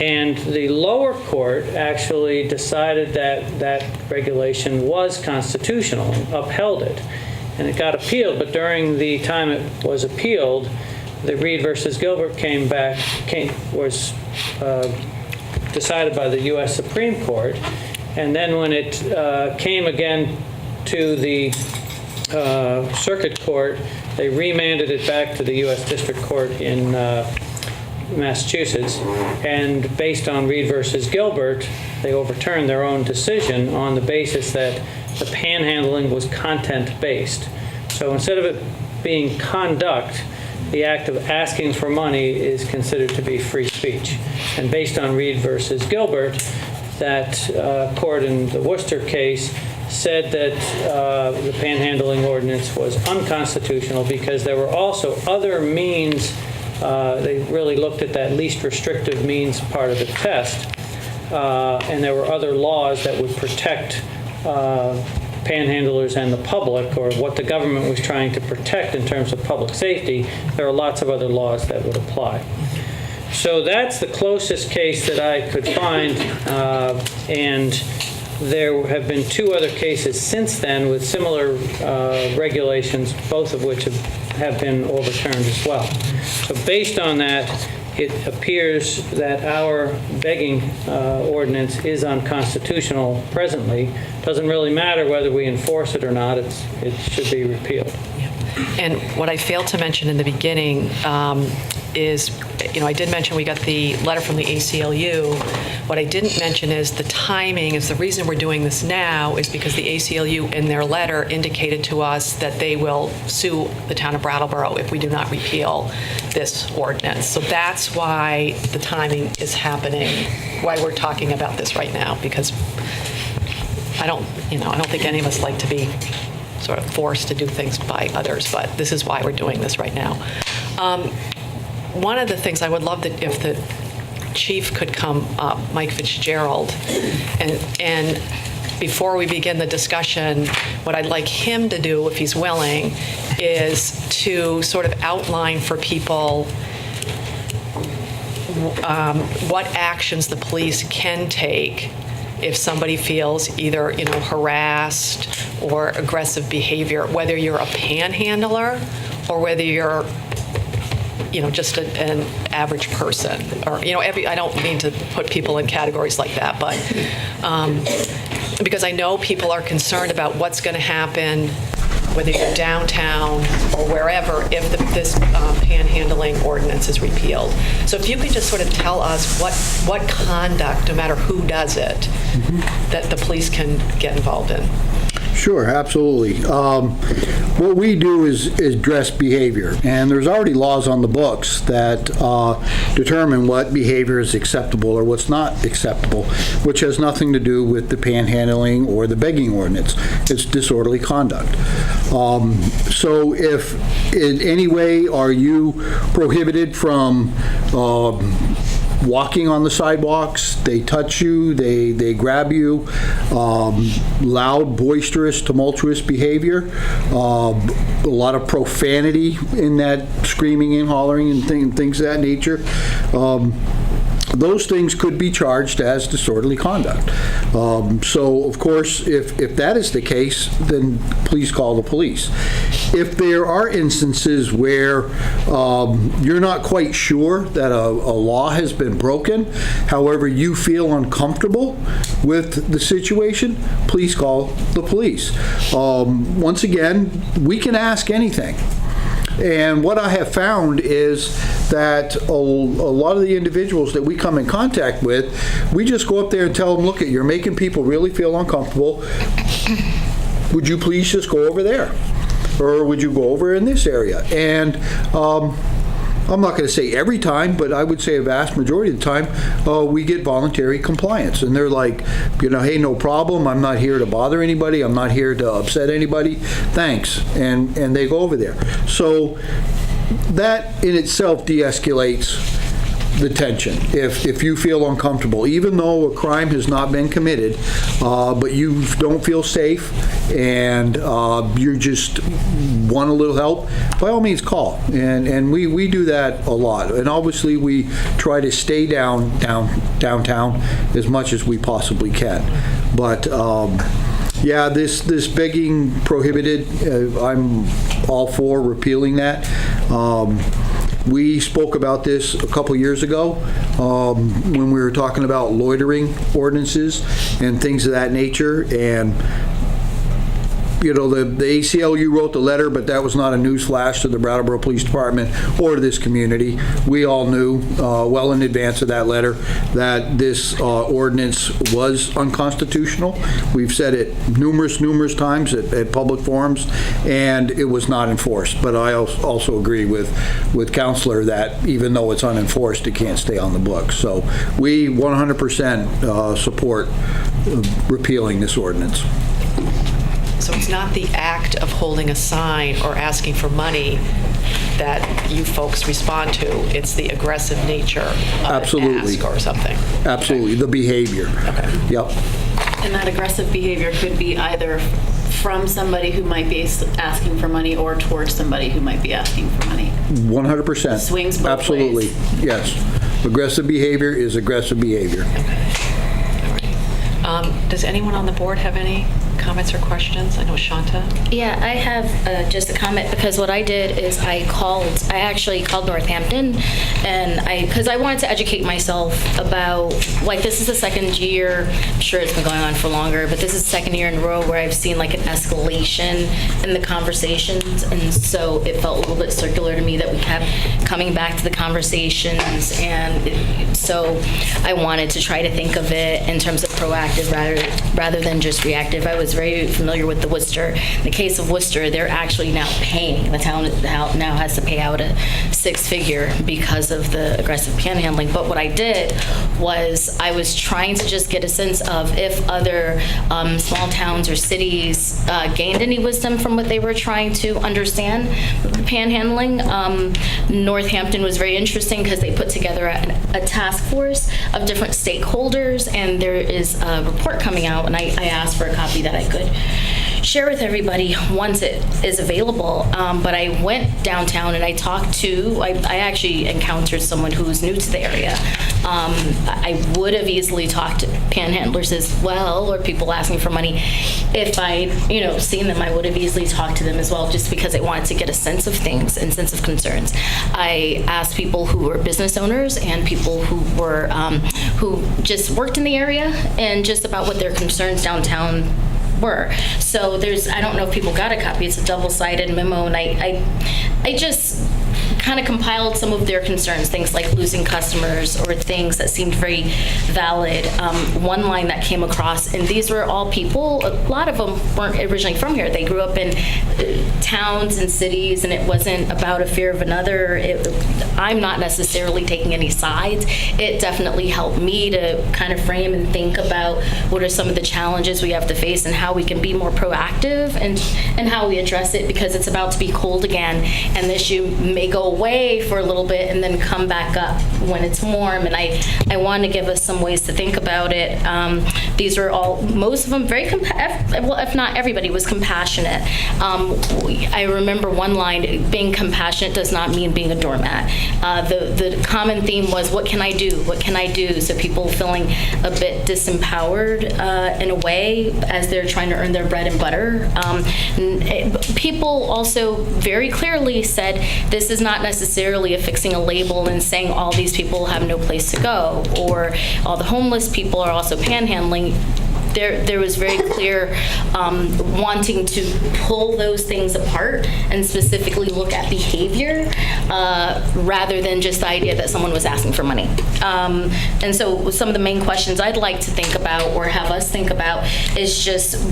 And the lower court actually decided that that regulation was constitutional and upheld it. And it got appealed, but during the time it was appealed, the Reed versus Gilbert was decided by the U.S. Supreme Court. And then when it came again to the circuit court, they remanded it back to the U.S. District Court in Massachusetts. And based on Reed versus Gilbert, they overturned their own decision on the basis that the panhandling was content-based. So instead of it being conduct, the act of asking for money is considered to be free speech. And based on Reed versus Gilbert, that court in the Worcester case said that the panhandling ordinance was unconstitutional because there were also other means. They really looked at that least restrictive means part of the test. and there were other laws that would protect panhandlers and the public, or what the government was trying to protect in terms of public safety, there are lots of other laws that would apply. So that's the closest case that I could find, and there have been 2 other cases since then with similar regulations, both of which have been overturned as well. So based on that, it appears that our begging ordinance is unconstitutional presently. Doesn't really matter whether we enforce it or not. It should be repealed. And what I failed to mention in the beginning is, I did mention we got the letter from the ACLU. What I didn't mention is the timing is the reason we're doing this now is because the ACLU in their letter indicated to us that they will sue the town of Brattleboro if we do not repeal this ordinance. So that's why the timing is happening, why we're talking about this right now, because I don't think any of us like to be sort of forced to do things by others, but this is why we're doing this right now. One of the things I would love that if the chief could come up, Mike Fitzgerald, and before we begin the discussion, what I'd like him to do, if he's willing, is to sort of outline for people what actions the police can take if somebody feels either harassed or aggressive behavior, whether you're a panhandler or whether you're just an average person, or I don't mean to put people in categories like that, but because I know people are concerned about what's going to happen, whether you're downtown or wherever, if this panhandling ordinance is repealed. So if you could just sort of tell us what conduct, no matter who does it, that the police can get involved in. Sure, absolutely. What we do is address behavior, and there's already laws on the books that determine what behavior is acceptable or what's not acceptable, which has nothing to do with the panhandling or the begging ordinance. It's disorderly conduct. So if in any way are you prohibited from walking on the sidewalks, they touch you, they grab you, loud, boisterous, tumultuous behavior, a lot of profanity in that screaming and hollering and things of that nature. Those things could be charged as disorderly conduct. So, of course, if that is the case, then please call the police. If there are instances where you're not quite sure that a law has been broken, however you feel uncomfortable with the situation, please call the police. Once again, we can ask anything. And what I have found is that a lot of the individuals that we come in contact with, we just go up there and tell them, look, you're making people really feel uncomfortable. Would you please just go over there? Or would you go over in this area? And I'm not going to say every time, but I would say a vast majority of the time, we get voluntary compliance. And they're like, hey, no problem. I'm not here to bother anybody. I'm not here to upset anybody. Thanks. And they go over there. So that in itself de-escalates the tension. If you feel uncomfortable, even though a crime has not been committed, but you don't feel safe and you just want a little help, by all means call. And we do that a lot. And obviously we try to stay downtown as much as we possibly can. But yeah, this begging prohibited, I'm all for repealing that. We spoke about this a couple years ago when we were talking about loitering ordinances and things of that nature. And the ACLU wrote the letter, but that was not a news flash to the Brattleboro Police Department or to this community. We all knew well in advance of that letter that this ordinance was unconstitutional. We've said it numerous times at public forums, and it was not enforced. But I also agree with Counselor that even though it's unenforced, it can't stay on the books. So we 100% support repealing this ordinance. So it's not the act of holding a sign or asking for money that you folks respond to. It's the aggressive nature of Absolutely. an ask or something. Absolutely, the behavior. Okay. Yep. And that aggressive behavior could be either from somebody who might be asking for money or towards somebody who might be asking for money. 100%. Swings both Absolutely. ways. Yes. Aggressive behavior is aggressive behavior. Does anyone on the board have any comments or questions? I know Shanta. Yeah, I have just a comment because what I did is I actually called Northampton, and because I wanted to educate myself about, like, this is the second year, I'm sure it's been going on for longer, but this is the second year in a row where I've seen like an escalation in the conversations, and so it felt a little bit circular to me that we kept coming back to the conversations, and so I wanted to try to think of it in terms of proactive rather than just reactive. I was very familiar with the Worcester. In the case of Worcester, they're actually now paying. The town now has to pay out a six-figure because of the aggressive panhandling. But what I did was I was trying to just get a sense of if other small towns or cities gained any wisdom from what they were trying to understand with the panhandling. Northampton was very interesting because they put together a task force of different stakeholders, and there is a report coming out, and I asked for a copy that I could share with everybody once it is available. But I went downtown and I talked to, I actually encountered someone who was new to the area. I would have easily talked to panhandlers as well, or people asking for money. If I, seen them, I would have easily talked to them as well, just because I wanted to get a sense of things and sense of concerns. I asked people who were business owners and people who were, who just worked in the area, and just about what their concerns downtown were. So I don't know if people got a copy. It's a double-sided memo, and I just kind of compiled some of their concerns, things like losing customers or things that seemed very valid. One line that came across, and these were all people, a lot of them weren't originally from here. They grew up in towns and cities, and it wasn't about a fear of another. I'm not necessarily taking any sides. It definitely helped me to kind of frame and think about what are some of the challenges we have to face and how we can be more proactive and how we address it, because it's about to be cold again, and the issue may go away for a little bit and then come back up when it's warm. And I want to give us some ways to think about it. These are all, most of them very, well, if not everybody was compassionate. I remember one line, being compassionate does not mean being a doormat. The common theme was, what can I do? What can I do? So people feeling a bit disempowered in a way as they're trying to earn their bread and butter. People also very clearly said, this is not necessarily affixing a label and saying all these people have no place to go, or all the homeless people are also panhandling. There was very clear wanting to pull those things apart and specifically look at behavior rather than just the idea that someone was asking for money. And so some of the main questions I'd like to think about, or have us think about, is just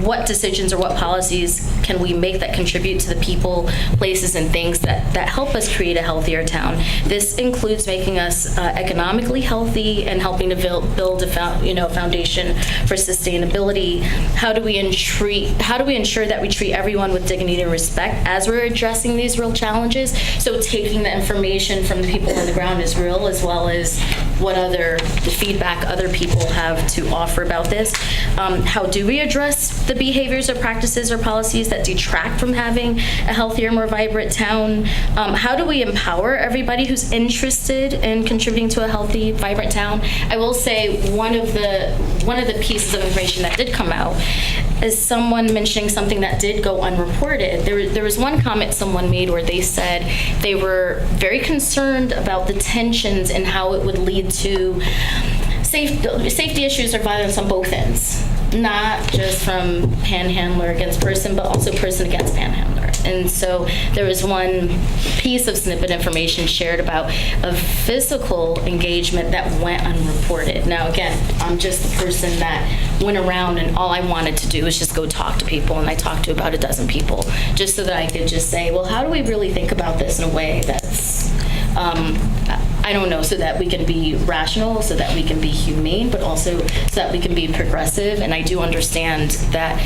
what decisions or what policies can we make that contribute to the people, places, and things that help us create a healthier town. This includes making us economically healthy and helping to build a foundation for sustainability. How do we ensure that we treat everyone with dignity and respect as we're addressing these real challenges? So taking the information from the people on the ground is real, as well as what the feedback other people have to offer about this. How do we address the behaviors or practices or policies that detract from having a healthier, more vibrant town? How do we empower everybody who's interested in contributing to a healthy, vibrant town? I will say one of the pieces of information that did come out is someone mentioning something that did go unreported. There was one comment someone made where they said they were very concerned about the tensions and how it would lead to safety issues or violence on both ends, not just from panhandler against person, but also person against panhandler. And so there was one piece of snippet information shared about a physical engagement that went unreported. Now, again, I'm just the person that went around, and all I wanted to do was just go talk to people, and I talked to about a dozen people, just so that I could just say, well, how do we really think about this in a way that's, I don't know, so that we can be rational, so that we can be humane, but also so that we can be progressive. And I do understand that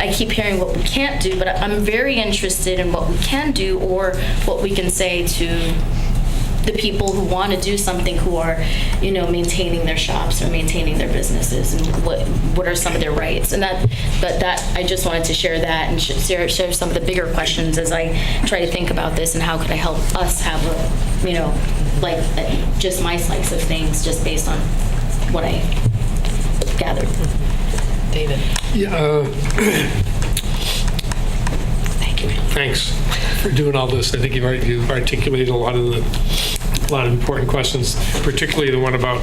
I keep hearing what we can't do, but I'm very interested in what we can do or what we can say to the people who want to do something, who are, maintaining their shops or maintaining their businesses, and what are some of their rights. And that I just wanted to share that and share some of the bigger questions as I try to think about this and how could I help us have just my slice of things, just based on what I gathered. David. Yeah. Thank you. Thanks for doing all this. I think you've articulated a lot of important questions, particularly the one about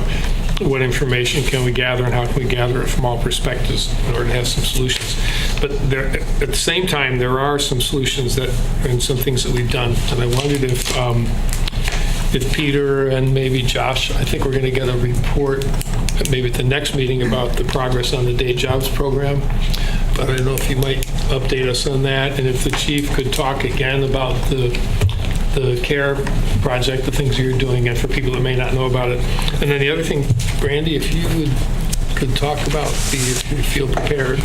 what information can we gather and how can we gather it from all perspectives in order to have some solutions. But at the same time, there are some solutions and some things that we've done. And I wondered if Peter and maybe Josh, I think we're going to get a report maybe at the next meeting about the progress on the day jobs program. But I don't know if you might update us on that, and if the chief could talk again about the CARE project, the things you're doing, and for people that may not know about it. And then the other thing, Brandy, if you could talk about, if you feel prepared,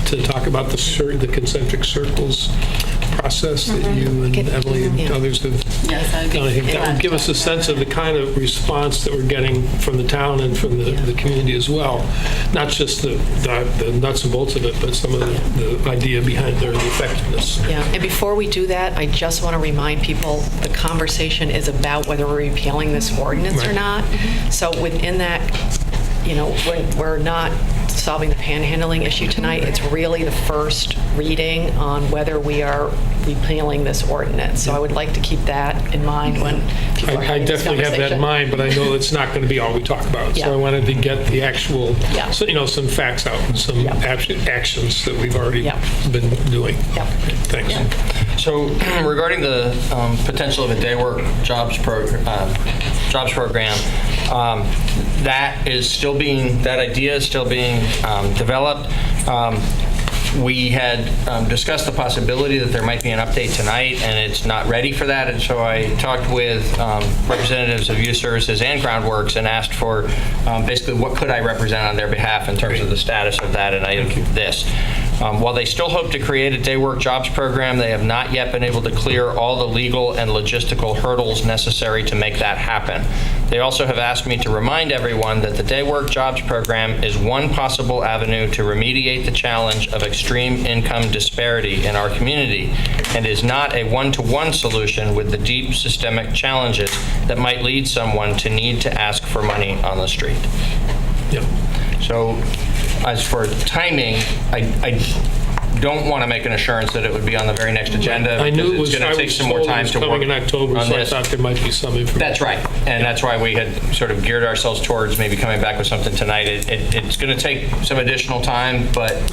to talk about the concentric circles process that you and Emily and others have done. I think that would give us a sense of the kind of response that we're getting from the town and from the community as well. Not just the nuts and bolts of it, but some of the idea behind the effectiveness. Yeah, and before we do that, I just want to remind people the conversation is about whether we're repealing this ordinance or not. So within that, we're not solving the panhandling issue tonight. It's really the first reading on whether we are repealing this ordinance. So I would like to keep that in mind when people are having I this definitely have that in mind, but I know it's not going to be all we talk about. So I wanted to get the actual, some facts out and some actions that we've already been doing. Thanks. Yeah. So regarding the potential of a day work jobs program, that idea is still being developed. We had discussed the possibility that there might be an update tonight, and it's not ready for that. And so I talked with representatives of Youth Services and Groundworks and asked for basically what could I represent on their behalf in terms of the status of that, and I this. While they still hope to create a day work jobs program, they have not yet been able to clear all the legal and logistical hurdles necessary to make that happen. They also have asked me to remind everyone that the day work jobs program is one possible avenue to remediate the challenge of extreme income disparity in our community, and is not a one-to-one solution with the deep systemic challenges that might lead someone to need to ask for money on the street. Yep. So as for timing, I don't want to make an assurance that it would be on the very next agenda. I knew it's going to take some more time to work coming in October, on so this. I thought there might be some information. That's right, and that's why we had sort of geared ourselves towards maybe coming back with something tonight. It's going to take some additional time, but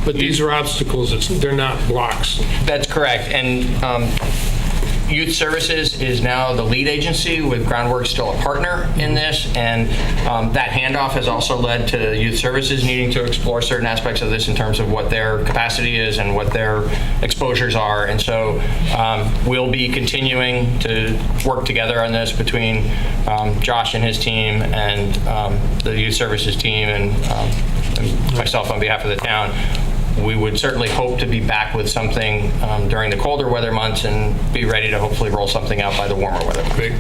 but these are obstacles. They're not blocks. That's correct, and Youth Services is now the lead agency, with Groundworks still a partner in this, and that handoff has also led to Youth Services needing to explore certain aspects of this in terms of what their capacity is and what their exposures are. And so we'll be continuing to work together on this between Josh and his team and the Youth Services team and myself on behalf of the town. We would certainly hope to be back with something during the colder weather months and be ready to hopefully roll something out by the warmer weather months. Great.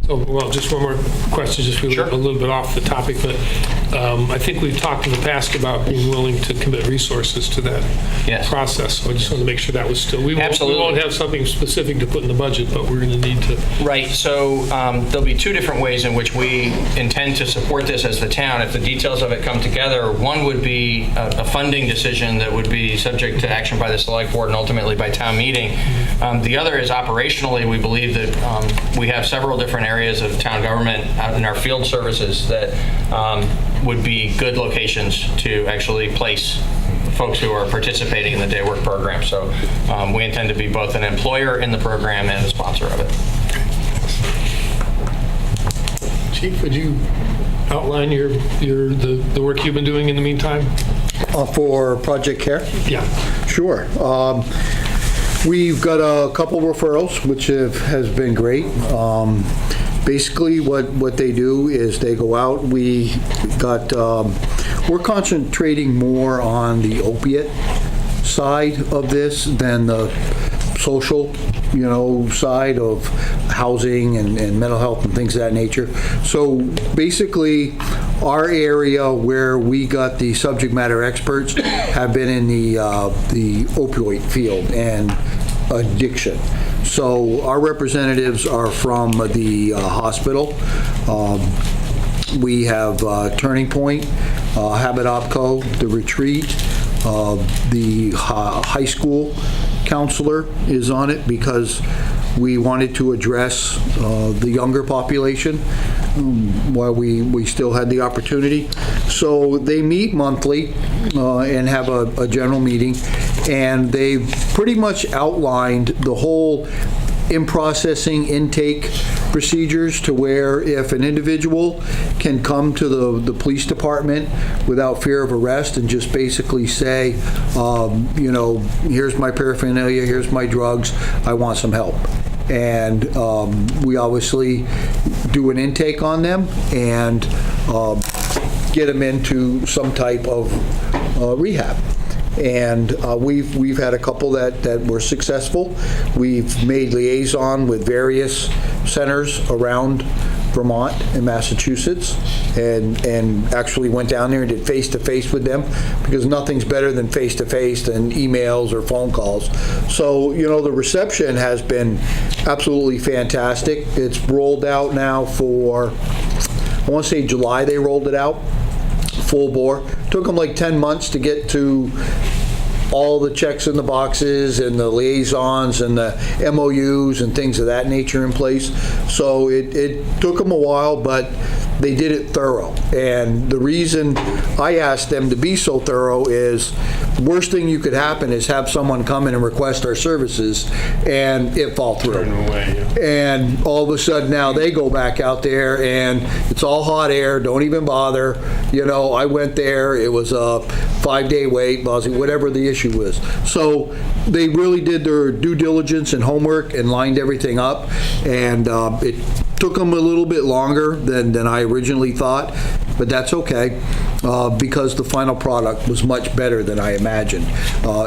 So, well, just one more question, just a little bit off the topic, but I think we've talked in the past about being willing to commit resources to that process. So I just want to make sure that was still. We won't have something specific to put in the budget, but we're going to need to. Right. So there'll be two different ways in which we intend to support this as the town. If the details of it come together, one would be a funding decision that would be subject to action by the select board and ultimately by town meeting. The other is operationally. We believe that we have several different areas of town government out in our field services that would be good locations to actually place folks who are participating in the day work program. So we intend to be both an employer in the program and a sponsor of it. Chief, would you outline the work you've been doing in the meantime? For Project CARE? Yeah. Sure. We've got a couple referrals, which has been great. Basically, what they do is they go out. We got we're concentrating more on the opiate side of this than the social, side of housing and mental health and things of that nature. So basically, our area where we got the subject matter experts have been in the opioid field and addiction. So our representatives are from the hospital. We have Turning Point, Habit Opco, The Retreat, the high school counselor is on it because we wanted to address the younger population while we still had the opportunity. So they meet monthly and have a general meeting, and they've pretty much outlined the whole in-processing intake procedures to where if an individual can come to the police department without fear of arrest and just basically say, here's my paraphernalia, here's my drugs, I want some help. And we obviously do an intake on them and get them into some type of rehab. And we've had a couple that were successful. We've made liaison with various centers around Vermont and Massachusetts, and actually went down there and did face-to-face with them, because nothing's better than face-to-face than emails or phone calls. So, the reception has been absolutely fantastic. It's rolled out now for, I want to say July they rolled it out, full bore. Took them like 10 months to get to all the checks in the boxes and the liaisons and the MOUs and things of that nature in place. So it took them a while, but they did it thorough. And the reason I asked them to be so thorough is the worst thing you could happen is have someone come in and request our services and it fall through. And all of a sudden now they go back out there and it's all hot air, don't even bother. I went there, it was a 5-day wait, whatever the issue was. So they really did their due diligence and homework and lined everything up, and it took them a little bit longer than I originally thought, but that's okay, because the final product was much better than I imagined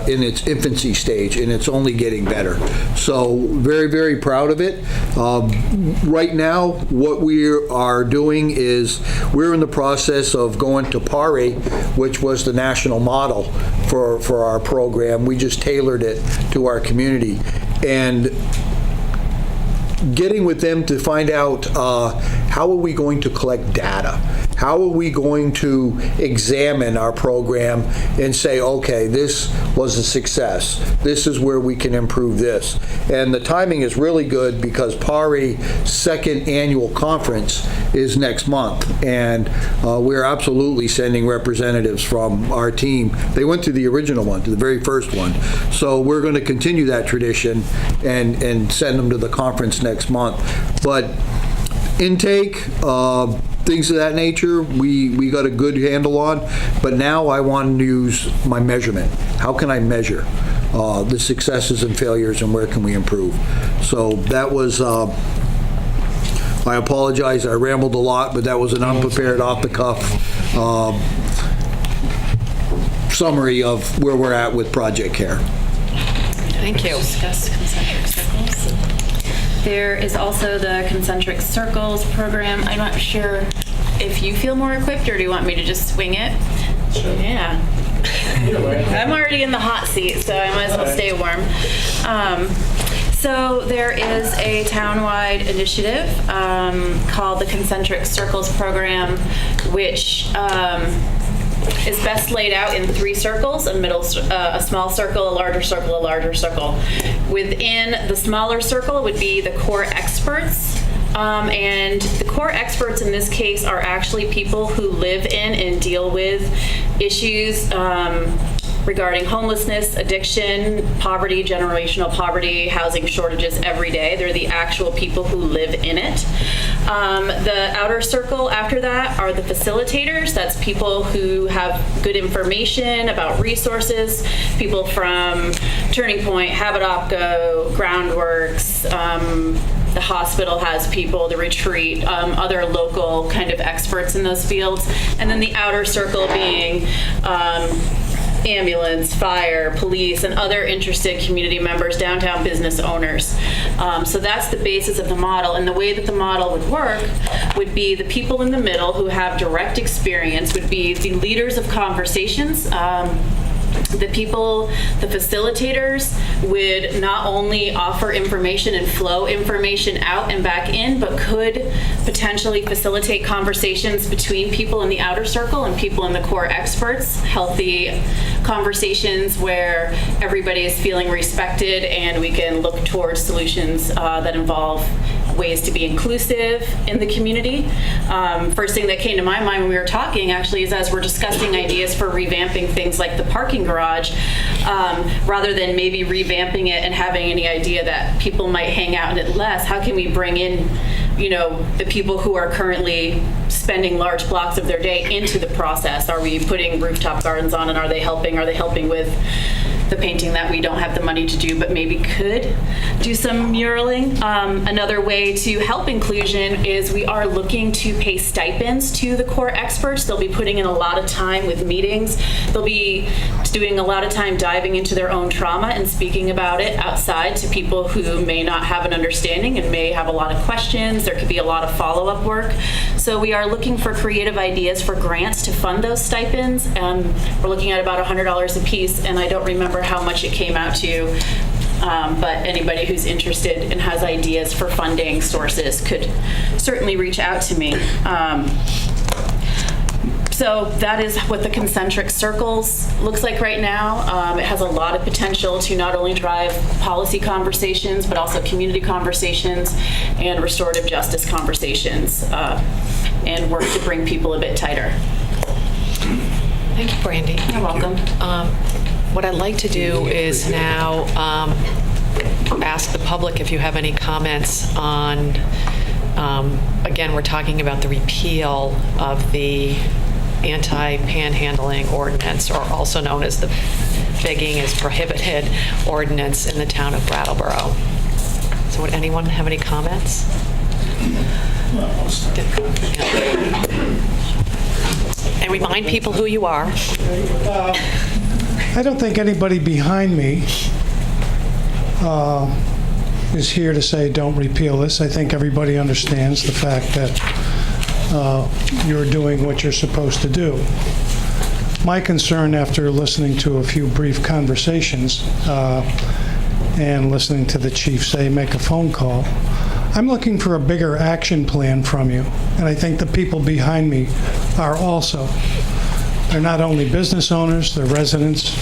in its infancy stage, and it's only getting better. So very, very proud of it. Right now, what we are doing is we're in the process of going to PARI, which was the national model for our program. We just tailored it to our community. And getting with them to find out how are we going to collect data? How are we going to examine our program and say, okay, this was a success. This is where we can improve this. And the timing is really good because PARI's second annual conference is next month. And we're absolutely sending representatives from our team. They went to the original one, to the very first one. So we're going to continue that tradition and send them to the conference next month. But intake, things of that nature, we got a good handle on, but now I want to use my measurement. How can I measure the successes and failures, and where can we improve? So that was, I apologize, I rambled a lot, but that was an unprepared, off-the-cuff summary of where we're at with Project CARE. Thank you. Discuss concentric circles. There is also the concentric circles program. I'm not sure if you feel more equipped, or do you want me to just swing it? Sure. Yeah. I'm already in the hot seat, so I might as well stay warm. So there is a townwide initiative called the Concentric Circles Program, which is best laid out in 3 circles: a small circle, a larger circle, a larger circle. Within the smaller circle would be the core experts. And the core experts in this case are actually people who live in and deal with issues regarding homelessness, addiction, poverty, generational poverty, housing shortages every day. They're the actual people who live in it. The outer circle after that are the facilitators. That's people who have good information about resources, people from Turning Point, Habit Opco, Groundworks, the hospital has people, the retreat, other local kind of experts in those fields. And then the outer circle being ambulance, fire, police, and other interested community members, downtown business owners. So that's the basis of the model. And the way that the model would work would be the people in the middle who have direct experience would be the leaders of conversations. The people, the facilitators, would not only offer information and flow information out and back in, but could potentially facilitate conversations between people in the outer circle and people in the core experts, healthy conversations where everybody is feeling respected and we can look towards solutions that involve ways to be inclusive in the community. First thing that came to my mind when we were talking actually is as we're discussing ideas for revamping things like the parking garage, rather than maybe revamping it and having any idea that people might hang out in it less, how can we bring in, you know, the people who are currently spending large blocks of their day into the process? Are we putting rooftop gardens on and are they helping? Are they helping with the painting that we don't have the money to do but maybe could do some muraling? Another way to help inclusion is we are looking to pay stipends to the core experts. They'll be putting in a lot of time with meetings. They'll be doing a lot of time diving into their own trauma and speaking about it outside to people who may not have an understanding and may have a lot of questions. There could be a lot of follow-up work. So we are looking for creative ideas for grants to fund those stipends. We're looking at about $100 a piece, and I don't remember how much it came out to, but anybody who's interested and has ideas for funding sources could certainly reach out to me. So that is what the concentric circles looks like right now. It has a lot of potential to not only drive policy conversations, but also community conversations and restorative justice conversations, and work to bring people a bit tighter. Thank you, Brandy. You're welcome. What I'd like to do is now ask the public if you have any comments on, again, we're talking about the repeal of the Anti-Panhandling Ordinance, or also known as the Begging is Prohibited Ordinance in the town of Brattleboro. So would anyone have any comments? And remind people who you are. I don't think anybody behind me is here to say don't repeal this. I think everybody understands the fact that you're doing what you're supposed to do. My concern after listening to a few brief conversations and listening to the chief say make a phone call, I'm looking for a bigger action plan from you, and I think the people behind me are also. They're not only business owners, they're residents.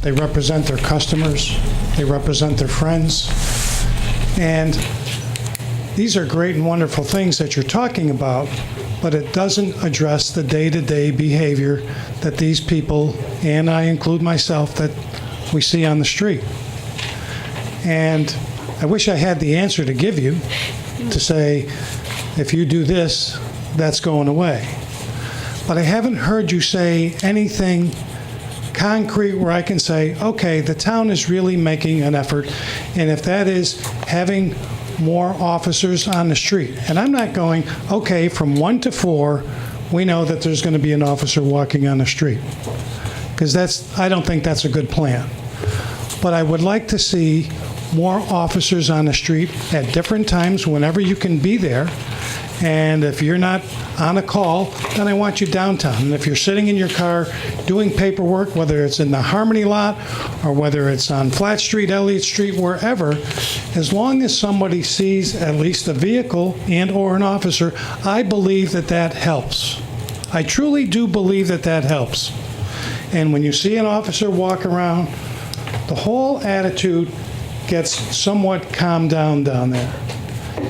They represent their customers. They represent their friends. And these are great and wonderful things that you're talking about, but it doesn't address the day-to-day behavior that these people, and I include myself, that we see on the street. And I wish I had the answer to give you to say, if you do this, that's going away. But I haven't heard you say anything concrete where I can say, okay, the town is really making an effort, and if that is having more officers on the street. And I'm not going, okay, from 1 to 4, we know that there's going to be an officer walking on the street. Because I don't think that's a good plan. But I would like to see more officers on the street at different times whenever you can be there. And if you're not on a call, then I want you downtown. And if you're sitting in your car doing paperwork, whether it's in the Harmony lot or whether it's on Flat Street, Elliott Street, wherever, as long as somebody sees at least a vehicle and or an officer, I believe that that helps. I truly do believe that that helps. And when you see an officer walk around, the whole attitude gets somewhat calmed down there.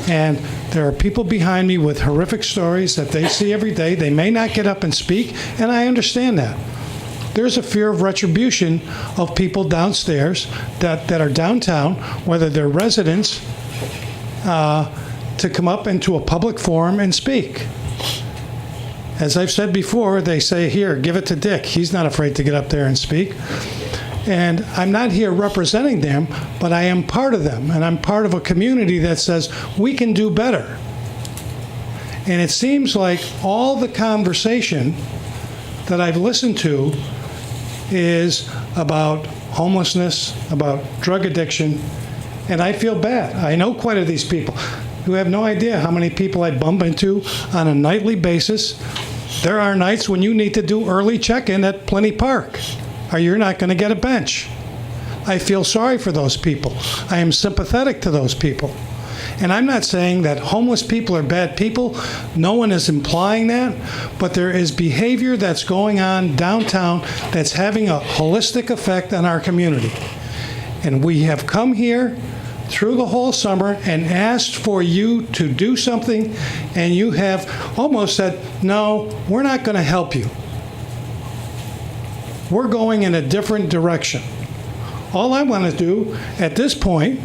And there are people behind me with horrific stories that they see every day. They may not get up and speak, and I understand that. There's a fear of retribution of people downstairs that are downtown, whether they're residents, to to come up into a public forum and speak. As I've said before, they say, here, give it to Dick. He's not afraid to get up there and speak. And I'm not here representing them, but I am part of them. And I'm part of a community that says we can do better. And it seems like all the conversation that I've listened to is about homelessness, about drug addiction, and I feel bad. I know quite a these people. You have no idea how many people I bump into on a nightly basis. There are nights when you need to do early check-in at Plenty Park, or you're not going to get a bench. I feel sorry for those people. I am sympathetic to those people. And I'm not saying that homeless people are bad people. No one is implying that. But there is behavior that's going on downtown that's having a holistic effect on our community. And we have come here through the whole summer and asked for you to do something, and you have almost said, no, we're not going to help you. We're going in a different direction. All I want to do at this point,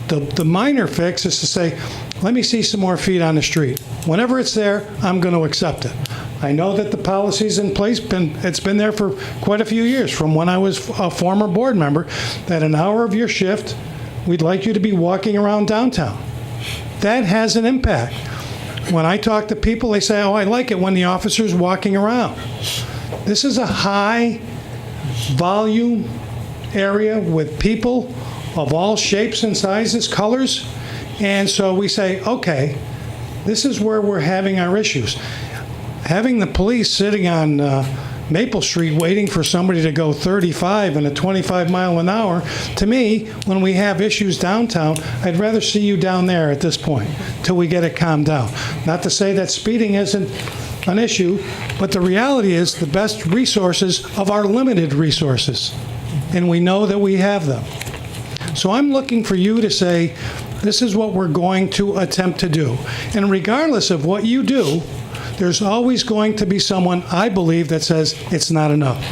the minor fix, is to say, let me see some more feet on the street. Whenever it's there, I'm going to accept it. I know that the policy's in place, it's been there for quite a few years, from when I was a former board member, that an hour of your shift, we'd like you to be walking around downtown. That has an impact. When I talk to people, they say, oh, I like it when the officer's walking around. This is a high volume area with people of all shapes and sizes, colors, and so we say, okay, this is where we're having our issues. Having the police sitting on Maple Street waiting for somebody to go 35 and a 25 mile an hour, to me, when we have issues downtown, I'd rather see you down there at this point till we get it calmed down. Not to say that speeding isn't an issue, but the reality is the best resources of our limited resources, and we know that we have them. So I'm looking for you to say, this is what we're going to attempt to do. And regardless of what you do, there's always going to be someone, I believe, that says it's not enough.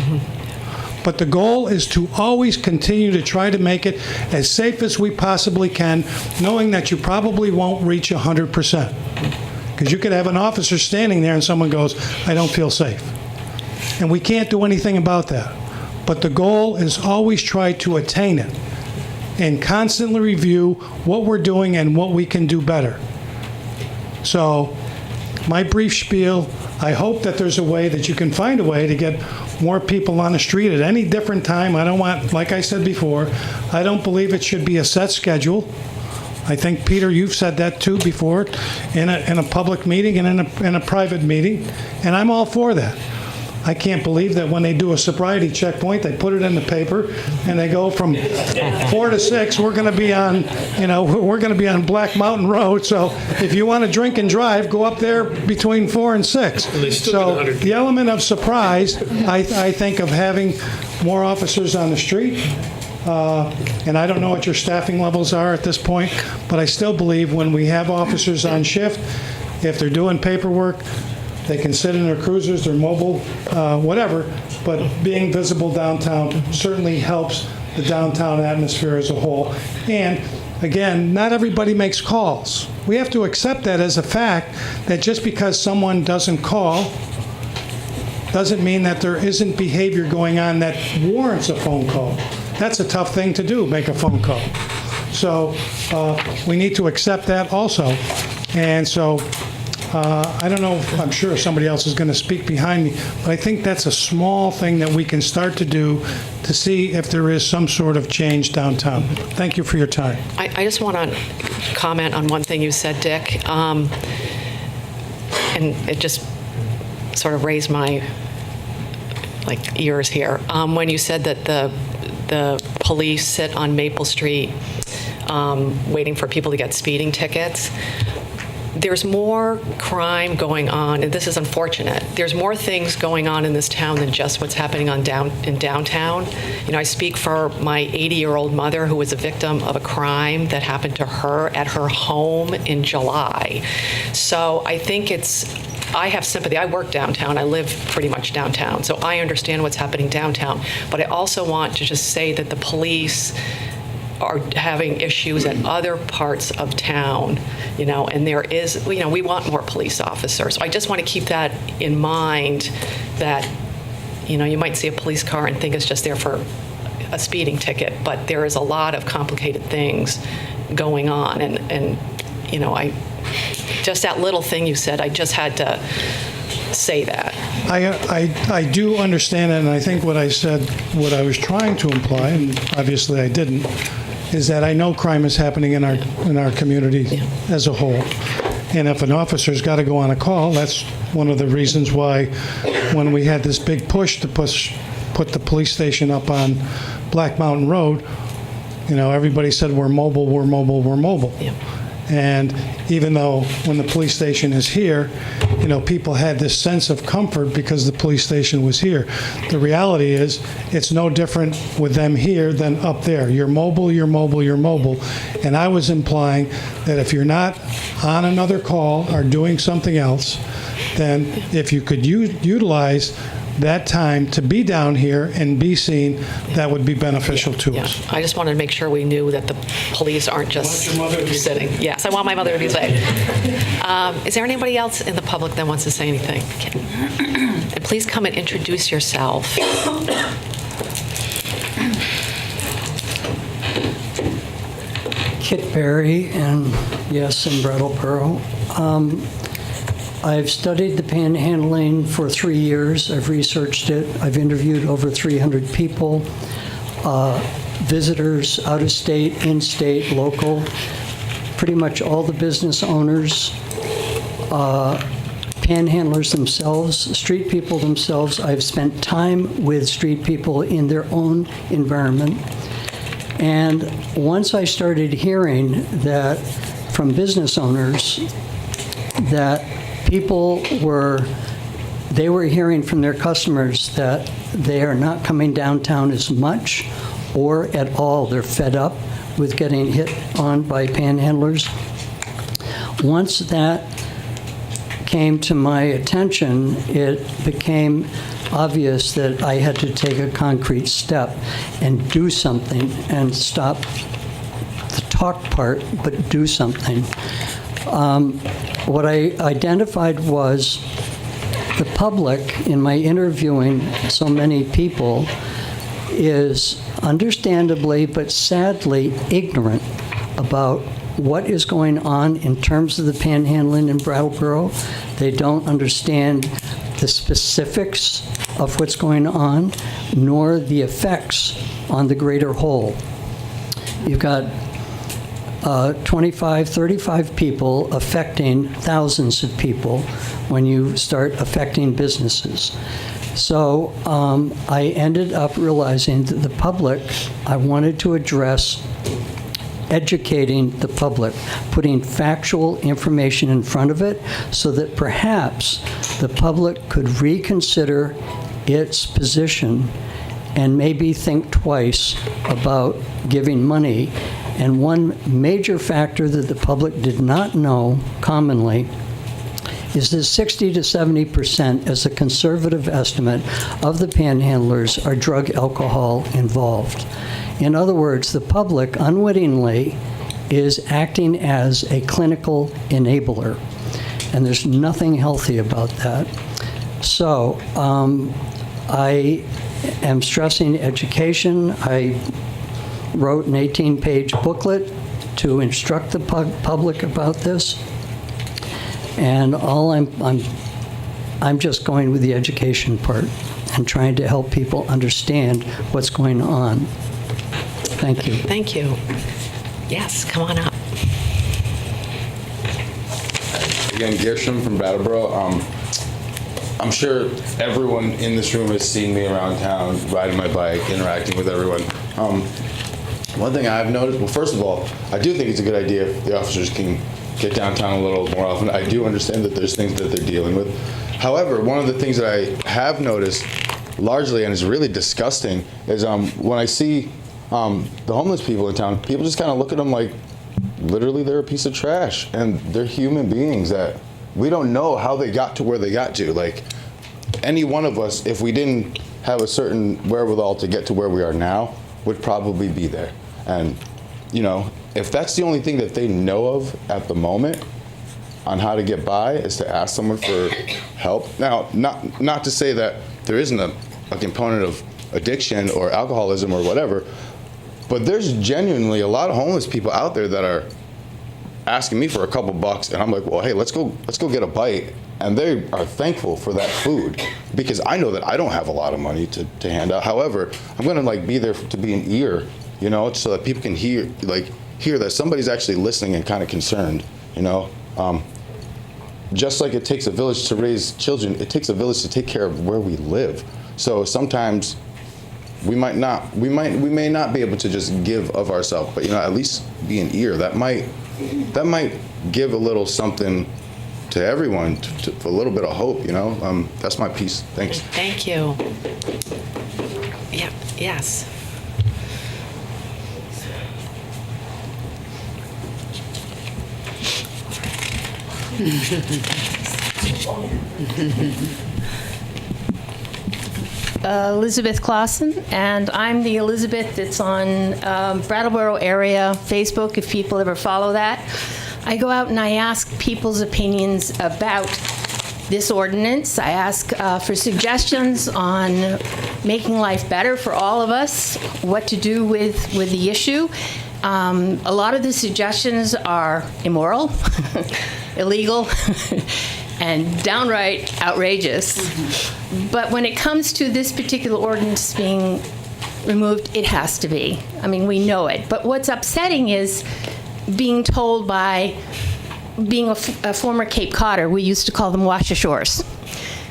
But the goal is to always continue to try to make it as safe as we possibly can, knowing that you probably won't reach 100%. Because you could have an officer standing there and someone goes, I don't feel safe. And we can't do anything about that. But the goal is always try to attain it and constantly review what we're doing and what we can do better. So my brief spiel, I hope that there's a way that you can find a way to get more people on the street at any different time. I don't want, like I said before, I don't believe it should be a set schedule. I think, Peter, you've said that too before, in a public meeting and in a private meeting, and I'm all for that. I can't believe that when they do a sobriety checkpoint, they put it in the paper and they go from 4 to 6. We're going to be on, we're going to be on Black Mountain Road. So if you want to drink and drive, go up there between 4 and 6. So the element of surprise, I think, of having more officers on the street. And I don't know what your staffing levels are at this point, but I still believe when we have officers on shift, if they're doing paperwork, they can sit in their cruisers, their mobile, whatever, but being visible downtown certainly helps the downtown atmosphere as a whole. And again, not everybody makes calls. We have to accept that as a fact, that just because someone doesn't call doesn't mean that there isn't behavior going on that warrants a phone call. That's a tough thing to do, make a phone call. So we need to accept that also. And so I don't know, I'm sure somebody else is going to speak behind me, but I think that's a small thing that we can start to do to see if there is some sort of change downtown. Thank you for your time. I just want to comment on one thing you said, Dick, and it just sort of raised my ears here. When you said that the police sit on Maple Street waiting for people to get speeding tickets. There's more crime going on, and this is unfortunate. There's more things going on in this town than just what's happening in downtown. I speak for my 80-year-old mother who was a victim of a crime that happened to her at her home in July. So I think I have sympathy. I work downtown. I live pretty much downtown, so I understand what's happening downtown. But I also want to just say that the police are having issues in other parts of town, and there is, we want more police officers. I just want to keep that in mind, that, you might see a police car and think it's just there for a speeding ticket, but there is a lot of complicated things going on, and just that little thing you said, I just had to say that. I do understand it, and I think what I said, what I was trying to imply, and obviously I didn't, is that I know crime is happening in our community as a whole. And if an officer's got to go on a call, that's one of the reasons why when we had this big push to put the police station up on Black Mountain Road, everybody said, we're mobile, we're mobile, we're mobile. Yeah. And even though when the police station is here, people had this sense of comfort because the police station was here. The reality is it's no different with them here than up there. You're mobile, you're mobile, you're mobile. And I was implying that if you're not on another call or doing something else, then if you could utilize that time to be down here and be seen, that would be beneficial to us. I just wanted to make sure we knew that the police aren't just sitting. Yes, I want my mother to be safe. Is there anybody else in the public that wants to say anything? And please come and introduce yourself. Kit Berry, and yes, in Brattleboro. I've studied the panhandling for 3 years. I've researched it. I've interviewed over 300 people, visitors, out of state, in-state, local, pretty much all the business owners, panhandlers themselves, street people themselves. I've spent time with street people in their own environment. And once I started hearing that from business owners that people were hearing from their customers that they are not coming downtown as much or at all. They're fed up with getting hit on by panhandlers. Once that came to my attention, it became obvious that I had to take a concrete step and do something and stop the talk part, but do something. What I identified was the public, in my interviewing so many people, is understandably but sadly ignorant about what is going on in terms of the panhandling in Brattleboro. They don't understand the specifics of what's going on, nor the effects on the greater whole. You've got 25, 35 people affecting thousands of people when you start affecting businesses. So I ended up realizing that the public, I wanted to address educating the public, putting factual information in front of it so that perhaps the public could reconsider its position and maybe think twice about giving money. And one major factor that the public did not know commonly is that 60 to 70%, as a conservative estimate, of the panhandlers are drug alcohol involved. In other words, the public unwittingly is acting as a clinical enabler, and there's nothing healthy about that. So I am stressing education. I wrote an 18-page booklet to instruct the public about this, and all I'm just going with the education part and trying to help people understand what's going on. Thank you. Thank you. Yes, come on up. Again, Gershom from Brattleboro. I'm sure everyone in this room has seen me around town, riding my bike, interacting with everyone. One thing I've noticed, well, first of all, I do think it's a good idea if the officers can get downtown a little more often. I do understand that there's things that they're dealing with. However, one of the things that I have noticed largely, and is really disgusting, is when I see the homeless people in town, people just kind of look at them like literally they're a piece of trash, and they're human beings that we don't know how they got to where they got to. Like, any one of us, if we didn't have a certain wherewithal to get to where we are now, would probably be there. And if that's the only thing that they know of at the moment on how to get by is to ask someone for help. Now, not to say that there isn't a component of addiction or alcoholism or whatever, but there's genuinely a lot of homeless people out there that are asking me for a couple bucks, and I'm like, well, hey, let's go get a bite. And they are thankful for that food because I know that I don't have a lot of money to hand out. However, I'm gonna be there to be an ear, so that people can hear that somebody's actually listening and kind of concerned, Just like it takes a village to raise children, it takes a village to take care of where we live. So sometimes we may not be able to just give of ourselves, but at least be an ear. That might give a little something to everyone, a little bit of hope, That's my piece. Thanks. Thank you. Yeah, yes. Elizabeth Clausen, and I'm the Elizabeth that's on Brattleboro area Facebook, if people ever follow that. I go out and I ask people's opinions about this ordinance. I ask for suggestions on making life better for all of us, what to do with the issue. A lot of the suggestions are immoral, illegal, and downright outrageous. But when it comes to this particular ordinance being removed, it has to be. I mean, we know it. But what's upsetting is being told by, being a former Cape Codder, we used to call them wash-ashores,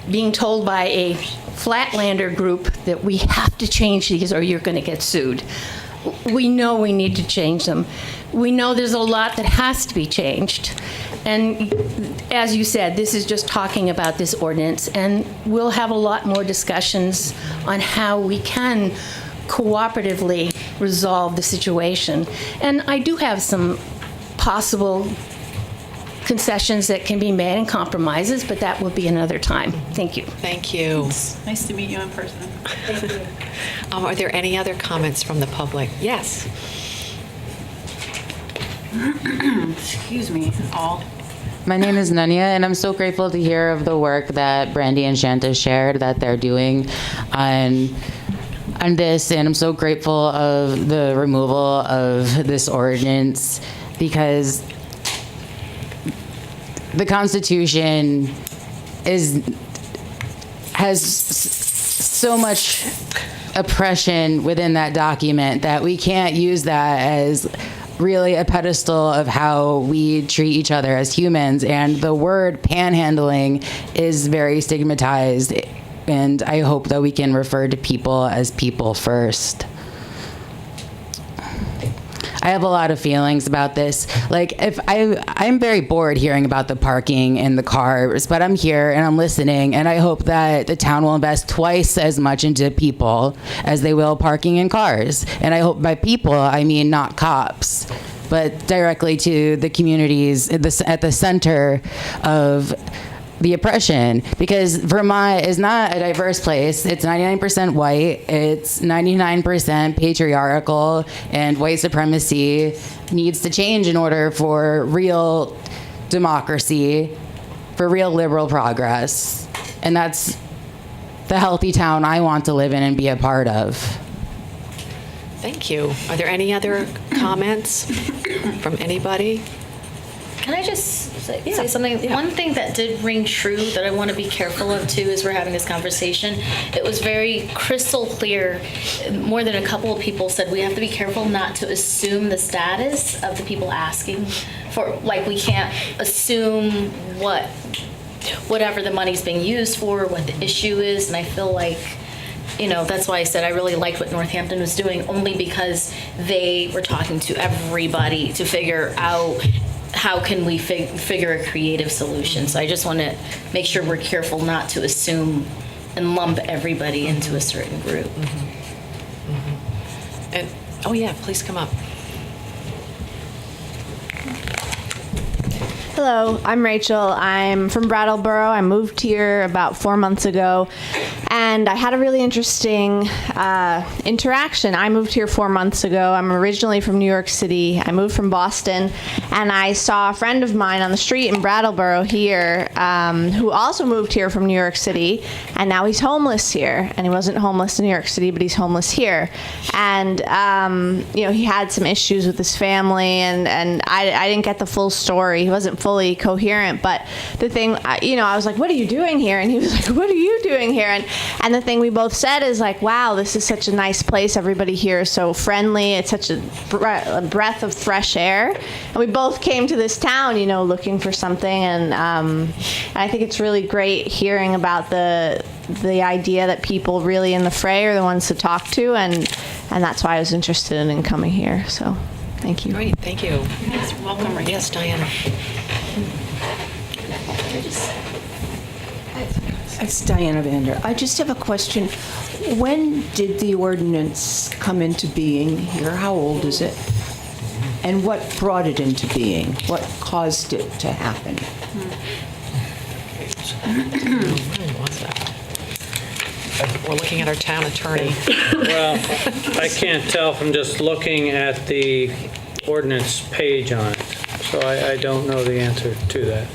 being told by a flatlander group that we have to change these or you're going to get sued. We know we need to change them. We know there's a lot that has to be changed. And as you said, this is just talking about this ordinance, and we'll have a lot more discussions on how we can cooperatively resolve the situation. And I do have some possible concessions that can be made and compromises, but that will be another time. Thank you. Thank you. Nice to meet you in person. Thank you. Are there any other comments from the public? Yes. Excuse me, all. My name is Nanya, and I'm so grateful to hear of the work that Brandy and Shanta shared that they're doing on this, and I'm so grateful of the removal of this ordinance because the Constitution has so much oppression within that document that we can't use that as really a pedestal of how we treat each other as humans. And the word panhandling is very stigmatized, and I hope that we can refer to people as people first. I have a lot of feelings about this. Like, I'm very bored hearing about the parking and the cars, but I'm here and I'm listening, and I hope that the town will invest twice as much into people as they will parking and cars. And I hope by people, I mean not cops, but directly to the communities at the center of the oppression, because Vermont is not a diverse place. It's 99% white, it's 99% patriarchal, and white supremacy needs to change in order for real democracy, for real liberal progress. And that's the healthy town I want to live in and be a part of. Thank you. Are there any other comments from anybody? Can I just say something? Yeah. One thing that did ring true that I want to be careful of too as we're having this conversation, it was very crystal clear. More than a couple of people said we have to be careful not to assume the status of the people asking for, like we can't assume whatever the money's being used for, what the issue is, and I feel like, that's why I said I really liked what Northampton was doing, only because they were talking to everybody to figure out how can we figure a creative solution. So I just want to make sure we're careful not to assume and lump everybody into a certain group. Mm-hmm. Mm-hmm. And oh yeah, please come up. Hello, I'm Rachel. I'm from Brattleboro. I moved here about 4 months ago. And I had a really interesting interaction. I moved here 4 months ago. I'm originally from New York City. I moved from Boston, and I saw a friend of mine on the street in Brattleboro here who also moved here from New York City, and now he's homeless here. And he wasn't homeless in New York City, but he's homeless here. And he had some issues with his family, and I didn't get the full story. He wasn't fully coherent, but the thing, I was like, "What are you doing here?" And he was like, "What are you doing here?" And the thing we both said is like, wow, this is such a nice place. Everybody here is so friendly. It's such a breath of fresh air. And we both came to this town, looking for something. And I think it's really great hearing about the idea that people really in the fray are the ones to talk to. And that's why I was interested in coming here. So thank you. Great, thank you. Yes, welcome. Yes, Diana. It's Diana Vander. I just have a question. When did the ordinance come into being here? How old is it? And what brought it into being? What caused it to happen? When was that? We're looking at our town attorney. Well, I can't tell from just looking at the ordinance page on it, so I don't know the answer to that.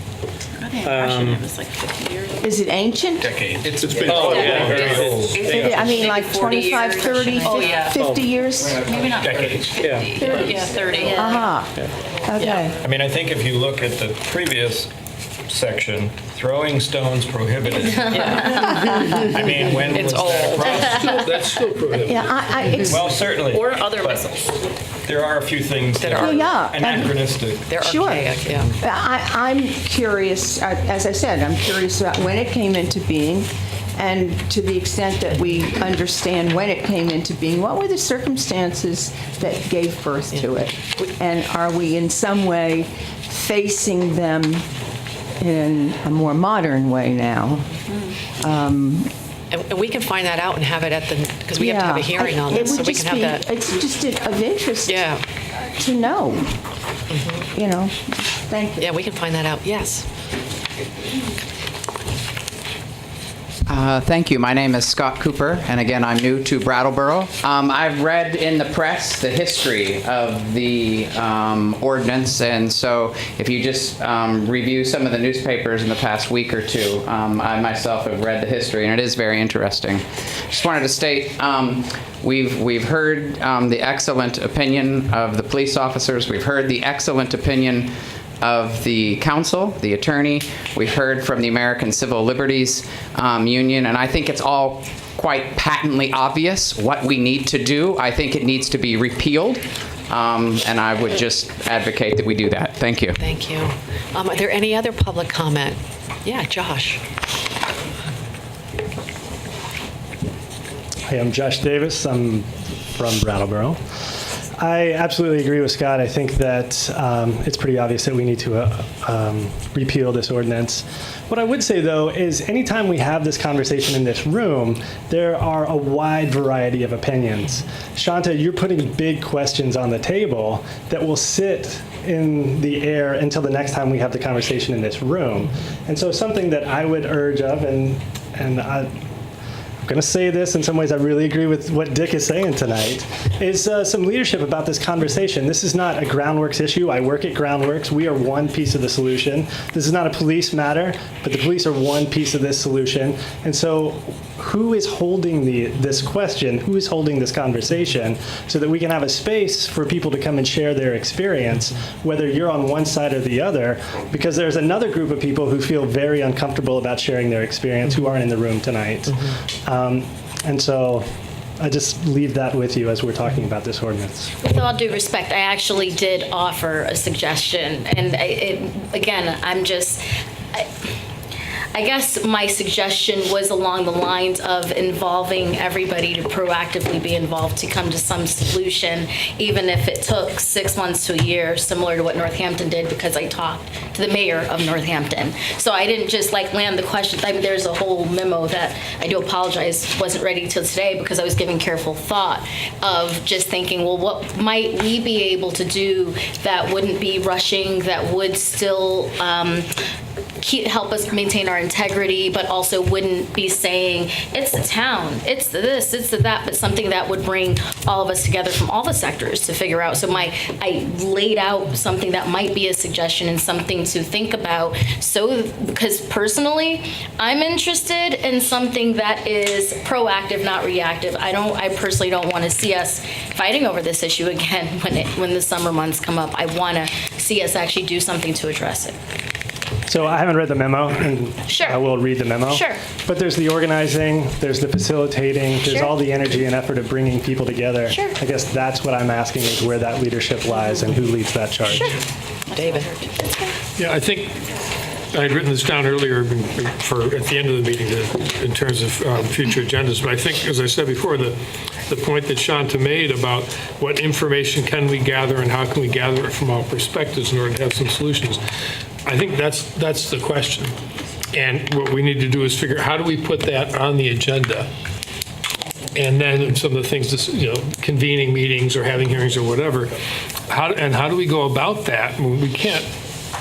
It was like 50 years. Is it ancient? Decades. It's been very old. I mean, like 25, 30, 50 years? Maybe not Decades. 50. Yeah, 30. Uh-huh. Okay. I mean, I think if you look at the previous section, throwing stones prohibited. I mean, when It's was that old. across? That's still prohibited. Yeah, Well, certainly. Or other but whistles. There are a few things that are- are Yeah, and- anachronistic. They're Sure. archaic, yeah. I'm curious, as I said, I'm curious about when it came into being, and to the extent that we understand when it came into being, what were the circumstances that gave birth to it? And are we in some way facing them in a more modern way now? And we can find that out and have it at because we have to have a hearing on this, so we can have that. It's just of interest Yeah. to know. Thank you. Yeah, we can find that out, yes. Thank you. My name is Scott Cooper, and again, I'm new to Brattleboro. I've read in the press the history of the ordinance, and so if you just review some of the newspapers in the past week or two, I myself have read the history, and it is very interesting. Just wanted to state, we've heard the excellent opinion of the police officers. We've heard the excellent opinion of the council, the attorney. We've heard from the American Civil Liberties Union, and I think it's all quite patently obvious what we need to do. I think it needs to be repealed, and I would just advocate that we do that. Thank you. Thank you. Are there any other public comment? Yeah, Josh. Hi, I'm Josh Davis. I'm from Brattleboro. I absolutely agree with Scott. I think that it's pretty obvious that we need to repeal this ordinance. What I would say, though, is anytime we have this conversation in this room, there are a wide variety of opinions. Shanta, you're putting big questions on the table that will sit in the air until the next time we have the conversation in this room. And so something that I would urge of, and I'm going to say this, in some ways I really agree with what Dick is saying tonight, is some leadership about this conversation. This is not a Groundworks issue. I work at Groundworks. We are one piece of the solution. This is not a police matter, but the police are one piece of this solution. And so who is holding this question? Who is holding this conversation so that we can have a space for people to come and share their experience, whether you're on one side or the other, because there's another group of people who feel very uncomfortable about sharing their experience who aren't in the room tonight. And so I just leave that with you as we're talking about this ordinance. With all due respect, I actually did offer a suggestion, and I guess my suggestion was along the lines of involving everybody to proactively be involved to come to some solution, even if it took 6 months to a year, similar to what Northampton did, because I talked to the mayor of Northampton. So I didn't just land the question. I mean, there's a whole memo that I do apologize wasn't ready till today because I was giving careful thought of just thinking, well, what might we be able to do that wouldn't be rushing, that would still help us maintain our integrity, but also wouldn't be saying it's the town, it's the this, it's the that, but something that would bring all of us together from all the sectors to figure out. So I laid out something that might be a suggestion and something to think about. So, because personally, I'm interested in something that is proactive, not reactive. I personally don't want to see us fighting over this issue again when the summer months come up. I want to see us actually do something to address it. So I haven't read the memo, and Sure. I will read the memo. Sure. But there's the organizing, there's the facilitating, there's Sure. all the energy and effort of bringing people together. Sure. I guess that's what I'm asking, is where that leadership lies and who leads that charge. David. Yeah, I think I had written this down earlier for at the end of the meeting in terms of future agendas, but I think, as I said before, the point that Shanta made about what information can we gather and how can we gather it from all perspectives in order to have some solutions, I think that's the question. And what we need to do is figure out how do we put that on the agenda. And then some of the things, convening meetings or having hearings or whatever, how do we go about that? We can't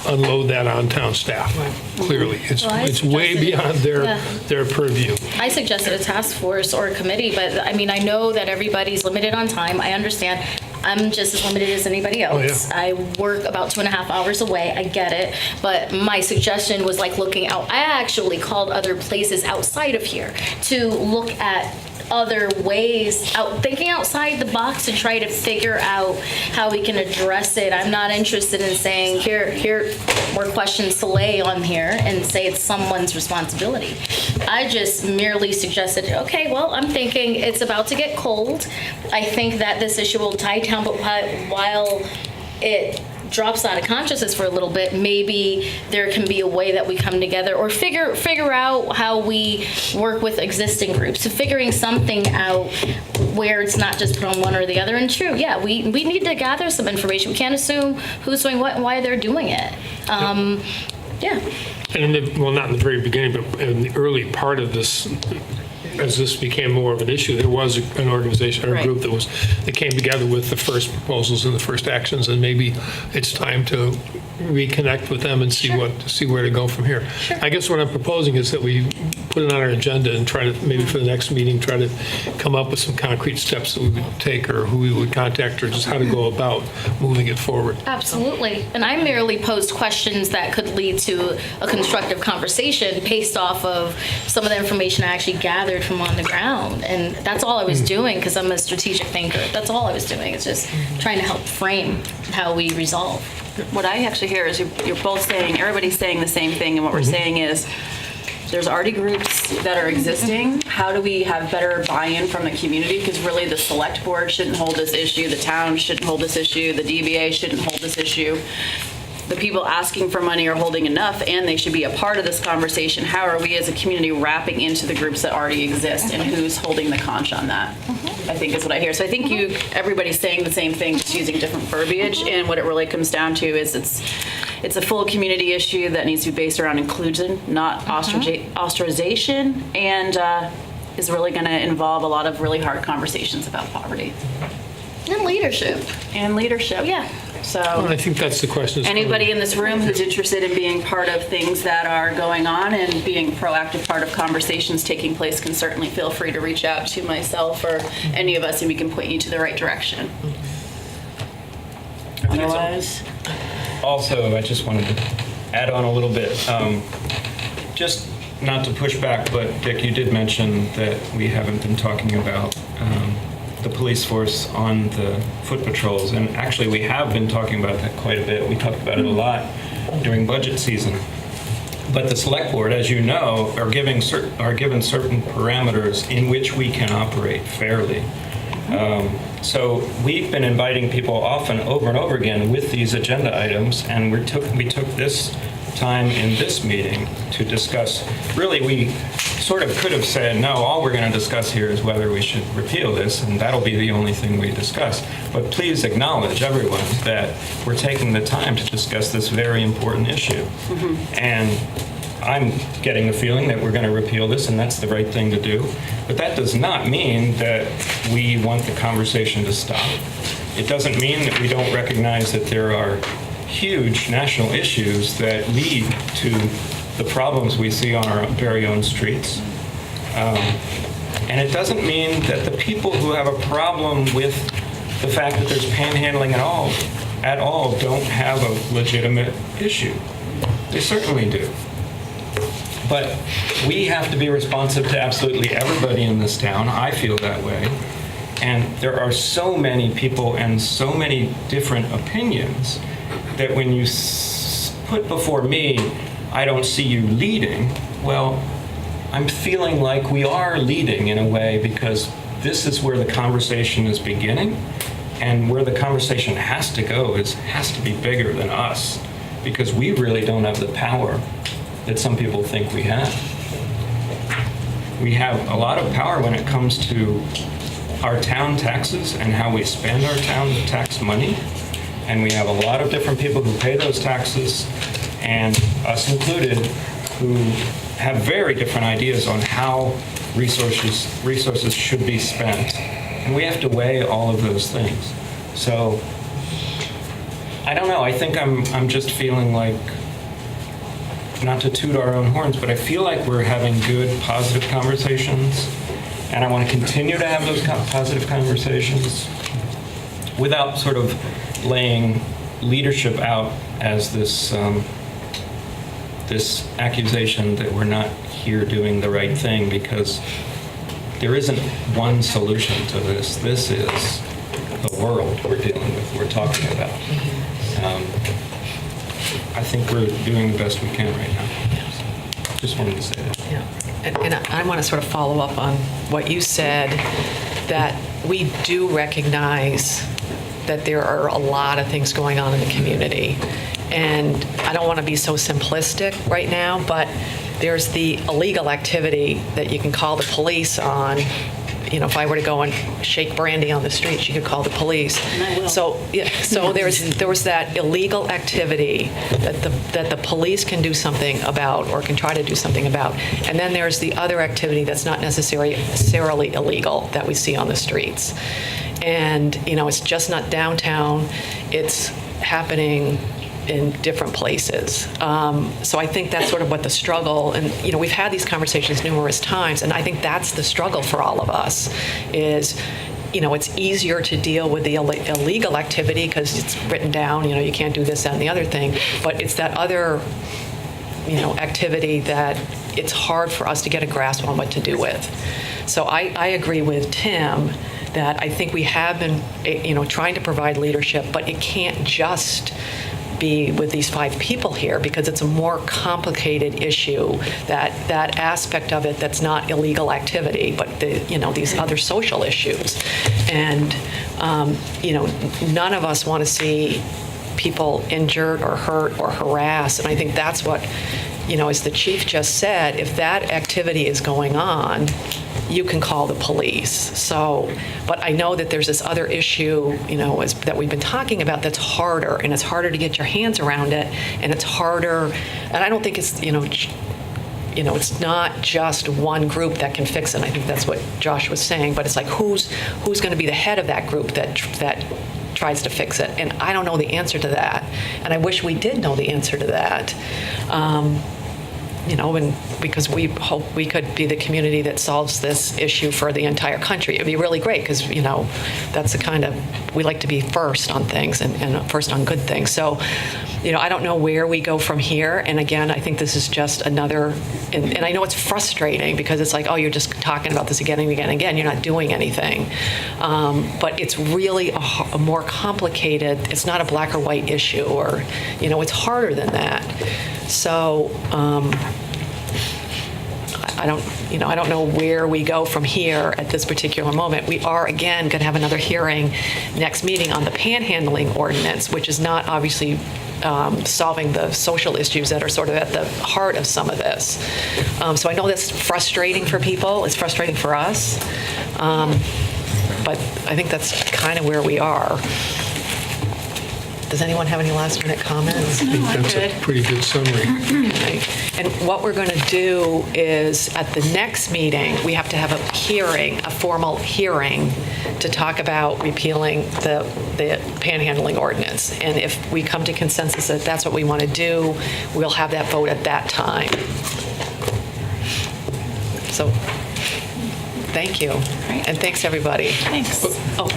unload that on town staff, clearly. It's way beyond their purview. I suggested a task force or a committee, but I mean, I know that everybody's limited on time. I understand. I'm just as limited as anybody else. Oh, yeah. I work about 2.5 hours away. I get it. But my suggestion was like looking out. I actually called other places outside of here to look at other ways, thinking outside the box to try to figure out how we can address it. I'm not interested in saying, here more questions to lay on here and say it's someone's responsibility. I just merely suggested, okay, well, I'm thinking it's about to get cold. I think that this issue will die down, but while it drops out of consciousness for a little bit, maybe there can be a way that we come together or figure out how we work with existing groups. So figuring something out where it's not just put on one or the other. And true, yeah, we need to gather some information. We can't assume who's doing what and why they're doing it. Yeah. And not in the very beginning, but in the early part of this, as this became more of an issue, there was an organization or a group that came together with the first proposals and the first actions, and maybe it's time to reconnect with them and see where to go from here. I guess what I'm proposing is that we put it on our agenda and try to, maybe for the next meeting, try to come up with some concrete steps that we would take or who we would contact or just how to go about moving it forward. Absolutely. And I merely posed questions that could lead to a constructive conversation based off of some of the information I actually gathered from on the ground. And that's all I was doing because I'm a strategic thinker. That's all I was doing. It's just trying to help frame how we resolve. What I actually hear is you're both saying, everybody's saying the same thing, and what we're saying is there's already groups that are existing. How do we have better buy-in from the community? Because really the select board shouldn't hold this issue, the town shouldn't hold this issue, the DBA shouldn't hold this issue. The people asking for money are holding enough, and they should be a part of this conversation. How are we as a community wrapping into the groups that already exist, and who's holding the conch on that? I think is what I hear. So I think everybody's saying the same thing, just using different verbiage, and what it really comes down to is it's a full community issue that needs to be based around inclusion, not ostracization, and is really going to involve a lot of really hard conversations about poverty. And leadership. Yeah. So I think that's the question. Anybody in this room who's interested in being part of things that are going on and being a proactive part of conversations taking place can certainly feel free to reach out to myself or any of us, and we can point you to the right direction. Otherwise, Also, I just wanted to add on a little bit. Just not to push back, but Dick, you did mention that we haven't been talking about the police force on the foot patrols, and actually we have been talking about that quite a bit. We talked about it a lot during budget season. But the select board, as you know, are given certain parameters in which we can operate fairly. So we've been inviting people often over and over again with these agenda items, and we took this time in this meeting to discuss. Really, we sort of could have said, no, all we're going to discuss here is whether we should repeal this, and that'll be the only thing we discuss. But please acknowledge, everyone, that we're taking the time to discuss this very important issue. And I'm getting the feeling that we're going to repeal this, and that's the right thing to do. But that does not mean that we want the conversation to stop. It doesn't mean that we don't recognize that there are huge national issues that lead to the problems we see on our very own streets. And it doesn't mean that the people who have a problem with the fact that there's panhandling at all don't have a legitimate issue. They certainly do. But we have to be responsive to absolutely everybody in this town. I feel that way. And there are so many people and so many different opinions that when you put before me, I don't see you leading, well, I'm feeling like we are leading in a way because this is where the conversation is beginning, and where the conversation has to go has to be bigger than us, because we really don't have the power that some people think we have. We have a lot of power when it comes to our town taxes and how we spend our town tax money, and we have a lot of different people who pay those taxes, and us included, who have very different ideas on how resources should be spent. And we have to weigh all of those things. So, I don't know, I think I'm just feeling like, not to toot our own horns, but I feel like we're having good, positive conversations, and I want to continue to have those positive conversations without sort of laying leadership out as this this accusation that we're not here doing the right thing, because there isn't one solution to this. This is the world we're dealing with, we're talking about. I think we're doing the best we can right now. Just wanted to say that. Yeah. And I want to sort of follow up on what you said, that we do recognize that there are a lot of things going on in the community. And I don't want to be so simplistic right now, but there's the illegal activity that you can call the police on. You know, if I were to go and shake brandy on the street, you could call the police. And I will. So there was that illegal activity that the police can do something about or can try to do something about. And then there's the other activity that's not necessarily illegal that we see on the streets. And, you know, it's just not downtown. It's happening in different places. So I think that's sort of what the struggle, and you know, we've had these conversations numerous times, and I think that's the struggle for all of us, is, you know, it's easier to deal with the illegal activity because it's written down, you know, you can't do this, that, and the other thing, but it's that other, you know, activity that it's hard for us to get a grasp on what to do with. So I agree with Tim that I think we have been, you know, trying to provide leadership, but it can't just be with these 5 people here, because it's a more complicated issue, that aspect of it that's not illegal activity, but you know, these other social issues. And you know, none of us want to see people injured or hurt or harassed, and I think that's what, you know, as the chief just said, if that activity is going on, you can call the police. So, but I know that there's this other issue, you know, that we've been talking about that's harder, and it's harder to get your hands around it, and it's harder, and I don't think it's, you know, it's not just one group that can fix it. I think that's what Josh was saying, but it's like, who's going to be the head of that group that tries to fix it? And I don't know the answer to that, and I wish we did know the answer to that. You know, and because we hope we could be the community that solves this issue for the entire country. It'd be really great, because, you know, that's the kind of, we like to be first on things and first on good things. So, you know, I don't know where we go from here. And again, I think this is just another, and I know it's frustrating because it's like, oh, you're just talking about this again and again and again. You're not doing anything. But it's really a more complicated, it's not a black or white issue, or, you know, it's harder than that. So, I don't know where we go from here at this particular moment. We are, again, going to have another hearing next meeting on the panhandling ordinance, which is not obviously solving the social issues that are sort of at the heart of some of this. So I know that's frustrating for people. It's frustrating for us. But I think that's kind of where we are. Does anyone have any last-minute comments? I think that's a pretty good summary. Okay. And what we're going to do is, at the next meeting, we have to have a hearing, a formal hearing, to talk about repealing the panhandling ordinance. And if we come to consensus that that's what we want to do, we'll have that vote at that time. So, thank you. And thanks, everybody. Thanks. Oh,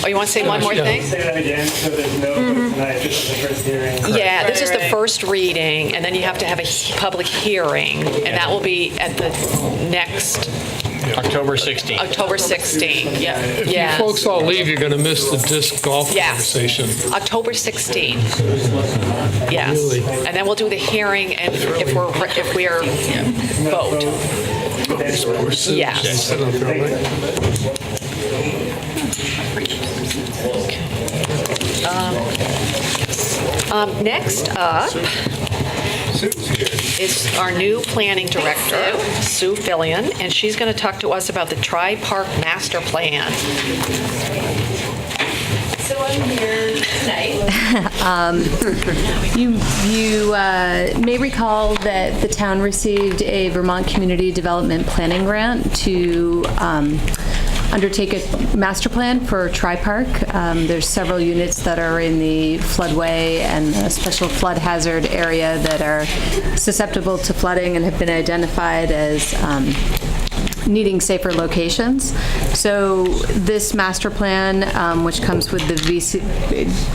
you want to say one more thing? Say that again, so there's no vote tonight, this is the first hearing. Yeah, this is the first reading, and then you have to have a public hearing, and that will be at the next October 16th. October 16th. Yeah. If Yeah. you folks all leave, you're going to miss the disc golf Yeah. conversation. October 16th. Yes. Really? And then we'll do the hearing, and if we're vote. Yes. Sit up there, right? Next up is our new planning director, Sue Fillion, and she's going to talk to us about the Tri-Park Master Plan. So I'm here tonight. You may recall that the town received a Vermont Community Development Planning Grant to undertake a master plan for Tri-Park. There's several units that are in the floodway and a special flood hazard area that are susceptible to flooding and have been identified as needing safer locations. So this master plan, which comes with the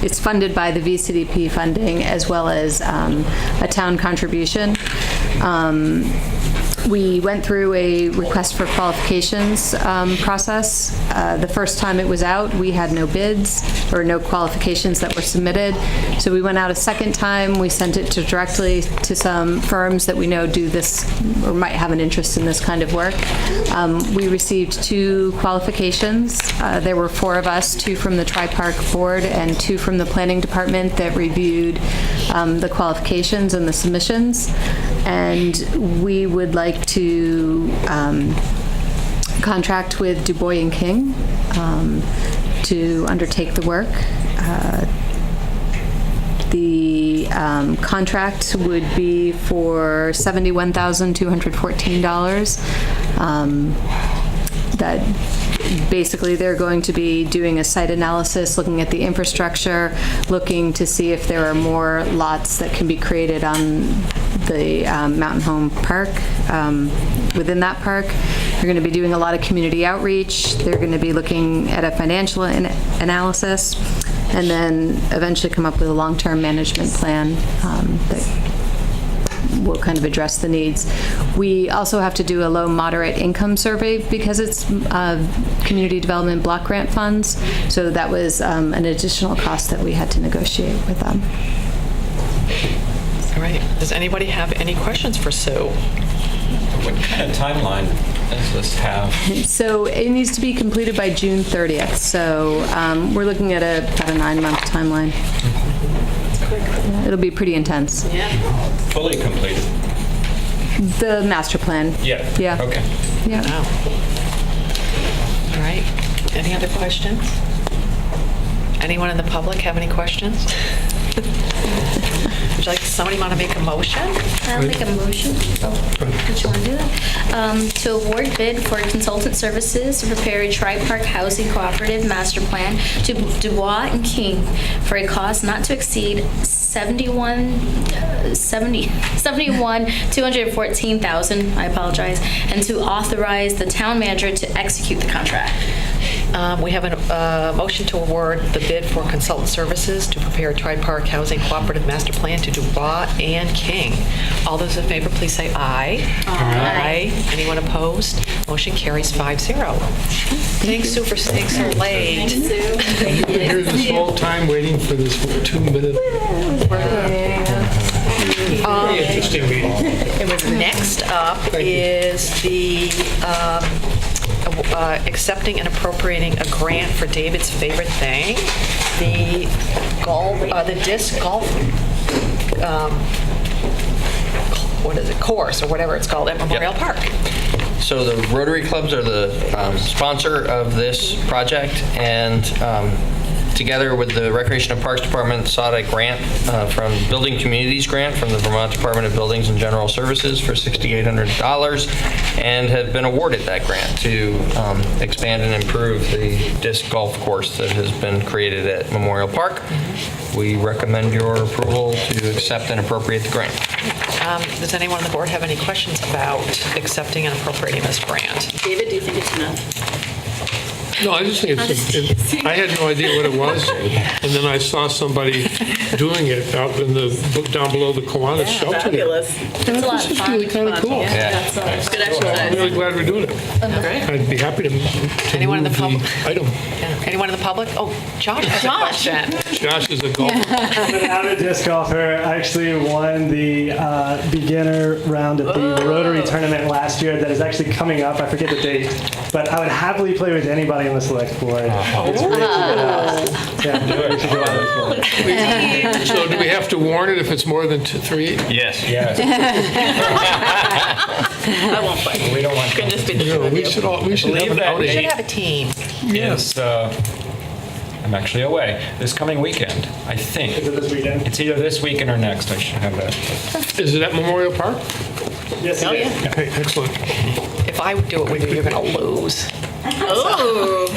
it's funded by the VCDP funding as well as a town contribution. We went through a request for qualifications process. The first time it was out, we had no bids or no qualifications that were submitted. So we went out a second time. We sent it directly to some firms that we know do this or might have an interest in this kind of work. We received 2 qualifications. There were 4 of us, 2 from the Tri-Park Board and 2 from the Planning Department that reviewed the qualifications and the submissions. And we would like to contract with Du Bois & King to undertake the work. The contract would be for $71,214. That basically they're going to be doing a site analysis, looking at the infrastructure, looking to see if there are more lots that can be created on the Mountain Home Park, within that park. They're going to be doing a lot of community outreach. They're going to be looking at a financial analysis, and then eventually come up with a long-term management plan that will kind of address the needs. We also have to do a low moderate income survey because it's community development block grant funds. So that was an additional cost that we had to negotiate with them. All right. Does anybody have any questions for Sue? What kind of timeline does this have? So it needs to be completed by June 30th. So we're looking at about a 9-month timeline. It'll be pretty intense. Yeah. Fully completed? The master plan. Yeah. Yeah. Okay. Yeah. Wow. All right. Any other questions? Anyone in the public have any questions? Would you like, somebody want to make a motion? I'll make a motion. Oh, did you want to do that? To award bid for consultant services to prepare a Tri-Park Housing Cooperative Master Plan to Du Bois & King for a cost not to exceed $71,214,000, I apologize, and to authorize the town manager to execute the contract. We have a motion to award the bid for consultant services to prepare a Tri-Park Housing Cooperative Master Plan to Du Bois & King. All those in favor, please say aye. Aye. Anyone opposed? Motion carries 5-0. Thanks, Sue, for staying so late. You've been here this whole time waiting for this 2-minute. Very interesting meeting. Next up is the accepting and appropriating a grant for David's favorite thing, the disc golf, what is it, course or whatever it's called at Memorial Park. So the Rotary Clubs are the sponsor of this project, and together with the Recreation and Parks Department, sought a grant from Building Communities Grant from the Vermont Department of Buildings and General Services for $6,800 and have been awarded that grant to expand and improve the disc golf course that has been created at Memorial Park. We recommend your approval to accept and appropriate the grant. Does anyone on the board have any questions about accepting and appropriating this grant? David, do you think it's enough? No, I just think I had no idea what it was, and then I saw somebody doing it out in down below the Kiwanis shelter. Fabulous. It's a lot of fun. Really kind of cool. That's good So I'm exercise. really glad we're doing it. I'd be happy to Anyone in the move public? item. Anyone in the public? Oh, Josh has a question. Josh is a golfer. I'm an avid disc golfer. I actually won the beginner round at the Rotary tournament last year that is actually coming up. I forget the date. But I would happily play with anybody on the select board. It's great to get out. Yeah, we should go out and play. So do we have to warn it if it's more than 3? Yes. I won't play. We don't want It can just be the two of We you. should have an We should outing. have a team. Yes. I'm actually away this coming weekend, I think. Is it this weekend? It's either this weekend or next. I should have that. Is it at Memorial Park? Yes, it is. Okay, excellent. If I do it with you, you're going to lose. Oh.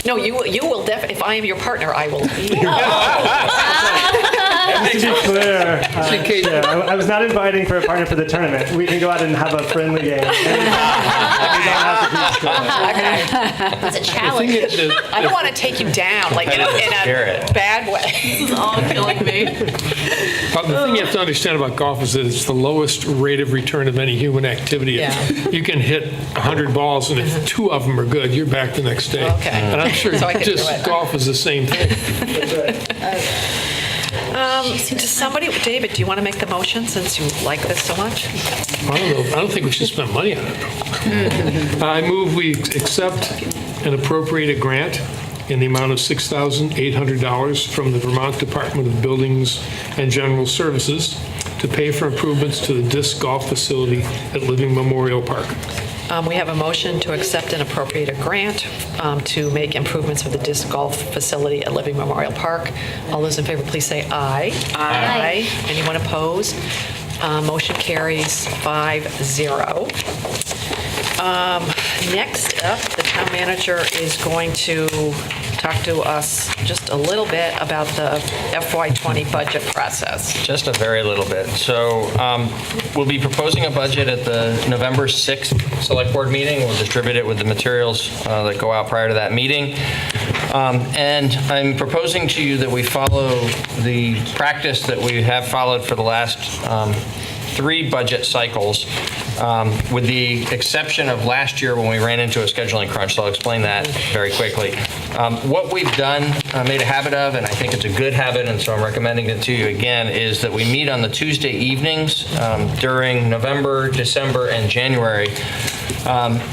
No, you will definitely. If I am your partner, I will. Just to be clear, I was not inviting for a partner for the tournament. We can go out and have a friendly game. We don't have to keep score. Okay. It's a challenge. I don't want to take you down, like in a bad way. This is all killing me. But the thing you have to understand about golf is that it's the lowest rate of return of any human activity. Yeah. You can hit 100 balls, and if 2 of them are good, you're back the next day. Okay. And I'm sure So I can do just it. golf is the same thing. Does somebody, David, do you want to make the motion since you like this so much? I don't know. I don't think we should spend money on it. I move we accept and appropriate a grant in the amount of $6,800 from the Vermont Department of Buildings and General Services to pay for improvements to the disc golf facility at Living Memorial Park. We have a motion to accept and appropriate a grant to make improvements for the disc golf facility at Living Memorial Park. All those in favor, please say aye. Aye. Anyone opposed? Motion carries 5-0. Next up, the town manager is going to talk to us just a little bit about the FY20 budget process. Just a very little bit. So we'll be proposing a budget at the November 6th Select Board meeting. We'll distribute it with the materials that go out prior to that meeting. And I'm proposing to you that we follow the practice that we have followed for the last 3 budget cycles, with the exception of last year when we ran into a scheduling crunch. So I'll explain that very quickly. What we've done, made a habit of, and I think it's a good habit, and so I'm recommending it to you again, is that we meet on the Tuesday evenings during November, December, and January,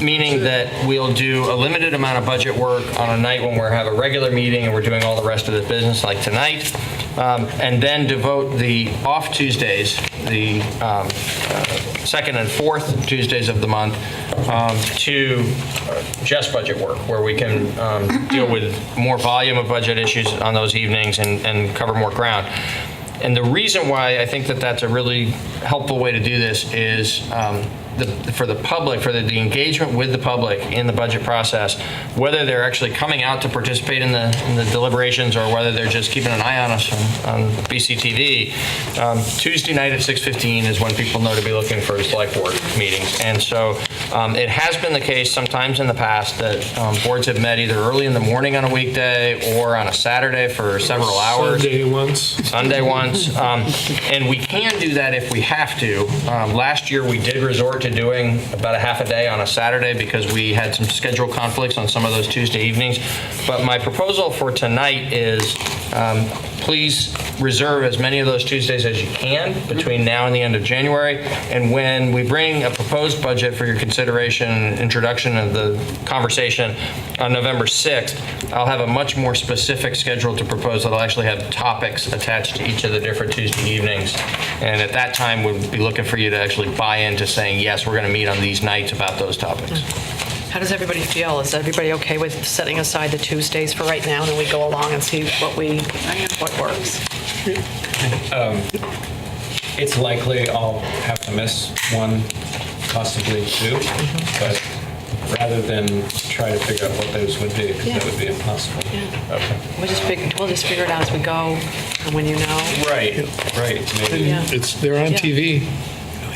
meaning that we'll do a limited amount of budget work on a night when we have a regular meeting and we're doing all the rest of the business like tonight, and then devote the off Tuesdays, the second and fourth Tuesdays of the month, to just budget work, where we can deal with more volume of budget issues on those evenings and cover more ground. And the reason why I think that that's a really helpful way to do this is for the public, for the engagement with the public in the budget process, whether they're actually coming out to participate in the deliberations or whether they're just keeping an eye on us on BCTV, Tuesday night at 6:15 is when people know to be looking for select board meetings. And so it has been the case sometimes in the past that boards have met either early in the morning on a weekday or on a Saturday for several hours. Sunday once. And we can do that if we have to. Last year we did resort to doing about a half a day on a Saturday because we had some schedule conflicts on some of those Tuesday evenings. But my proposal for tonight is please reserve as many of those Tuesdays as you can between now and the end of January. And when we bring a proposed budget for your consideration and introduction of the conversation on November 6th, I'll have a much more specific schedule to propose that'll actually have topics attached to each of the different Tuesday evenings. And at that time, we'll be looking for you to actually buy into saying, yes, we're going to meet on these nights about those topics. How does everybody feel? Is everybody okay with setting aside the Tuesdays for right now, and then we go along and see what works? It's likely I'll have to miss one, possibly two, but rather than try to figure out what those would be, because that would be impossible. Okay. We'll just figure it out as we go, and when you know. Right. Maybe. They're on TV.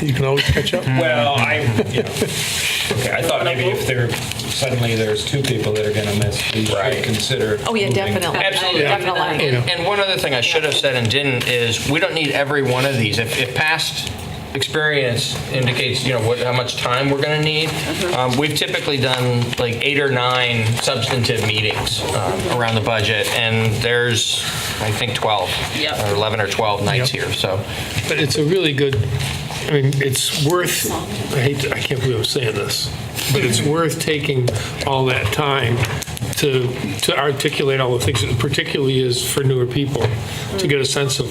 You can always catch up. Well, okay, I thought maybe if suddenly there's two people that are going to miss, we should consider. Oh, yeah, moving. definitely. Absolutely. Definitely. And one other thing I should have said and didn't is we don't need every one of these. If past experience indicates, how much time we're going to need, we've typically done like 8 or 9 substantive meetings around the budget, and there's, I think, 12 or 11 or 12 nights here. So, but it's a really good. I mean, it's worth. I can't believe I'm saying this, but it's worth taking all that time to articulate all the things, particularly is for newer people, to get a sense of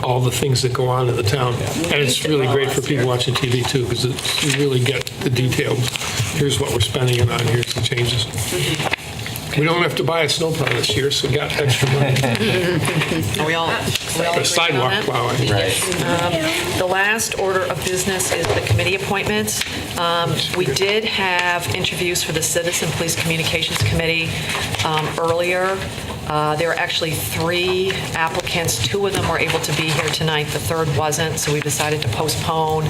all the things that go on in the town. And it's really great for people watching TV too, because you really get the detailed, here's what we're spending it on, here's the changes. We don't have to buy a snowplow this year, so we got extra money. We all The sidewalk plowing. Right. The last order of business is the committee appointments. We did have interviews for the Citizen Police Communications Committee earlier. There were actually 3 applicants. 2 of them were able to be here tonight. The third wasn't, so we decided to postpone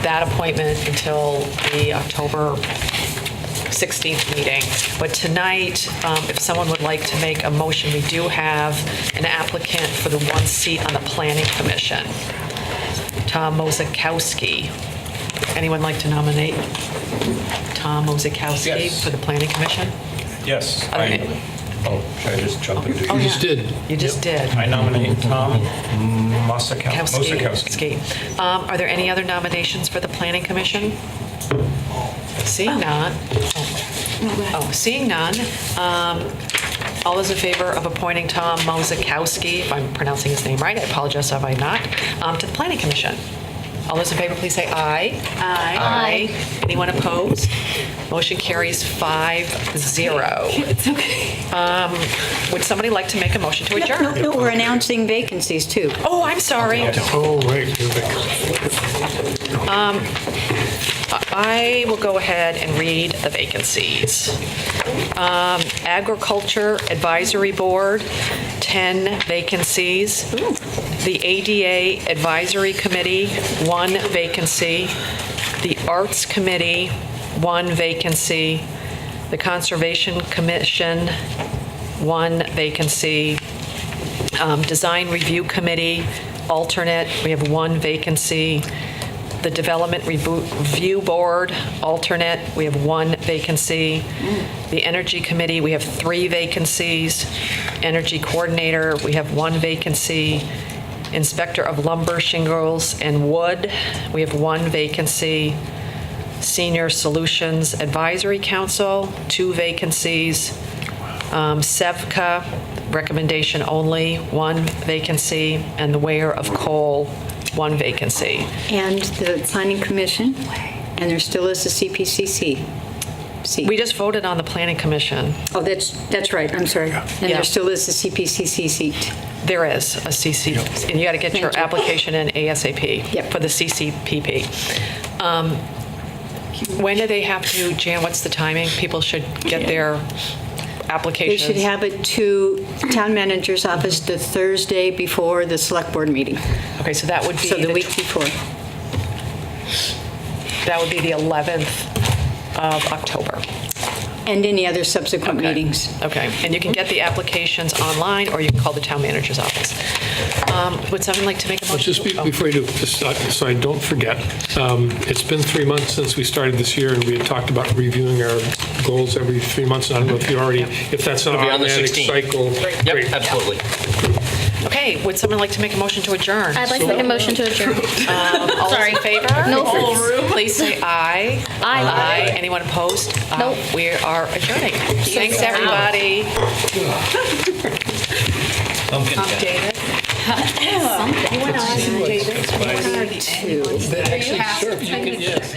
that appointment until the October 16th meeting. But tonight, if someone would like to make a motion, we do have an applicant for the 1 seat on the Planning Commission, Tom Mozakowski. Anyone like to nominate Tom Mozakowski for the Planning Commission? Yes. Should I just jump into it? You just did. You just did. I nominate Tom Mozakowski. Are there any other nominations for the Planning Commission? Seeing none. Seeing none. All those in favor of appointing Tom Mozakowski, if I'm pronouncing his name right, I apologize if I'm not, to the Planning Commission. All those in favor, please say aye. Aye. Anyone opposed? Motion carries 5-0. It's okay. Would somebody like to make a motion to adjourn? No, we're announcing vacancies too. Oh, I'm sorry. Oh, right. I will go ahead and read the vacancies. Agriculture Advisory Board, 10 vacancies. The ADA Advisory Committee, 1 vacancy. The Arts Committee, 1 vacancy. The Conservation Commission, 1 vacancy. Design Review Committee, alternate, we have 1 vacancy. The Development Review Board, alternate, we have 1 vacancy. The Energy Committee, we have 3 vacancies. Energy Coordinator, we have 1 vacancy. Inspector of Lumber, Shingles, and Wood, we have 1 vacancy. Senior Solutions Advisory Council, 2 vacancies. SEVCA, recommendation only, 1 vacancy. And the Weir of Coal, 1 vacancy. And the Planning Commission, and there still is the CPCC seat. We just voted on the Planning Commission. Oh, that's right, I'm sorry. And there still is the CPCC seat. There is a CC, and you got to get your application in ASAP for the CCPP. When do they have to, Jan, what's the timing? People should get their applications? They should have it to the town manager's office the Thursday before the select board meeting. Okay, so that would be the week before. That would be the 11th of October. And any other subsequent meetings. Okay, and you can get the applications online, or you can call the town manager's office. Would someone like to make a motion? Just before you do, just so I don't forget, it's been 3 months since we started this year, and we had talked about reviewing our goals every 3 months. I don't know if you already, if that's an It'll be on the automatic 16th. cycle. Yep, absolutely. Okay, would someone like to make a motion to adjourn? I'd like to make a motion to adjourn. All those in favor? No. Please say aye. Aye. Anyone opposed? Nope. We are adjourning. Thanks, everybody. David. Something. You went on, David. Actually, sure, if you can, yes.